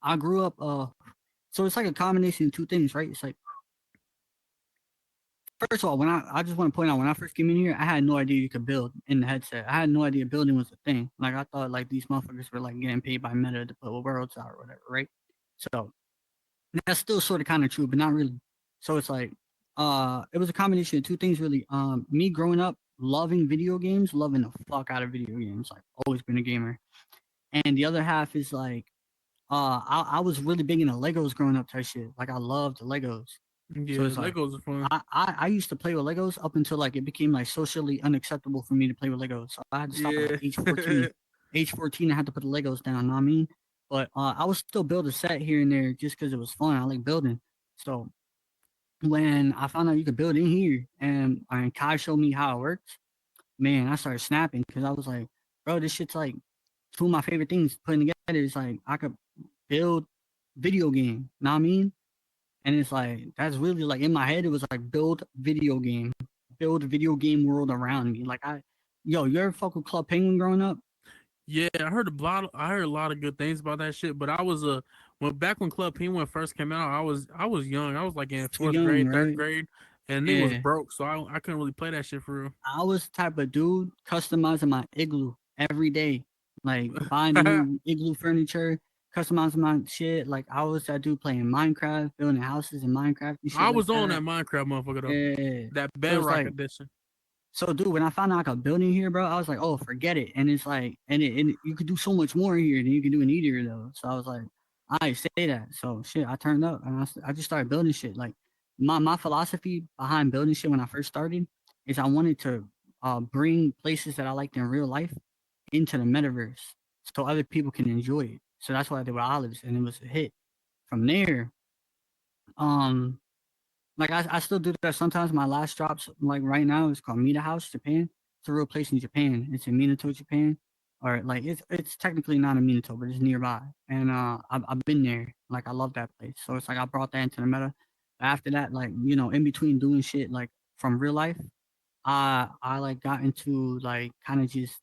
I grew up. So it's like a combination of two things, right? It's like first of all, when I just want to point out when I first came in here, I had no idea you could build in the headset. I had no idea building was a thing. Like I thought like these motherfuckers were like getting paid by Meta to put worlds out or whatever, right? So that's still sort of kind of true, but not really. So it's like it was a combination of two things really. Me growing up loving video games, loving the fuck out of video games, like always been a gamer. And the other half is like I was really big into Legos growing up type shit. Like I loved Legos. So Yeah, it's like Legos are fun. I used to play with Legos up until like it became like socially unacceptable for me to play with Legos. So I had to stop at like Yeah. age 14. Age 14, I had to put the Legos down. Know what I mean? But I would still build a set here and there just because it was fun. I like building. So when I found out you could build in here and Kai showed me how it works, man, I started snapping because I was like, bro, this shit's like two of my favorite things putting together. Is like I could build video game. Know what I mean? And it's like that's really like in my head it was like build video game world around me. Like yo, you ever fuck with Club Penguin growing up? Yeah, I heard a lot. I heard a lot of good things about that shit. But I was when back when Club Penguin first came out, I was young. I was like in Too fourth young, grade, third right? grade, and nigga was Yeah. broke, so I couldn't really play that shit for I was the type of dude customizing my igloo every day. Like buying the real. new igloo furniture, customizing my shit. Like I was that dude playing Minecraft, building houses in Minecraft and I shit like was on that that. Minecraft motherfucker though. Yeah. That So it's Bedrock like edition. So, dude, when I found out I could build in here, bro, I was like, oh, forget it. And it's like, and you could do so much more in here than you can do in either though. So I was like, I say that. So shit, I turned up and I just started building shit. Like my philosophy behind building shit when I first started is I wanted to bring places that I liked in real life into the metaverse so other people can enjoy it. So that's what I did with Olives, and it was a hit. From there, um, like I still do that sometimes. My last drops, like right now, is called Mita House, Japan. It's a real place in Japan. It's in Minato, Japan. Or like it's technically not in Minato, but it's nearby. And I've been there. Like I love that place. So it's like I brought that into the meta. After that, like you know, in between doing shit like from real life, I like got into like kind of just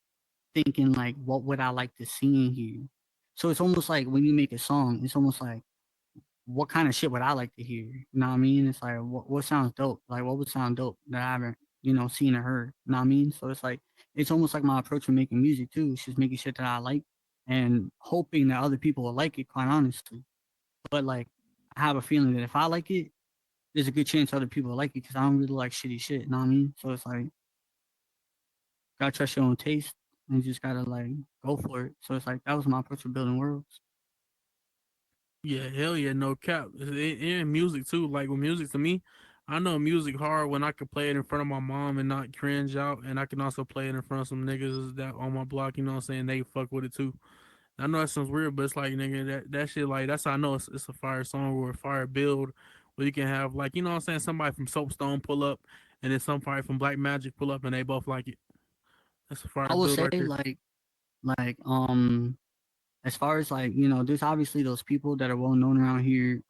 thinking like what would I like to see in here. So it's almost like when you make a song, it's almost like what kind of shit would I like to hear? You know what I mean? It's like what sounds dope? Like what would sound dope that I haven't seen or heard. You know what I mean? So it's like it's almost like my approach when making music too. It's just making shit that I like and hoping that other people will like it. Quite honestly, but like I have a feeling that if I like it, there's a good chance other people will like it because I don't really like shitty shit. You know what I mean? So it's like gotta trust your own taste and just gotta like go for it. So it's like that was my approach to building worlds. Yeah, hell yeah, no cap. And music too. Like with music to me, I know music hard when I can play it in front of my mom and not cringe out, and I can also play it in front of some niggas that on my block. You know what I'm saying? They fuck with it too. I know that sounds weird, but it's like nigga that shit like that's how I know it's a fire song or a fire build where you can have like what I'm saying somebody from Soapstone pull up and then somebody from Black Magic pull up and they both like it. That's a I fire will build say right there. like as far as like there's obviously those people that are well known around here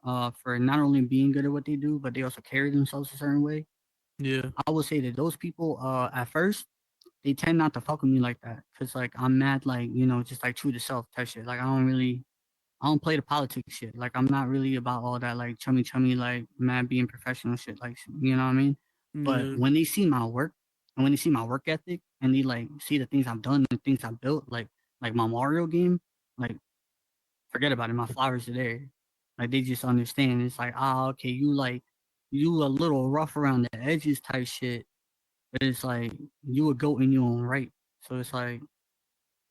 for not only being good at what they do, but they also carry themselves a certain way. Yeah, I will say that those people at first they tend not to fuck with me like that because like I'm mad like just like true to self type shit. Like I don't play the politics shit. Like I'm not really about all that like chummy chummy like mad being professional shit. Like you know what I mean. But yeah, when they see my work and when they see my work ethic and they like see the things I've done, the things I've built, like my Mario game, like forget about it. My flowers are there. Like they just understand. It's like okay, you a little rough around the edges type shit, but it's like you a goat in your own right. So it's like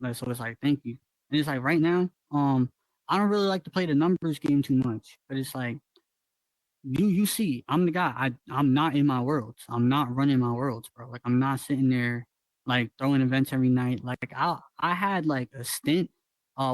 thank you. And it's like right now, I don't really like to play the numbers game too much, but it's like you see, I'm the guy. I'm not in my worlds. I'm not running my worlds, bro. Like I'm not sitting there like throwing events every night. Like I had like a stint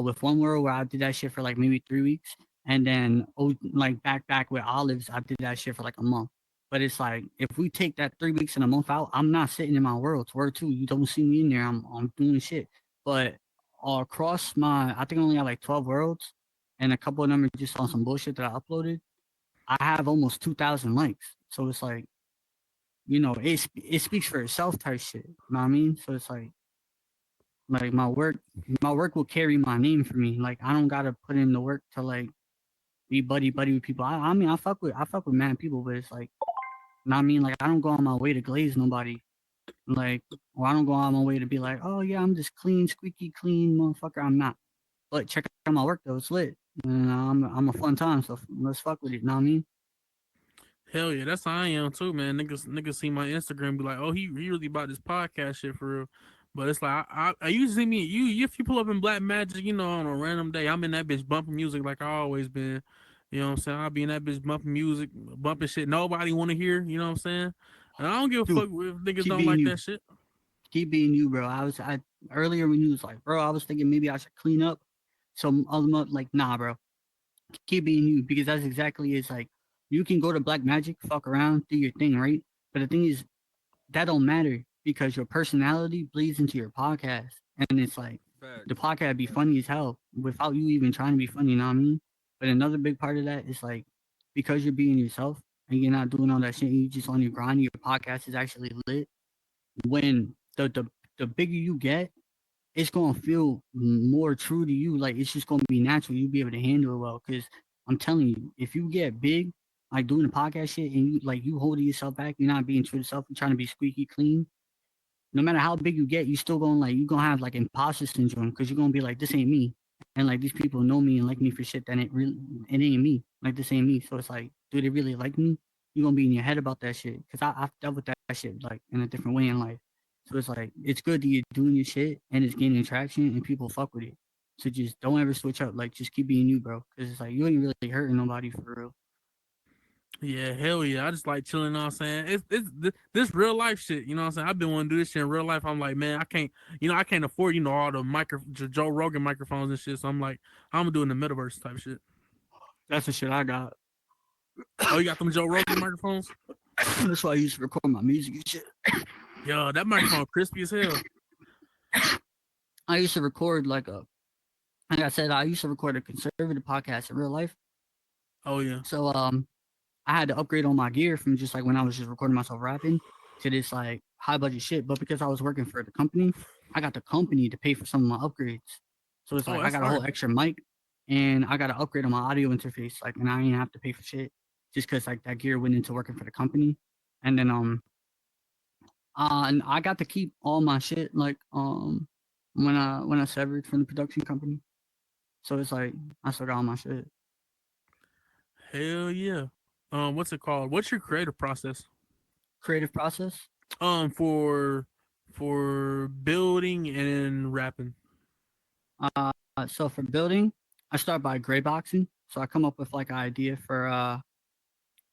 with one world where I did that shit for like maybe 3 weeks, and then like back with Olives, I did that shit for like a month. But it's like if we take that 3 weeks and a month out, I'm not sitting in my worlds. Word two, you don't see me in there. I'm doing shit. But across I think I only have like 12 worlds, and a couple of them are just on some bullshit that I uploaded. I have almost 2,000 likes. So it's like, it speaks for itself type shit. You know what I mean? So it's like my work will carry my name for me. Like I don't gotta put in the work to like be buddy with people. I mean I fuck with mad people, but it's like, you know what I mean? Like I don't go on my way to glaze nobody. Like, or I don't go on my way to be like, oh yeah, I'm just clean, squeaky clean motherfucker. I'm not. But check out my work though, it's lit. And I'm a fun time, so let's fuck with it. You know what I mean? hell yeah. That's how I am too, man. Niggas see my Instagram be like, oh he really about this podcast shit for real. But it's like I usually see me you if you pull up in Black Magic, on a random day, I'm in that bitch bumping music like I always been. You know what I'm saying? I'll be in that bitch bumping music, bumping shit nobody want to hear. You know what I'm saying? And I don't give a Dude, fuck if niggas keep don't being like you. that shit. Keep being you, bro. I earlier when you was like, bro, I was thinking maybe I should clean up some other like, nah, bro. Keep being you because that's exactly it's like you can go to Black Magic, fuck around, do your thing, right? But the thing is, that don't matter because your personality bleeds into your podcast. And it's like the Facts. podcast be funny as hell without you even trying to be funny, you know what I mean? But another big part of that is like because you're being yourself and you're not doing all that shit, you just on your grind, your podcast is actually lit. When the bigger you get, it's gonna feel more true to you. Like it's just gonna be natural. You'll be able to handle it well. Cause I'm telling you, if you get big, like doing the podcast shit, and you holding yourself back, you're not being true to yourself, you're trying to be squeaky clean. No matter how big you get, you still gonna like you gonna have like imposter syndrome because you're gonna be like, this ain't me, and like these people know me and like me for shit that it ain't me. Like this ain't me. So it's like, do they really like me? You're gonna be in your head about that shit because I've dealt with that shit like in a different way in life. So it's like it's good that you're doing your shit and it's gaining traction and people fuck with it. So just don't ever switch up. Like just keep being you, bro. Because it's like you ain't really hurting nobody for real. Yeah, hell yeah. I just like chilling, you know what I'm saying? This real life shit, you know what I'm saying? I've been wanting to do this shit in real life. I'm like, man, I can't afford, all the Joe Rogan microphones and shit. So I'm like, I'm gonna do it in the metaverse type shit. That's the shit I got. Oh, you got them Joe Rogan microphones? That's why I used to record my music and shit. Yo, that microphone crispy as hell. I used to record like I said, I used to record a conservative podcast in real life. Oh yeah. So I had to upgrade all my gear from just like when I was just recording myself rapping to this like high budget shit. But because I was working for the company, I got the company to pay for some of my upgrades. So it's Oh, like I that's got a whole fire. extra mic and I got to upgrade on my audio interface. Like, and I didn't have to pay for shit just because like that gear went into working for the company. And then And I got to keep all my shit like when I severed from the production company. So it's like I still got all my shit. Hell yeah. What's it called? What's your creative process? Creative process. Um, for for building and rapping. So for building, I start by gray boxing. So I come up with like an idea for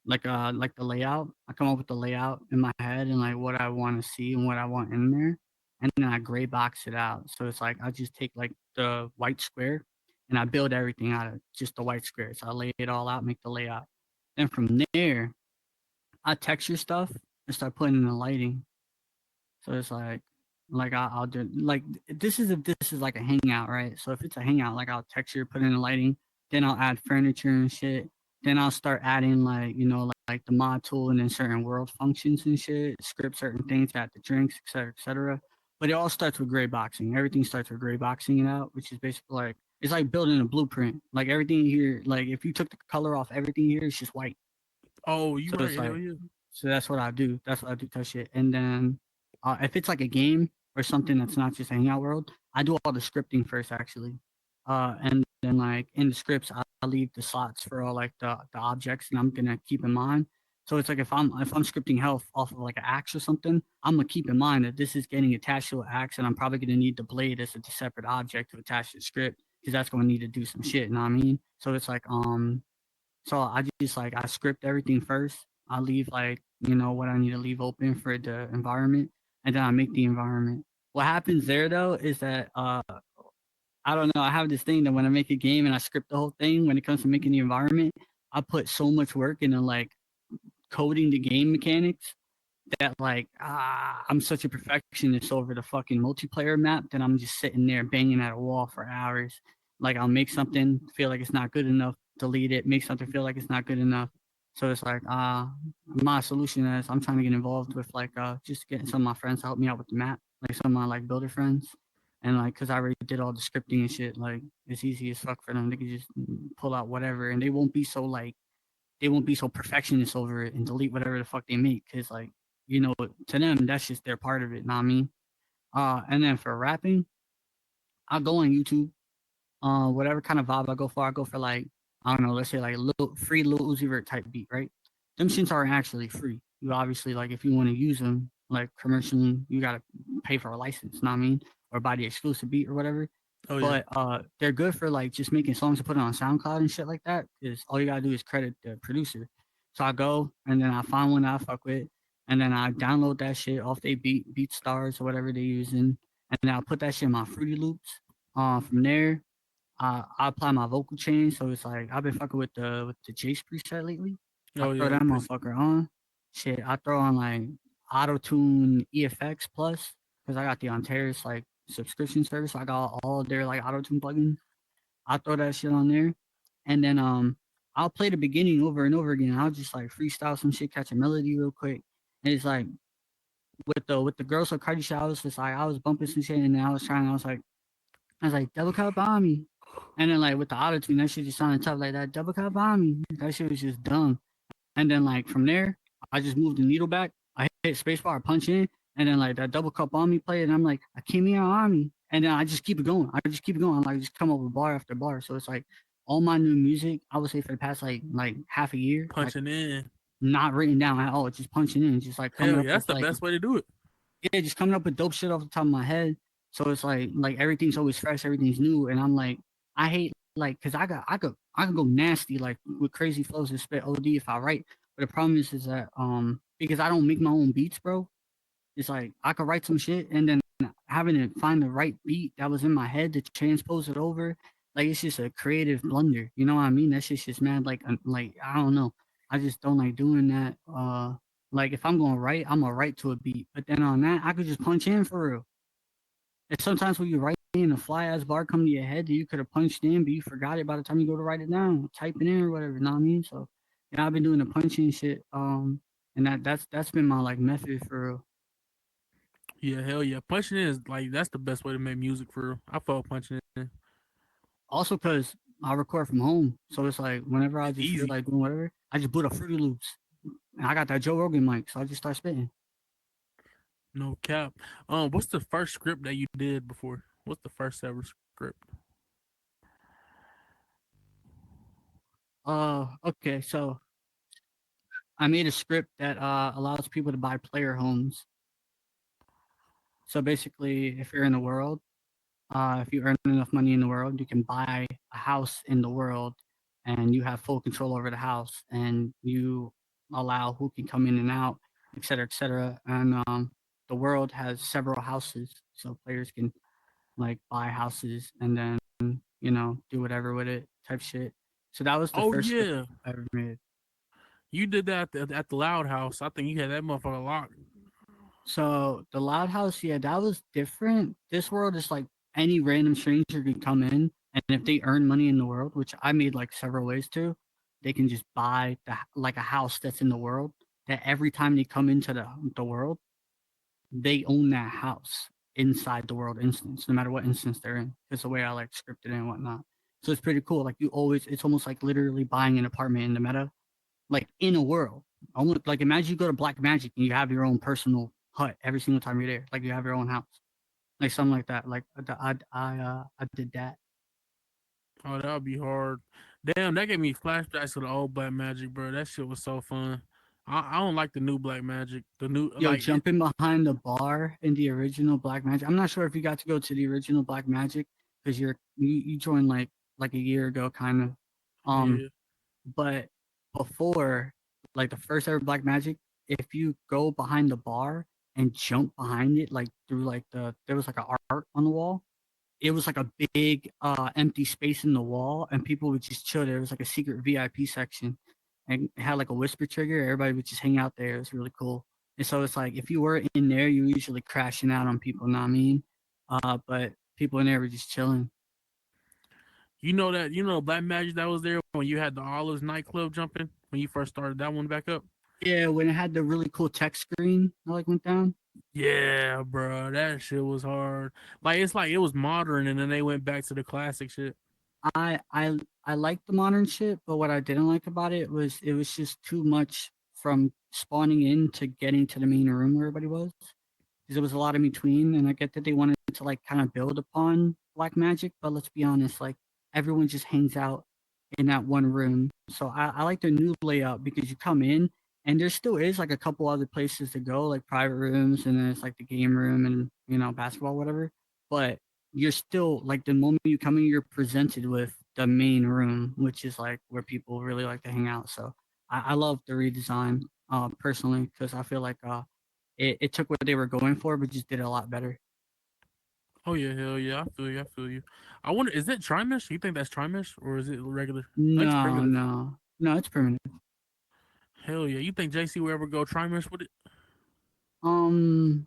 like the layout. I come up with the layout in my head and like what I want to see and what I want in there, and then I gray box it out. So it's like I just take like the white square and I build everything out of just the white square. So I lay it all out, make the layout. Then from there, I texture stuff and start putting in the lighting. So it's like I'll do like this is if this is like a hangout, right? So if it's a hangout, like I'll texture, put in the lighting, then I'll add furniture and shit. Then I'll start adding like like the mod tool and then certain world functions and shit, script certain things, add the drinks, etc., etc. But it all starts with gray boxing. Everything starts with gray boxing it out, which is basically like it's like building a blueprint. Like everything here, like if you took the color off everything here, it's just white. Oh, you So right. it's Hell like yeah. so that's what I do. That's what I do. Touch it, and then if it's like a game or something that's not just a hangout world, I do all the scripting first actually, and then like in the scripts, I leave the slots for all like the objects, and I'm gonna keep in mind. So it's like if I'm scripting health off of like an axe or something, I'm gonna keep in mind that this is getting attached to an axe, and I'm probably gonna need the blade as a separate object to attach to the script because that's gonna need to do some shit. You know what I mean? So it's like so I just like I script everything first. I leave like what I need to leave open for the environment, and then I make the environment. What happens there though is that I don't know. I have this thing that when I make a game and I script the whole thing, when it comes to making the environment, I put so much work into like coding the game mechanics that like I'm such a perfectionist over the fucking multiplayer map that I'm just sitting there banging at a wall for hours. Like I'll make something feel like it's not good enough, delete it, make something feel like it's not good enough. So it's like my solution is I'm trying to get involved with like just getting some of my friends to help me out with the map, like some of my like builder friends. And like, cause I already did all the scripting and shit, like it's easy as fuck for them. They can just pull out whatever, and they won't be so perfectionist over it and delete whatever the fuck they make because like to them that's just their part of it. Know what I mean? And then for rapping, I'll go on YouTube. Whatever kind of vibe I go for like I don't know, let's say like free Lil Uzi Vert type beat, right? Them shits aren't actually free. You obviously like if you want to use them like commercially, you gotta pay for a license. Know what I mean? Or buy the exclusive beat or whatever. Oh yeah. But they're good for like just making songs to put it on SoundCloud and shit like that. Because all you gotta do is credit the producer. So I go and then I find one that I fuck with, and then I download that shit off they beat stars or whatever they're using, and then I'll put that shit in my Fruity Loops. From there, I apply my vocal chain, so it's like I've been fucking with the Jace preset lately. I Oh throw yeah. that motherfucker on. Shit, I throw on like Auto Tune EFX Plus because I got the Ontaris like subscription service. So I got all their like Auto Tune plugins. I throw that shit on there, and then I'll play the beginning over and over again. I'll just like freestyle some shit, catch a melody real quick, and it's like with the girls so Cardi shit, I was just like I was bumping some shit, and then I was like, double cup on me. And then like with the auto tune, that shit just sounded tough like that. Double cup on me. That shit was just dumb. And then like from there, I just moved the needle back. I hit spacebar, punch in, and then like that double cup on me play, and I'm like, I came here on me. And then I just keep it going. I just keep it going. Like just come up with bar after bar. So it's like all my new music, I would say for the past like half a year, like Punching in. not written down at all. Just punching in, just like coming Hell up yeah. That's with the like best way to do it. yeah, just coming up with dope shit off the top of my head. So it's like everything's always fresh, everything's new, and I'm like, I hate like because I could go nasty like with crazy flows and spit OD if I write. But the problem is that because I don't make my own beats, bro. It's like I could write some shit and then having to find the right beat that was in my head to transpose it over. Like it's just a creative blunder. You know what I mean? That shit's just mad. Like I don't know. I just don't like doing that. Like if I'm gonna write, I'm gonna write to a beat. But then on that, I could just punch in for real. And sometimes when you write in a fly ass bar come to your head that you could have punched in, but you forgot it by the time you go to write it down, type it in or whatever. You know what I mean? So yeah, I've been doing the punching shit. And that's been my like method for real. Yeah. Hell yeah. Punching in is like that's the best way to make music for real. I felt punching in. Also, because I record from home, so it's like whenever I It's just feel easy. like doing whatever, I just boot up Fruity Loops, and I got that Joe Rogan mic, so I just start spitting. No cap. What's the first script that you did before? What's the first ever script? Okay, so I made a script that allows people to buy player homes. So basically, if you're in the world, if you earn enough money in the world, you can buy a house in the world, and you have full control over the house, and you allow who can come in and out, et cetera, et cetera. And the world has several houses, so players can like buy houses and then do whatever with it, type shit. So that was the Oh first script yeah, I ever made. you did that at the Loud House. I think you had that motherfucker locked. So the Loud House, yeah, that was different. This world is like any random stranger can come in, and if they earn money in the world, which I made like several ways to, they can just buy like a house that's in the world. That every time they come into the world, they own that house inside the world instance, no matter what instance they're in. It's the way I like scripted it and whatnot. So it's pretty cool. Like it's almost like literally buying an apartment in the meta, like in a world. Almost like imagine you go to Black Magic and you have your own personal hut every single time you're there. Like you have your own house, like something like that. Like I did that. Oh, that would be hard. Damn, that gave me flashbacks to the old Black Magic, bro. That shit was so fun. I don't like the new Black Magic. The new Yo, like it. jumping behind the bar in the original Black Magic. I'm not sure if you got to go to the original Black Magic because you joined like a year ago, kind of. Um, Yeah. but before, like the first ever Black Magic, if you go behind the bar and jump behind it, like through like there was like a art on the wall. It was like a big empty space in the wall, and people would just chill there. It was like a secret VIP section, and it had like a whisper trigger. Everybody would just hang out there. It was really cool. And so it's like if you were in there, you were usually crashing out on people. Know what I mean? But people in there were just chilling. You know Black Magic that was there when you had the Olives nightclub jumping when you first started that one back up. Yeah, when it had the really cool text screen that like went down. Yeah, bro, that shit was hard. Like it's like it was modern, and then they went back to the classic shit. I I I liked the modern shit, but what I didn't like about it was just too much from spawning in to getting to the main room where everybody was. Because there was a lot in between, and I get that they wanted to like kind of build upon Black Magic, but let's be honest, like everyone just hangs out in that one room. So I like the new layout because you come in and there still is like a couple other places to go, like private rooms, and then it's like the game room and basketball, whatever. But you're still like the moment you come in, you're presented with the main room, which is like where people really like to hang out. So I love the redesign personally because I feel like it took what they were going for, but just did it a lot better. Oh yeah, hell yeah, I feel you. I feel you. I wonder, is it Trimesh? You think that's Trimesh or is it regular? I think it's No, primitive. no, no, it's permanent. Hell yeah, you think JC will ever go Trimesh with it? Um,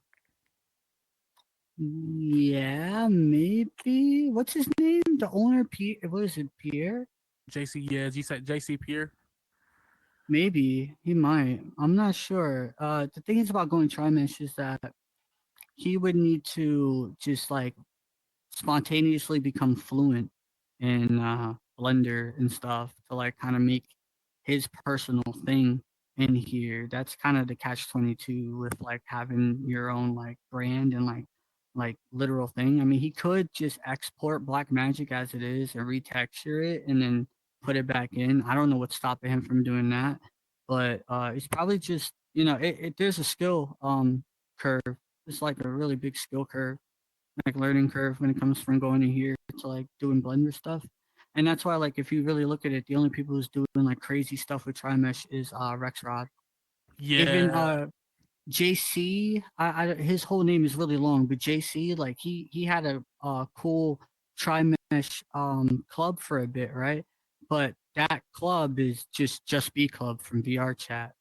yeah, maybe. What's his name? The owner, Pierre. What is it, Pierre? JC, yeah, as you said, JC Pierre. Maybe he might. I'm not sure. The thing is about going Trimesh is that he would need to just like spontaneously become fluent in Blender and stuff to like kind of make his personal thing in here. That's kind of the catch 22 with like having your own like brand and like literal thing. I mean, he could just export Black Magic as it is and retexture it and then put it back in. I don't know what's stopping him from doing that, but it's probably just there's a skill curve. It's like a really big skill curve, like learning curve when it comes from going in here to like doing Blender stuff. And that's why, like, if you really look at it, the only people who's doing like crazy stuff with Trimesh is Rexrod. Even Yeah, JC, his whole name is really long, but JC, like he had a cool Trimesh club for a bit, right? But that club is just Be Club from VR chat.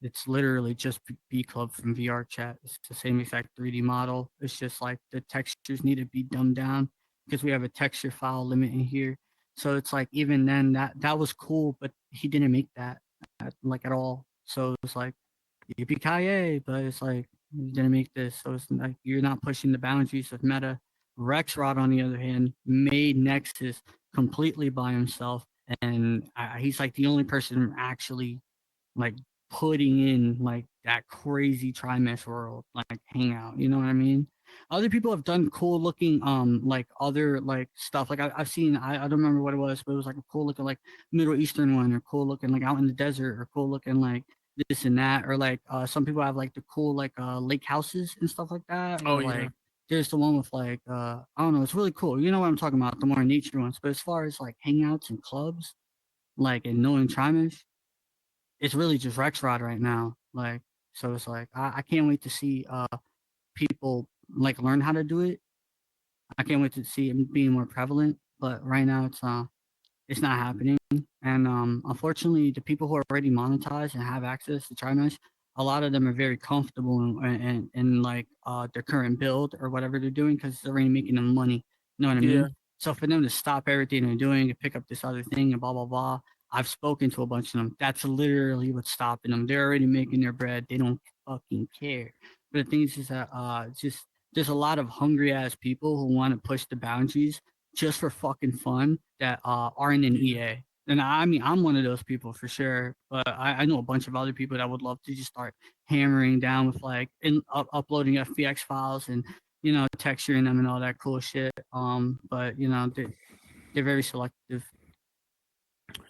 It's literally just B Club from VR chat. It's the same exact 3D model. It's just like the textures need to be dumbed down because we have a texture file limit in here. So it's like even then that was cool, but he didn't make that like at all. So it's like yippee but it's like you didn't make this. So it's like you're not pushing the boundaries of meta. Rexrod, on the other hand, made Nexus completely by himself, and he's like the only person actually like putting in like that crazy trimester world like hangout. You know what I mean? Other people have done cool looking like other like stuff. Like I've seen I don't remember what it was, but it was like a cool looking like Middle Eastern one, or cool looking like out in the desert, or cool looking like this and that, or like some people have like the cool like lake houses and stuff like that, Oh or yeah, like there's the one with like I don't know, it's really cool. You know what I'm talking about, the more nature ones. But as far as like hangouts and clubs, like and knowing Trimesh, it's really just Rexrod right now. Like, so it's like I can't wait to see people like learn how to do it. I can't wait to see it being more prevalent. But right now it's not happening. And unfortunately, the people who are already monetized and have access to TriMesh, a lot of them are very comfortable in like their current build or whatever they're doing, because it's already making them money. You know what I yeah, mean? So for them to stop everything they're doing and pick up this other thing and blah blah blah, I've spoken to a bunch of them. That's literally what's stopping them. They're already making their bread. They don't fucking care. But the thing is that just there's a lot of hungry ass people who want to push the boundaries just for fucking fun that aren't in yeah. EA. And I mean, I'm one of those people for sure. But I know a bunch of other people that would love to just start hammering down with like uploading FBX files and texturing them and all that cool shit. But they're very selective.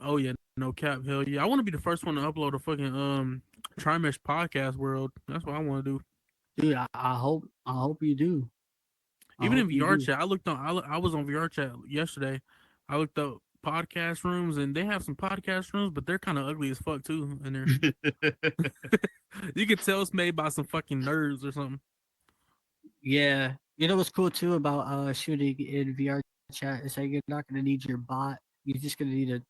Oh yeah, no cap. Hell yeah, I want to be the first one to upload a fucking Trimesh podcast world. That's what I want to do. Dude, I hope you do. I Even hope in you VR do. chat, I was on VR chat yesterday. I looked up podcast rooms, and they have some podcast rooms, but they're kind of ugly as fuck too in there. You can tell it's made by some fucking nerds or something. Yeah. You know what's cool too about shooting in VR chat is that you're not gonna need your bot. You're just gonna need to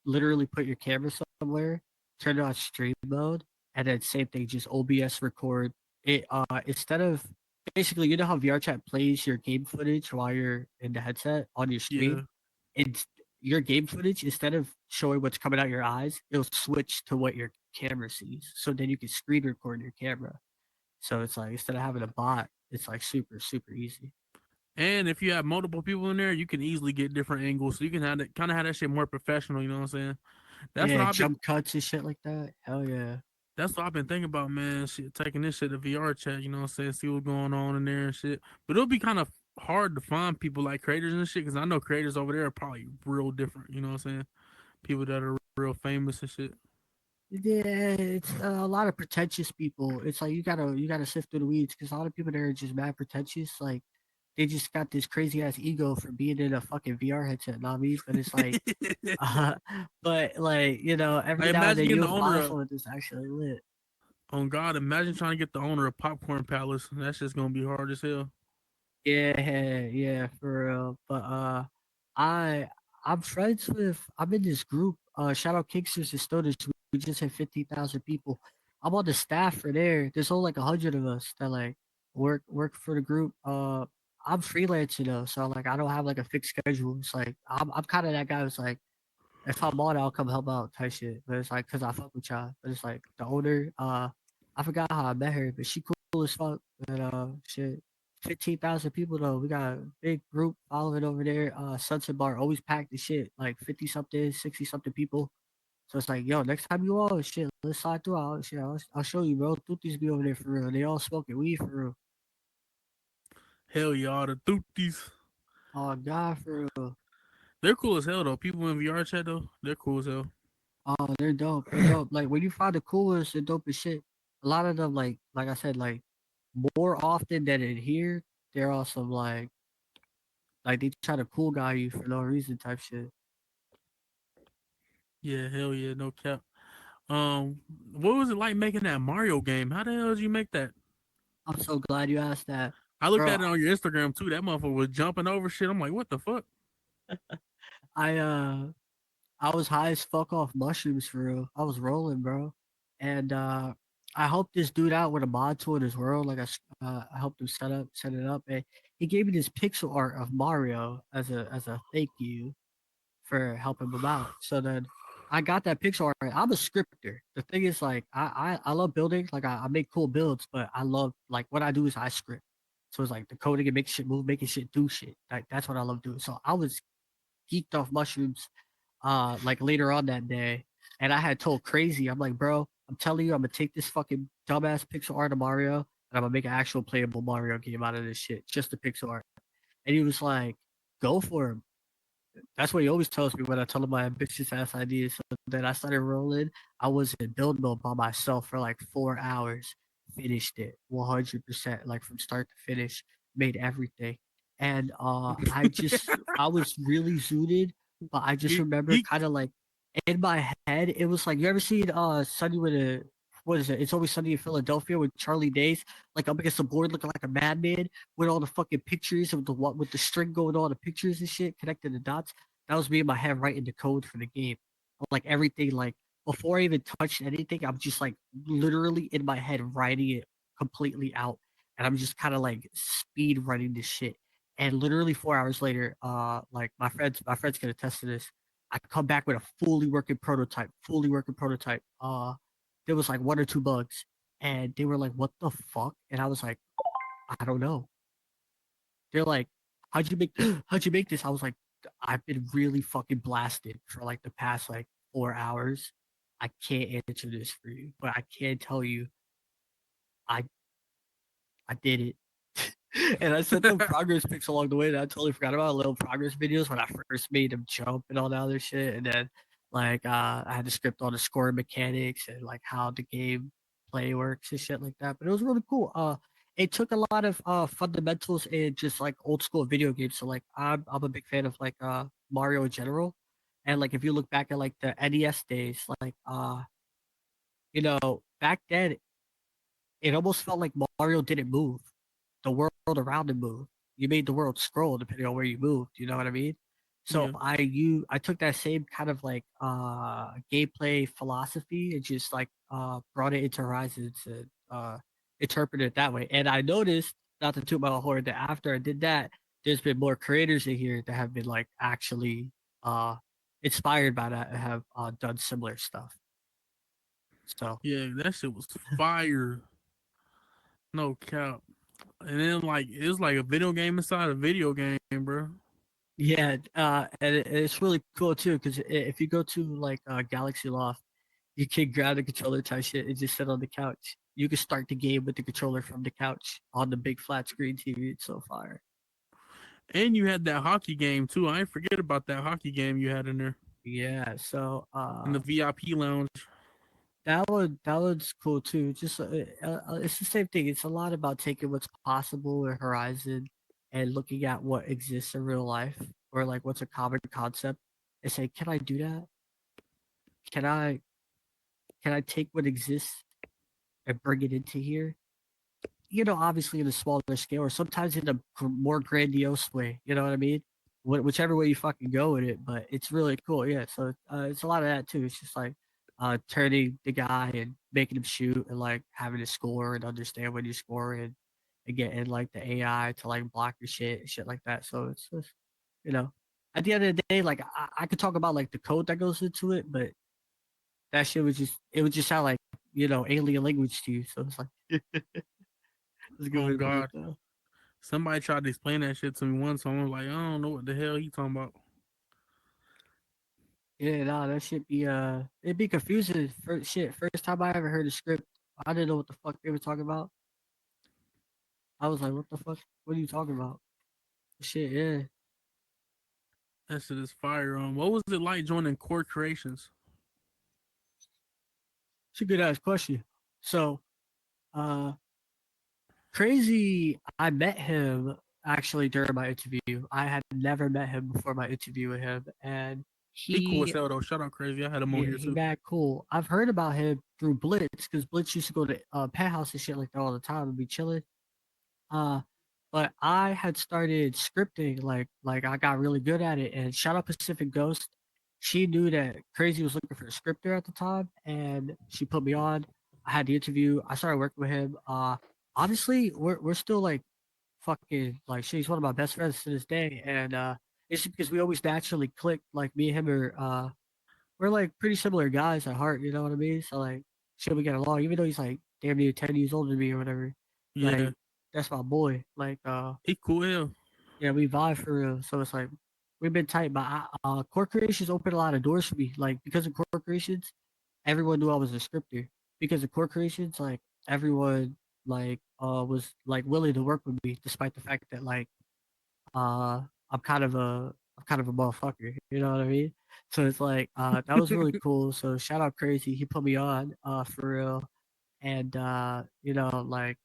literally put your camera somewhere, turn it on stream mode, and then same thing, just OBS record it. Instead of basically, you know how VR chat plays your game footage while you're in the headset on your Yeah. stream. It's your game footage, instead of showing what's coming out your eyes, it'll switch to what your camera sees. So then you can screen record your camera. So it's like instead of having a bot, it's like super, super easy. And if you have multiple people in there, you can easily get different angles, so you can have that kind of have that shit more professional. You know what I'm saying? That's what Yeah, I've been. jump cuts and shit like that. Hell yeah. That's what I've been thinking about, man. Shit, taking this shit to VR chat. You know what I'm saying? See what's going on in there and shit. But it'll be kind of hard to find people like creators and shit, because I know creators over there are probably real different. You know what I'm saying? People that are real famous and shit. Yeah, it's a lot of pretentious people. It's like you gotta sift through the weeds, because a lot of people there are just mad pretentious. Like they just got this crazy ass ego for being in a fucking VR headset, not me. But it's like, uh, but like I every now and imagine then getting the you'll owner find of, someone that's actually lit. on God, imagine trying to get the owner of Popcorn Palace. That's just gonna be hard as hell. Yeah, yeah, for real. But I I'm friends with I'm in this group, shout out Kicksters and Stoners. We just hit 50,000 people. I'm on the staff for there. There's only like 100 of us that like work for the group. I'm freelancing though, so like I don't have like a fixed schedule. It's like I'm kind of that guy who's like, if I'm on, I'll come help out type shit. But it's like, cause I fuck with y'all. But it's like the owner, I forgot how I met her, but she cool as fuck. But shit, 15,000 people though. We got a big group following over there. Sunset Bar always packed the shit, like 50 something, 60 something people. So it's like, yo, next time you all shit, let's slide through. Shit, I'll show you, bro. Tutis be over there for real. They all smoking weed for real. Hell yeah, the Thooties. Oh God, for real. They're cool as hell though. People in VR chat though, they're cool as hell. Oh, they're dope. They're dope. Like when you find the coolest and dopest shit, a lot of them like I said, like more often than in here, they're also like they try to cool guy you for no reason type shit. Yeah, hell yeah, no cap. Um, what was it like making that Mario game? How the hell did you make that? I'm so glad you asked that, I looked bro. at it on your Instagram too. That motherfucker was jumping over shit. I'm like, what the fuck? I I was high as fuck off mushrooms for real. I was rolling, bro, and I helped this dude out with a mod tool in his world. Like I helped him set it up, and he gave me this pixel art of Mario as a thank you for helping him out. So then I got that pixel art. I'm a scripter. The thing is, like, I love building. Like, I make cool builds, but I love like what I do is I script. So it's like the coding and making shit move, making shit do shit. Like that's what I love doing. So I was geeked off mushrooms, like later on that day, and I had told Crazy, I'm like, bro, I'm telling you, I'm gonna take this fucking dumbass pixel art of Mario and I'm gonna make an actual playable Mario game out of this shit, just the pixel art. And he was like, "Go for it." That's what he always tells me when I tell him my ambitious ass ideas. So then I started rolling. I was in build mode by myself for like 4 hours. Finished it 100%, like from start to finish. Made everything, and I was really zooted, but I just remember Geek. kind of like in my head, it was like you ever seen Sunny with a what is it? It's Always Sunny in Philadelphia with Charlie Days, like up against the board looking like a madman with all the fucking pictures of the what with the string going on the pictures and shit, connecting the dots. That was me in my head writing the code for the game. Like everything, like before I even touched anything, I'm just like literally in my head writing it completely out. And I'm just kind of like speed running this shit. And literally 4 hours later, like my friends can attest to this. I come back with a fully working prototype. There was like one or two bugs, and they were like, "What the fuck?" And I was like, "I don't know." They're like, how'd you make this?" I was like, "I've been really fucking blasted for like the past like 4 hours. I can't answer this for you, but I can tell you I I did it." And I sent them progress pics along the way that I totally forgot about little progress videos when I first made him jump and all that other shit. And then like I had to script all the scoring mechanics and like how the game play works and shit like that. But it was really cool. It took a lot of fundamentals in just like old school video games. So like I'm a big fan of like Mario in general. And like if you look back at like the NES days, like back then it almost felt like Mario didn't move. The world around him moved. You made the world scroll depending on where you moved. You know what I mean? So Yeah. I took that same kind of like gameplay philosophy and just like brought it into Horizons and interpreted it that way. And I noticed, not to toot my own horn, that after I did that, there's been more creators in here that have been like actually uh inspired by that and have done similar stuff. So Yeah, that shit was fire. No cap. And then like it's like a video game inside a video game, bro. yeah, and it's really cool too because if you go to like Galaxy Loft, you can grab the controller type shit and just sit on the couch. You can start the game with the controller from the couch on the big flat screen TV. It's so fire. And you had that hockey game too. I ain't forget about that hockey game you had in there Yeah, so in the VIP lounge. that one's cool too. Just it's the same thing. It's a lot about taking what's possible in Horizon and looking at what exists in real life or like what's a common concept and say, can I do that? Can I can I take what exists and bring it into here? Obviously in a smaller scale or sometimes in a more grandiose way. You know what I mean? Whichever way you fucking go with it, but it's really cool. Yeah, so it's a lot of that too. It's just like turning the guy and making him shoot and like having to score and understand when you score and getting like the AI to like block your shit and shit like that. So it's just you know, at the end of the day, like I could talk about like the code that goes into it, but that shit would just sound like alien language to you. So it's like it's a good Oh way to put it God. though. Somebody tried to explain that shit to me once. So I'm like, I don't know what the hell he talking about. Yeah, nah, that should be it'd be confusing. First time I ever heard a script, I didn't know what the fuck they were talking about. I was like, what the fuck? What are you talking about? Shit, yeah. That shit is fire. What was it like joining Core Creations? It's a good ass question. So, uh crazy, I met him actually during my interview. I had never met him before my interview with him, and He cool as he hell though. Shout out Crazy. I had him on yeah, here he too. mad cool. I've heard about him through Blitz because Blitz used to go to penthouse and shit like that all the time and be chilling. Uh, but I had started scripting, like I got really good at it. And shout out Pacific Ghost. She knew that Crazy was looking for a scripter at the time, and she put me on. I had the interview. I started working with him. Obviously, we're still like fucking like she's one of my best friends to this day, and it's just because we always naturally clicked. Like me and him are we're like pretty similar guys at heart. You know what I mean? So like, shit, we get along. Even though he's like damn near 10 years older than me or whatever. Yeah, Like that's my boy. Like he cool as hell. yeah, we vibe for real. So it's like we've been tight, but core creations opened a lot of doors for me. Like because of core creations, everyone knew I was a scripter. because of core creations, like everyone was like willing to work with me despite the fact that like uh I'm kind of a motherfucker, you know what I mean? So it's like that was really cool. So shout out Crazy, he put me on for real. And you know, like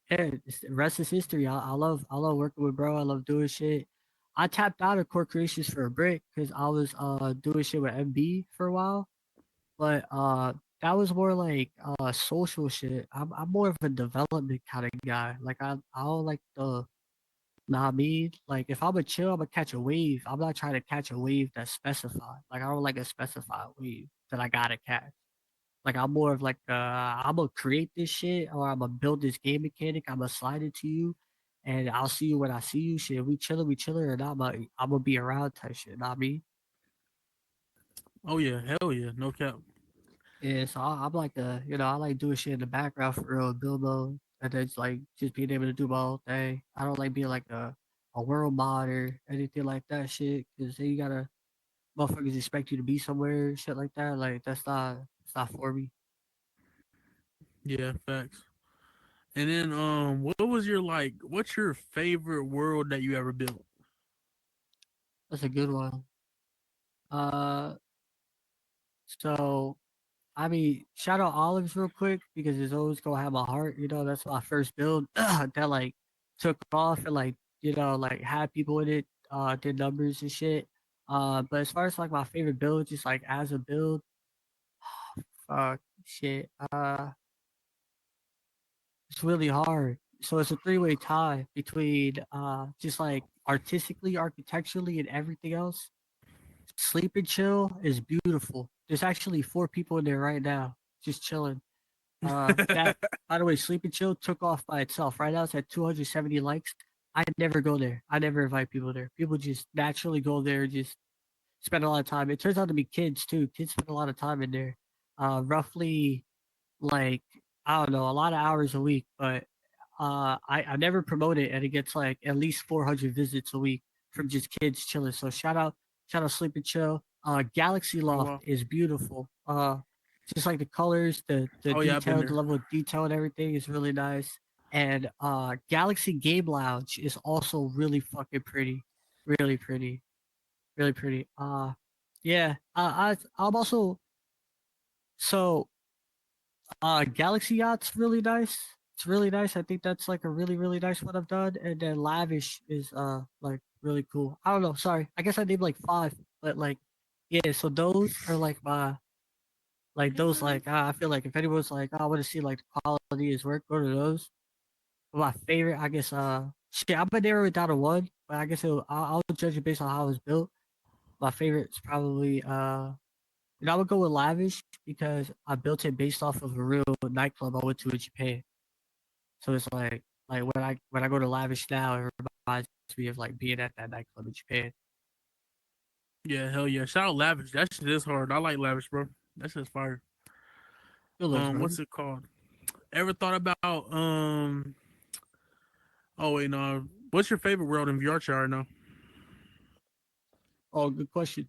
yeah, rest is history. I love working with bro. I love doing shit. I tapped out of core creations for a break because I was doing shit with MB for a while, but that was more like social shit. I'm more of a development kind of guy. Like I don't like the nah me. Like if I'm a chill, I'm gonna catch a wave. I'm not trying to catch a wave that's specified. Like I don't like a specified wave that I gotta catch. Like I'm more of like I'm gonna create this shit or I'm gonna build this game mechanic. I'm gonna slide it to you, and I'll see you when I see you. Shit, we chilling, or not? I'm gonna be around type shit. Not me. Oh yeah, hell yeah, no cap. Yeah, so I'm like you know, I like doing shit in the background for real, build mode, and then it's like just being able to do my own thing. I don't like being like a world mod or anything like that shit, because then you gotta motherfuckers expect you to be somewhere, shit like that. Like it's not for me. Yeah, facts. And then what was your like? What's your favorite world that you ever built? That's a good one. Uh, so I mean, shout out Olives real quick because it's always gonna have my heart. You know, that's my first build that like took off and like you know like had people in it, did numbers and shit. But as far as like my favorite build, just like as a build, fuck shit. It's really hard. So it's a three-way tie between just like artistically, architecturally, and everything else. Sleep and chill is beautiful. There's actually four people in there right now, just chilling. That by the way, Sleep and Chill took off by itself. Right now it's at 270 likes. I never go there. I never invite people there. People just naturally go there, just spend a lot of time. It turns out to be kids too. Kids spend a lot of time in there. Roughly like I don't know, a lot of hours a week, but I never promote it and it gets like at least 400 visits a week from just kids chilling. So shout out Sleep and Chill. Galaxy Oh Loft wow. is beautiful. Just like the colors, the Oh yeah, I've been detail, the there. level of detail and everything is really nice. And Galaxy Game Lounge is also really fucking pretty. Really pretty. Really pretty. Yeah. I'm also so Galaxy Yacht's really nice. It's really nice. I think that's like a really nice one I've done. And then Lavish is like really cool. I don't know. Sorry, I guess I named like five, but like yeah. So those are like my like those like I feel like if anyone's like I want to see like the quality of his work, go to those. But my favorite, I guess. Shit, I'm gonna narrow it down to one, but I guess I'll judge it based on how it was built. My favorite is probably I would go with Lavish because I built it based off of a real nightclub I went to in Japan. So it's like when I go to Lavish now, it reminds me of like being at that nightclub in Japan. Yeah, hell yeah. Shout out Lavish. That shit is hard. I like Lavish, bro. That shit's fire. Good looks, brother. What's it called? Ever thought about Oh wait, no. What's your favorite world in VR chat right now? Oh, good question.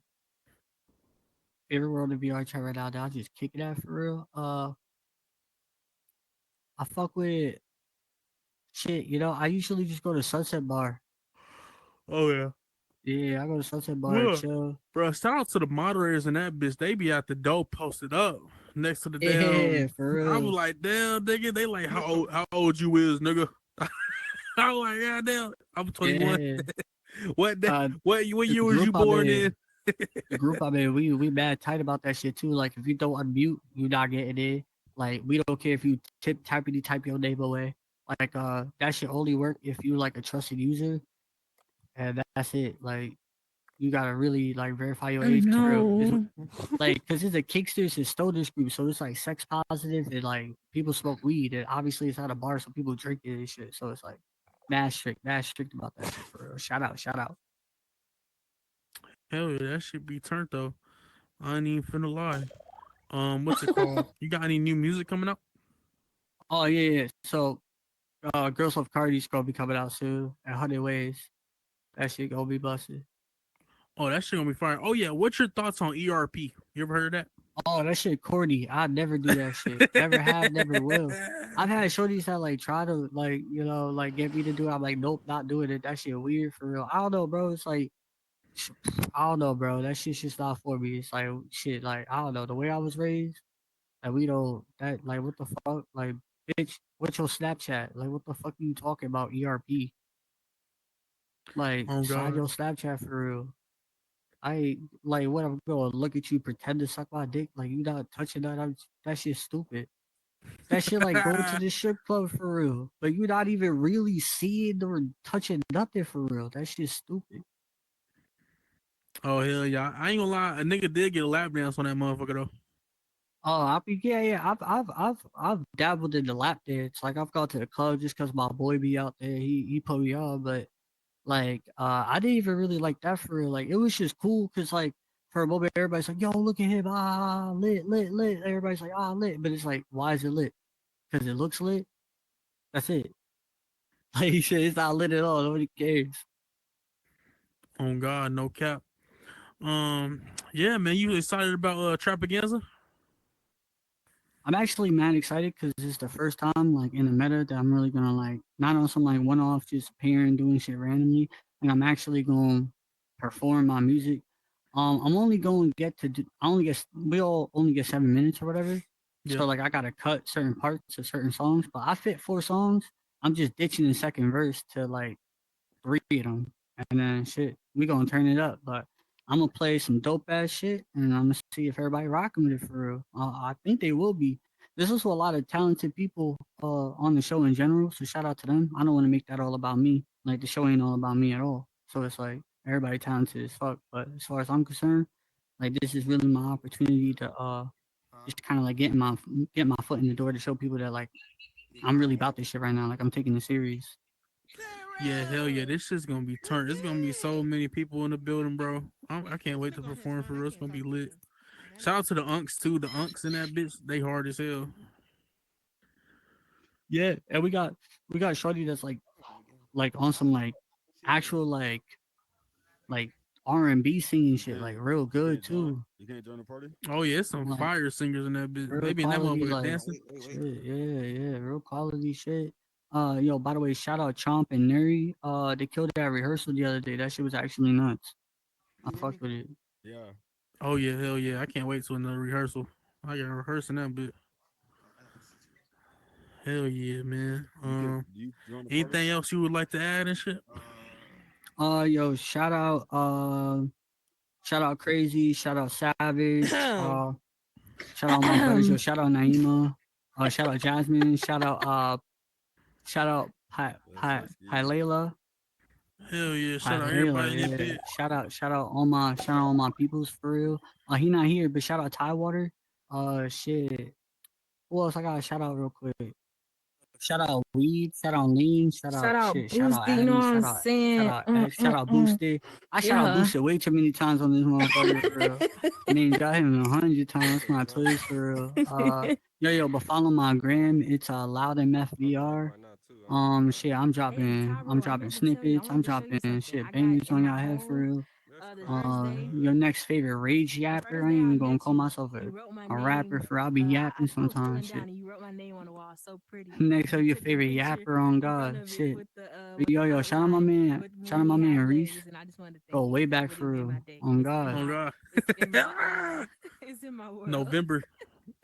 Favorite world in VR chat right now? I'll just kick it out for real. I fuck with shit. You know, I usually just go to Sunset Bar. Oh yeah. Yeah, I go to Sunset Bar and What? chill. Bro, shout out to the moderators and that bitch. They be at the door posted up next to the Yeah, damn. for I was real. like, damn, nigga. They like, how old you is, nigga? I was like, yeah, damn. I'm 21. Yeah. What that? Uh, What the year was you group I'm born in, in? we mad tight about that shit too. Like if you don't unmute, you not getting in. Like we don't care if you type your name away. Like that should only work if you like a trusted user, and that's it. Like you gotta really like verify your I age for real. Cause know. like, cause it's a Kicksters and stoners group, so it's like sex positive and like people smoke weed, and obviously it's not a bar, so people drink it and shit. So it's like mad strict about that shit for real. Shout out. Hell yeah, that should be turned though. I ain't even finna lie. What's it called? You got any new music coming out? Oh yeah, yeah. So Girls Love Cardi's gonna be coming out soon. 100 Ways. That shit gonna be busted. Oh, that shit gonna be fire. Oh yeah, what's your thoughts on ERP? You ever heard of that? Oh, that shit corny. I'd never do that shit. Never have, never will. I've had shorties that like try to like, like get me to do it. I'm like, nope, not doing it. That shit weird for real. I don't know, bro. It's like I don't know, bro. That shit's just not for me. It's like shit, like I don't know. The way I was raised, like we don't that like what the fuck? Like, bitch, what's your Snapchat? Like what the fuck are you talking about? ERP. Like, Oh slide God. your Snapchat for real. I like what I'm gonna look at you pretend to suck my dick like you not touching that. That shit's stupid. That shit like going to the strip club for real, but you not even really seeing or touching nothing for real. That shit's stupid. Oh hell yeah! I ain't gonna lie, a nigga did get a lap dance on that motherfucker though. Oh, yeah. I've dabbled in the lap dance. Like I've gone to the club just cause my boy be out there. He put me on, but like, I didn't even really like that for real. Like, it was just cool because, like, for a moment, everybody's like, "Yo, look at him! Ah, lit, lit, lit." Everybody's like, "Ah, lit," but it's like, why is it lit? Because it looks lit. That's it. Like, shit, it's not lit at all. Nobody cares. Oh God, no cap. Yeah, man, you excited about Trapaganza? I'm actually mad excited because it's the first time, like, in the meta that I'm really gonna like not on some like one-off just appearing doing shit randomly, and I'm actually gonna perform my music. I'm only going to get to do. I only get we all only get 7 minutes or whatever. Yeah. So like I gotta cut certain parts of certain songs, but I fit 4 songs. I'm just ditching the second verse to like 3 of them, and then shit, we gonna turn it up. But I'm gonna play some dope ass shit, and I'm gonna see if everybody rocking with it for real. I think they will be. There's also a lot of talented people on the show in general, so shout out to them. I don't want to make that all about me. Like the show ain't all about me at all. So it's like everybody talented as fuck. But as far as I'm concerned, like this is really my opportunity to just kind of like get my foot in the door to show people that like I'm really about this shit right now. Like I'm taking it serious. Yeah, hell yeah, this shit's gonna be turned. There's gonna be so many people in the building, bro. I can't wait to perform for real. It's gonna be lit. Shout out to the unks too. The unks in that bitch, they hard as hell. Yeah, and we got Shorty that's like on some like actual like R&B singing shit like real good too. You can't join the party? Oh yeah, it's some Like fire singers in that bitch. real They be in that quality motherfucker like dancing. shit. Yeah, real quality shit. Yo, by the way, shout out Chomp and Nuri. They killed that rehearsal the other day. That shit was actually nuts. I fucked with it. Yeah. Oh yeah, hell yeah. I can't wait to another rehearsal. I got rehearsing that bit. Hell yeah, man. Do you join the party? Anything else you would like to add and shit? Yo, shout out Crazy, shout out Savage, shout out my brothers, yo, shout out Naima, shout out Jasmine, shout out Pylela, Hell yeah. Shout out Pylela, everybody in that yeah. bit. Shout out all my peoples for real. He not here, but shout out Tidewater. Shit. Who else I gotta shout out real quick? Shout out Weed, shout out Lean, Shout out shout out Boosty, you know Addy, what I'm shout saying? out X, shout out Boosted. I shout out Yeah. Boosted way too many times on this motherfucker for real. Name got him 100 times. That's my twist for real. Yo, but follow my gram. It's Loud MFVR. Shit, Hey, I'm Tyrell, I dropping meant to tell you, I snippets. I'm wanted to show you dropping something. shit I got bangers in on my y'all head for home real. the first day. Your next favorite rage The yapper. first I ain't day I even gonna met call you, myself you wrote my a rapper name. for I'll be yapping I was sometimes. chilling Shit. down and you wrote my name on the wall, so pretty. Next You up, your took a favorite picture yapper on in front God. of it Shit. with the Yo, outline with shout when out my we man had Reese. legs, and I just wanted to Go thank you. way It back really for made real. my day. On It's in God. Oh my God. it's in my it's in my world. November.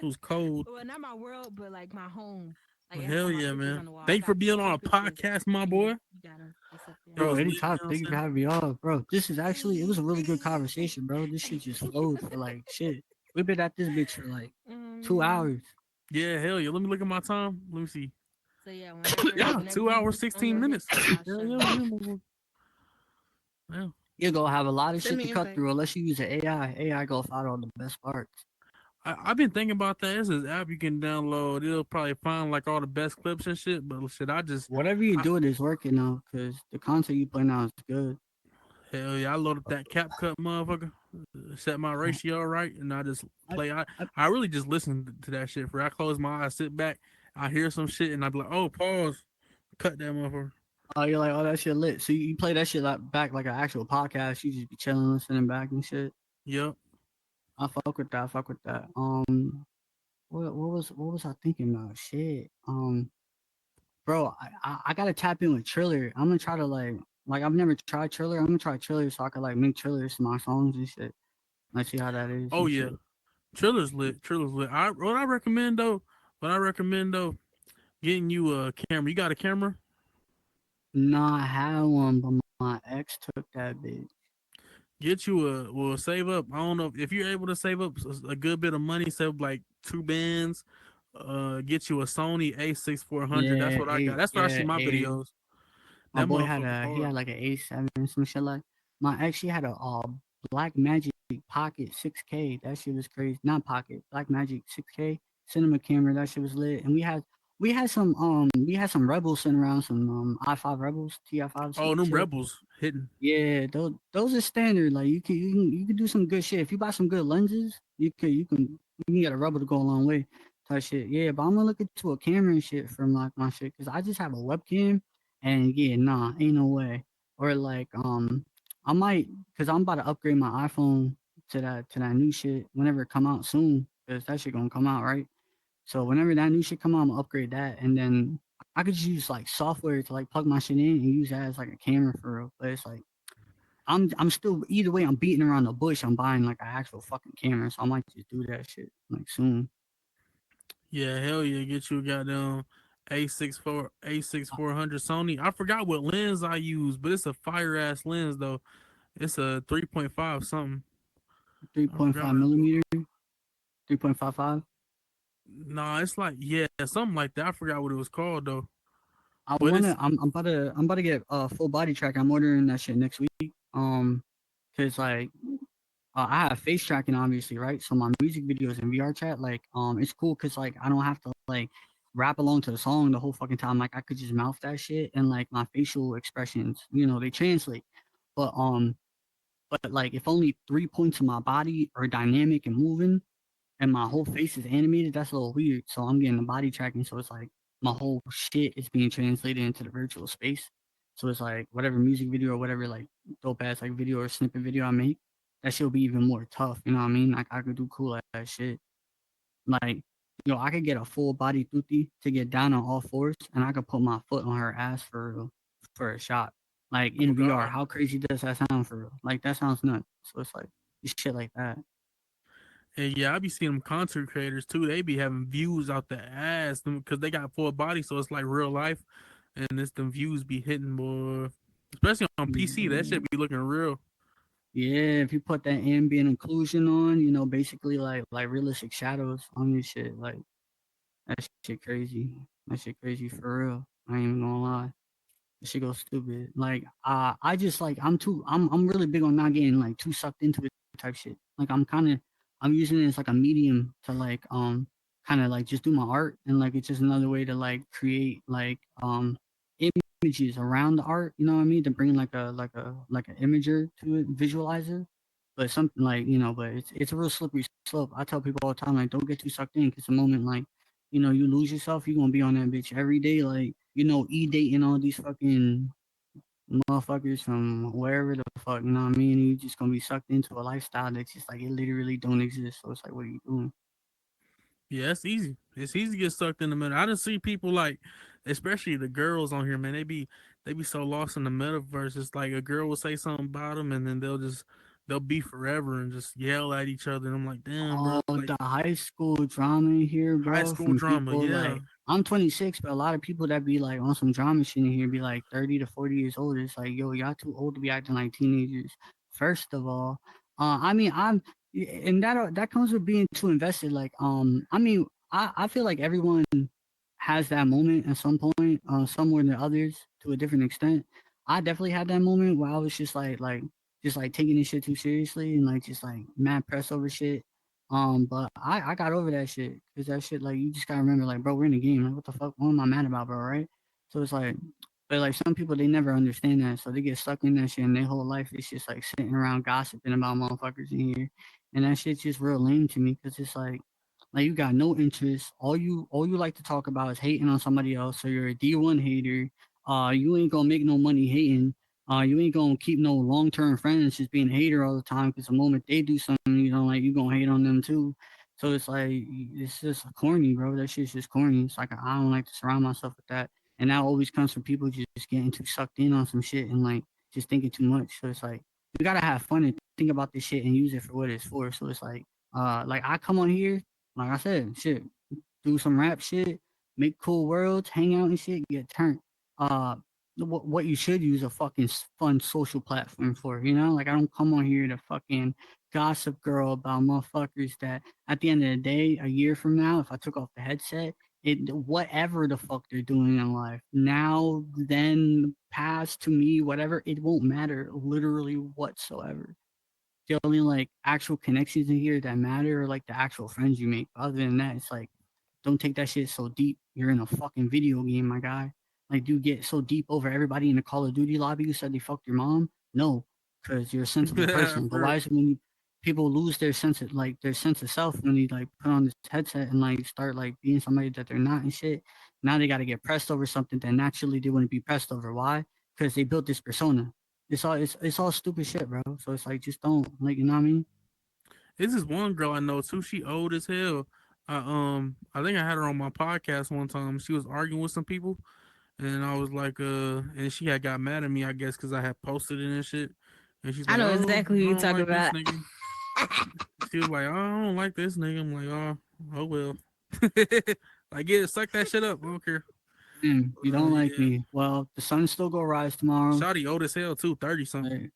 It was cold. Well, not my world, but like my home. Like Well, it has hell all my yeah, pictures man. on the wall. I Thank you for got being on two a pictures. podcast, my Yeah, boy. you gotta. It's up there. It Bro, was lit, you anytime. know what Thank you I'm for saying? having me on, bro. This is actually it was a really good conversation, bro. This shit just flowed for like shit. We've been at this bitch for like two Man. hours. Yeah, hell yeah. Let me look at my time. Let me see. So yeah, Yeah, whenever 2 hours, you on your 16 next minutes. trip, I'll Yeah, show yeah, you. yeah. Yeah. You're gonna have a lot of Send shit me to an cut invite. through unless you use an AI. AI gonna find all the best parts. I've been thinking about that. There's this app you can download. It'll probably find like all the best clips and shit. But shit, Whatever you I do, it is working now because the content you put out is good. hell yeah, I load up that CapCut motherfucker, set my I, ratio right, and I just I, play. I, I really just listen to that shit. For I close my eyes, sit back, I hear some shit, and I be like, oh, pause, cut that motherfucker. you're like, oh, that shit lit. So you play that shit like back like an actual podcast. You just be chilling, listening back and shit. Yep. I fuck with that. I fuck with that. What was I thinking about? Shit. Bro, I gotta tap in with Triller. I'm gonna try to like I've never tried Triller. I'm gonna try Triller so I can like make Trillers to my songs and shit. Let's see how that is Oh and yeah, shit. Triller's lit. Triller's lit. What I recommend though. What I recommend though, getting you a camera. You got a camera? Nah, I had one, but my ex took that bitch. Get you save up. I don't know if you're able to save up a good bit of money, save up like 2 bands. Get you a Sony A6400. That's Yeah, what I got. That's where I see my a videos. my That boy had motherfucker a he hard. had like an A7 and some shit like. My ex she had a Black Magic Pocket 6K. That shit was crazy. Not Pocket, Black Magic 6K cinema camera. That shit was lit. And we had some Rebels sitting around, some i5 Rebels, Ti5 Oh, them shit. rebels hitting. Yeah, those are standard. Like you can do some good shit. If you buy some good lenses, you can get a Rebel to go a long way. Type shit. Yeah, but I'm gonna look into a camera and shit from like my shit because I just have a webcam, and yeah, nah, ain't no way. Or like I might because I'm about to upgrade my iPhone to that new shit whenever it come out soon because that shit gonna come out right. So whenever that new shit come out, I'm gonna upgrade that, and then I could just use like software to like plug my shit in and use that as like a camera for real. But it's like I'm still either way. I'm beating around the bush. I'm buying like an actual fucking camera, so I might just do that shit like soon. Yeah, hell yeah. Get you a goddamn A6400 Sony. I forgot what lens I use, but it's a fire ass lens though. It's a 3.5 something. Three I point forgot five what it's millimeter, called. 3.55. Nah, it's like yeah, something like that. I forgot what it was called though. I But wanna. it's I'm about to get a full body track. I'm ordering that shit next week. Cause like I have face tracking obviously, right? So my music videos in VR chat, like, it's cool because like I don't have to like rap along to the song the whole fucking time. Like I could just mouth that shit and like my facial expressions, they translate. But like if only 3 points of my body are dynamic and moving, and my whole face is animated, that's a little weird. So I'm getting the body tracking, so it's like my whole shit is being translated into the virtual space. So it's like whatever music video or whatever like dope ass like video or snippet video I make, that shit'll be even more tough. You know what I mean? Like I could do cool at that shit. Like, I could get a full body tutti to get down on all fours, and I could put my foot on her ass for a shot. Like oh in VR, god. how crazy does that sound for real? Like that sounds nuts. So it's like shit like that. And yeah, I be seeing them content creators too. They be having views out the ass because they got full body, so it's like real life, and it's them views be hitting more. Especially on PC, that Yeah. shit be looking real. Yeah, if you put that ambient occlusion on, basically like realistic shadows on your shit, like that shit crazy. That shit crazy for real. I ain't even gonna lie. That shit goes stupid. Like I just like I'm really big on not getting like too sucked into it type shit. Like I'm using it as like a medium to like kind of like just do my art, and like it's just another way to like create like images around the art, you know what I mean? To bring like an imager to it, visualizer. But something like, but it's a real slippery slope. I tell people all the time, like, don't get too sucked in because the moment like, you lose yourself, you're gonna be on that bitch every day, like, dating all these fucking motherfuckers from wherever the fuck, you know what I mean? And you just gonna be sucked into a lifestyle that's just like it literally don't exist. So it's like, what are you doing? Yeah, it's easy. It's easy to get sucked in the middle. I just see people like, especially the girls on here, man. They be so lost in the metaverse. It's like a girl will say something about them, and then they'll be forever and just yell at each other. And I'm like, damn, bro. Oh, Like the high school drama here, high bro, school from drama. people Yeah. like I'm 26, but a lot of people that be like on some drama shit in here be like 30 to 40 years old. It's like, yo, y'all too old to be acting like teenagers. First of all, I mean, and that comes with being too invested. Like, I mean, I feel like everyone has that moment at some point, some more than others to a different extent. I definitely had that moment where I was just like taking this shit too seriously and like just like mad press over shit. But I got over that shit because that shit like you just gotta remember like, bro, we're in the game. Like what the fuck? What am I mad about, bro? Right? So it's like, but like some people they never understand that, so they get stuck in that shit and their whole life is just like sitting around gossiping about motherfuckers in here, and that shit's just real lame to me because it's like you got no interest. All you like to talk about is hating on somebody else. So you're a D1 hater. You ain't gonna make no money hating. You ain't gonna keep no long term friends just being a hater all the time because the moment they do something you don't like, you gonna hate on them too. So it's like it's just corny, bro. That shit's just corny. It's like I don't like to surround myself with that, and that always comes from people just getting too sucked in on some shit and like just thinking too much. So it's like we gotta have fun and think about this shit and use it for what it's for. So it's like I come on here, like I said, shit, do some rap shit, make cool worlds, hang out and shit, get turned. Uh, what you should use a fucking fun social platform for, you know? Like I don't come on here to fucking gossip girl about motherfuckers that at the end of the day, a year from now, if I took off the headset, whatever the fuck they're doing in life, now, then, past to me, whatever, it won't matter literally whatsoever. The only like actual connections in here that matter are like the actual friends you make. Other than that, it's like don't take that shit so deep. You're in a fucking video game, my guy. Like, do you get so deep over everybody in the Call of Duty lobby who said they fucked your mom? No, because you're a sensible person. But For why real. is it when people lose their sense of self when they like put on this headset and like start like being somebody that they're not and shit? Now they got to get pressed over something that naturally they wouldn't be pressed over. Why? Because they built this persona. It's all stupid shit, bro. So it's like just don't like you know what I mean. This is one girl I know too. She old as hell. I think I had her on my podcast one time. She was arguing with some people, and I was like, and she had got mad at me, I guess, because I had posted it and shit. And she's I like, know oh, exactly who I you don't talk like this about. nigga. She was like, oh, I don't like this nigga. I'm like, oh well. Like, yeah, suck that shit up. I don't care. You don't like Yeah. me. Well, the sun still gonna rise tomorrow. Shotty old as hell too, 30 something.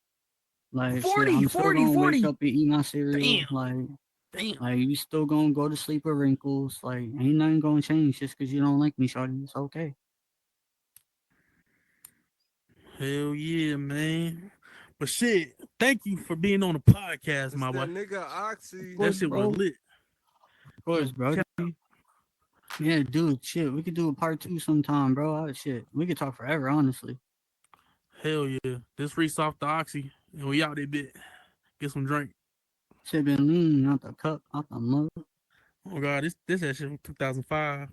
Like shit, 40, I'm still 40, gonna wake 40. up and eat my cereal. Damn, damn. Like you still gonna go to sleep with wrinkles. Like ain't nothing gonna change just because you don't like me, shawty. It's okay. Hell yeah, man. But shit, thank you for being on the podcast, It's my that boy. nigga Of Oxy. That course, shit was bro. Of lit. course, No bro. cap. Yeah, dude. Shit, we could do a part two sometime, bro. Shit, we could talk forever, honestly. Hell yeah. This free soft the oxy. And we out there bit. Get some drink. Shit been lean out the cup, out the mug. Oh god, this that shit from 2005.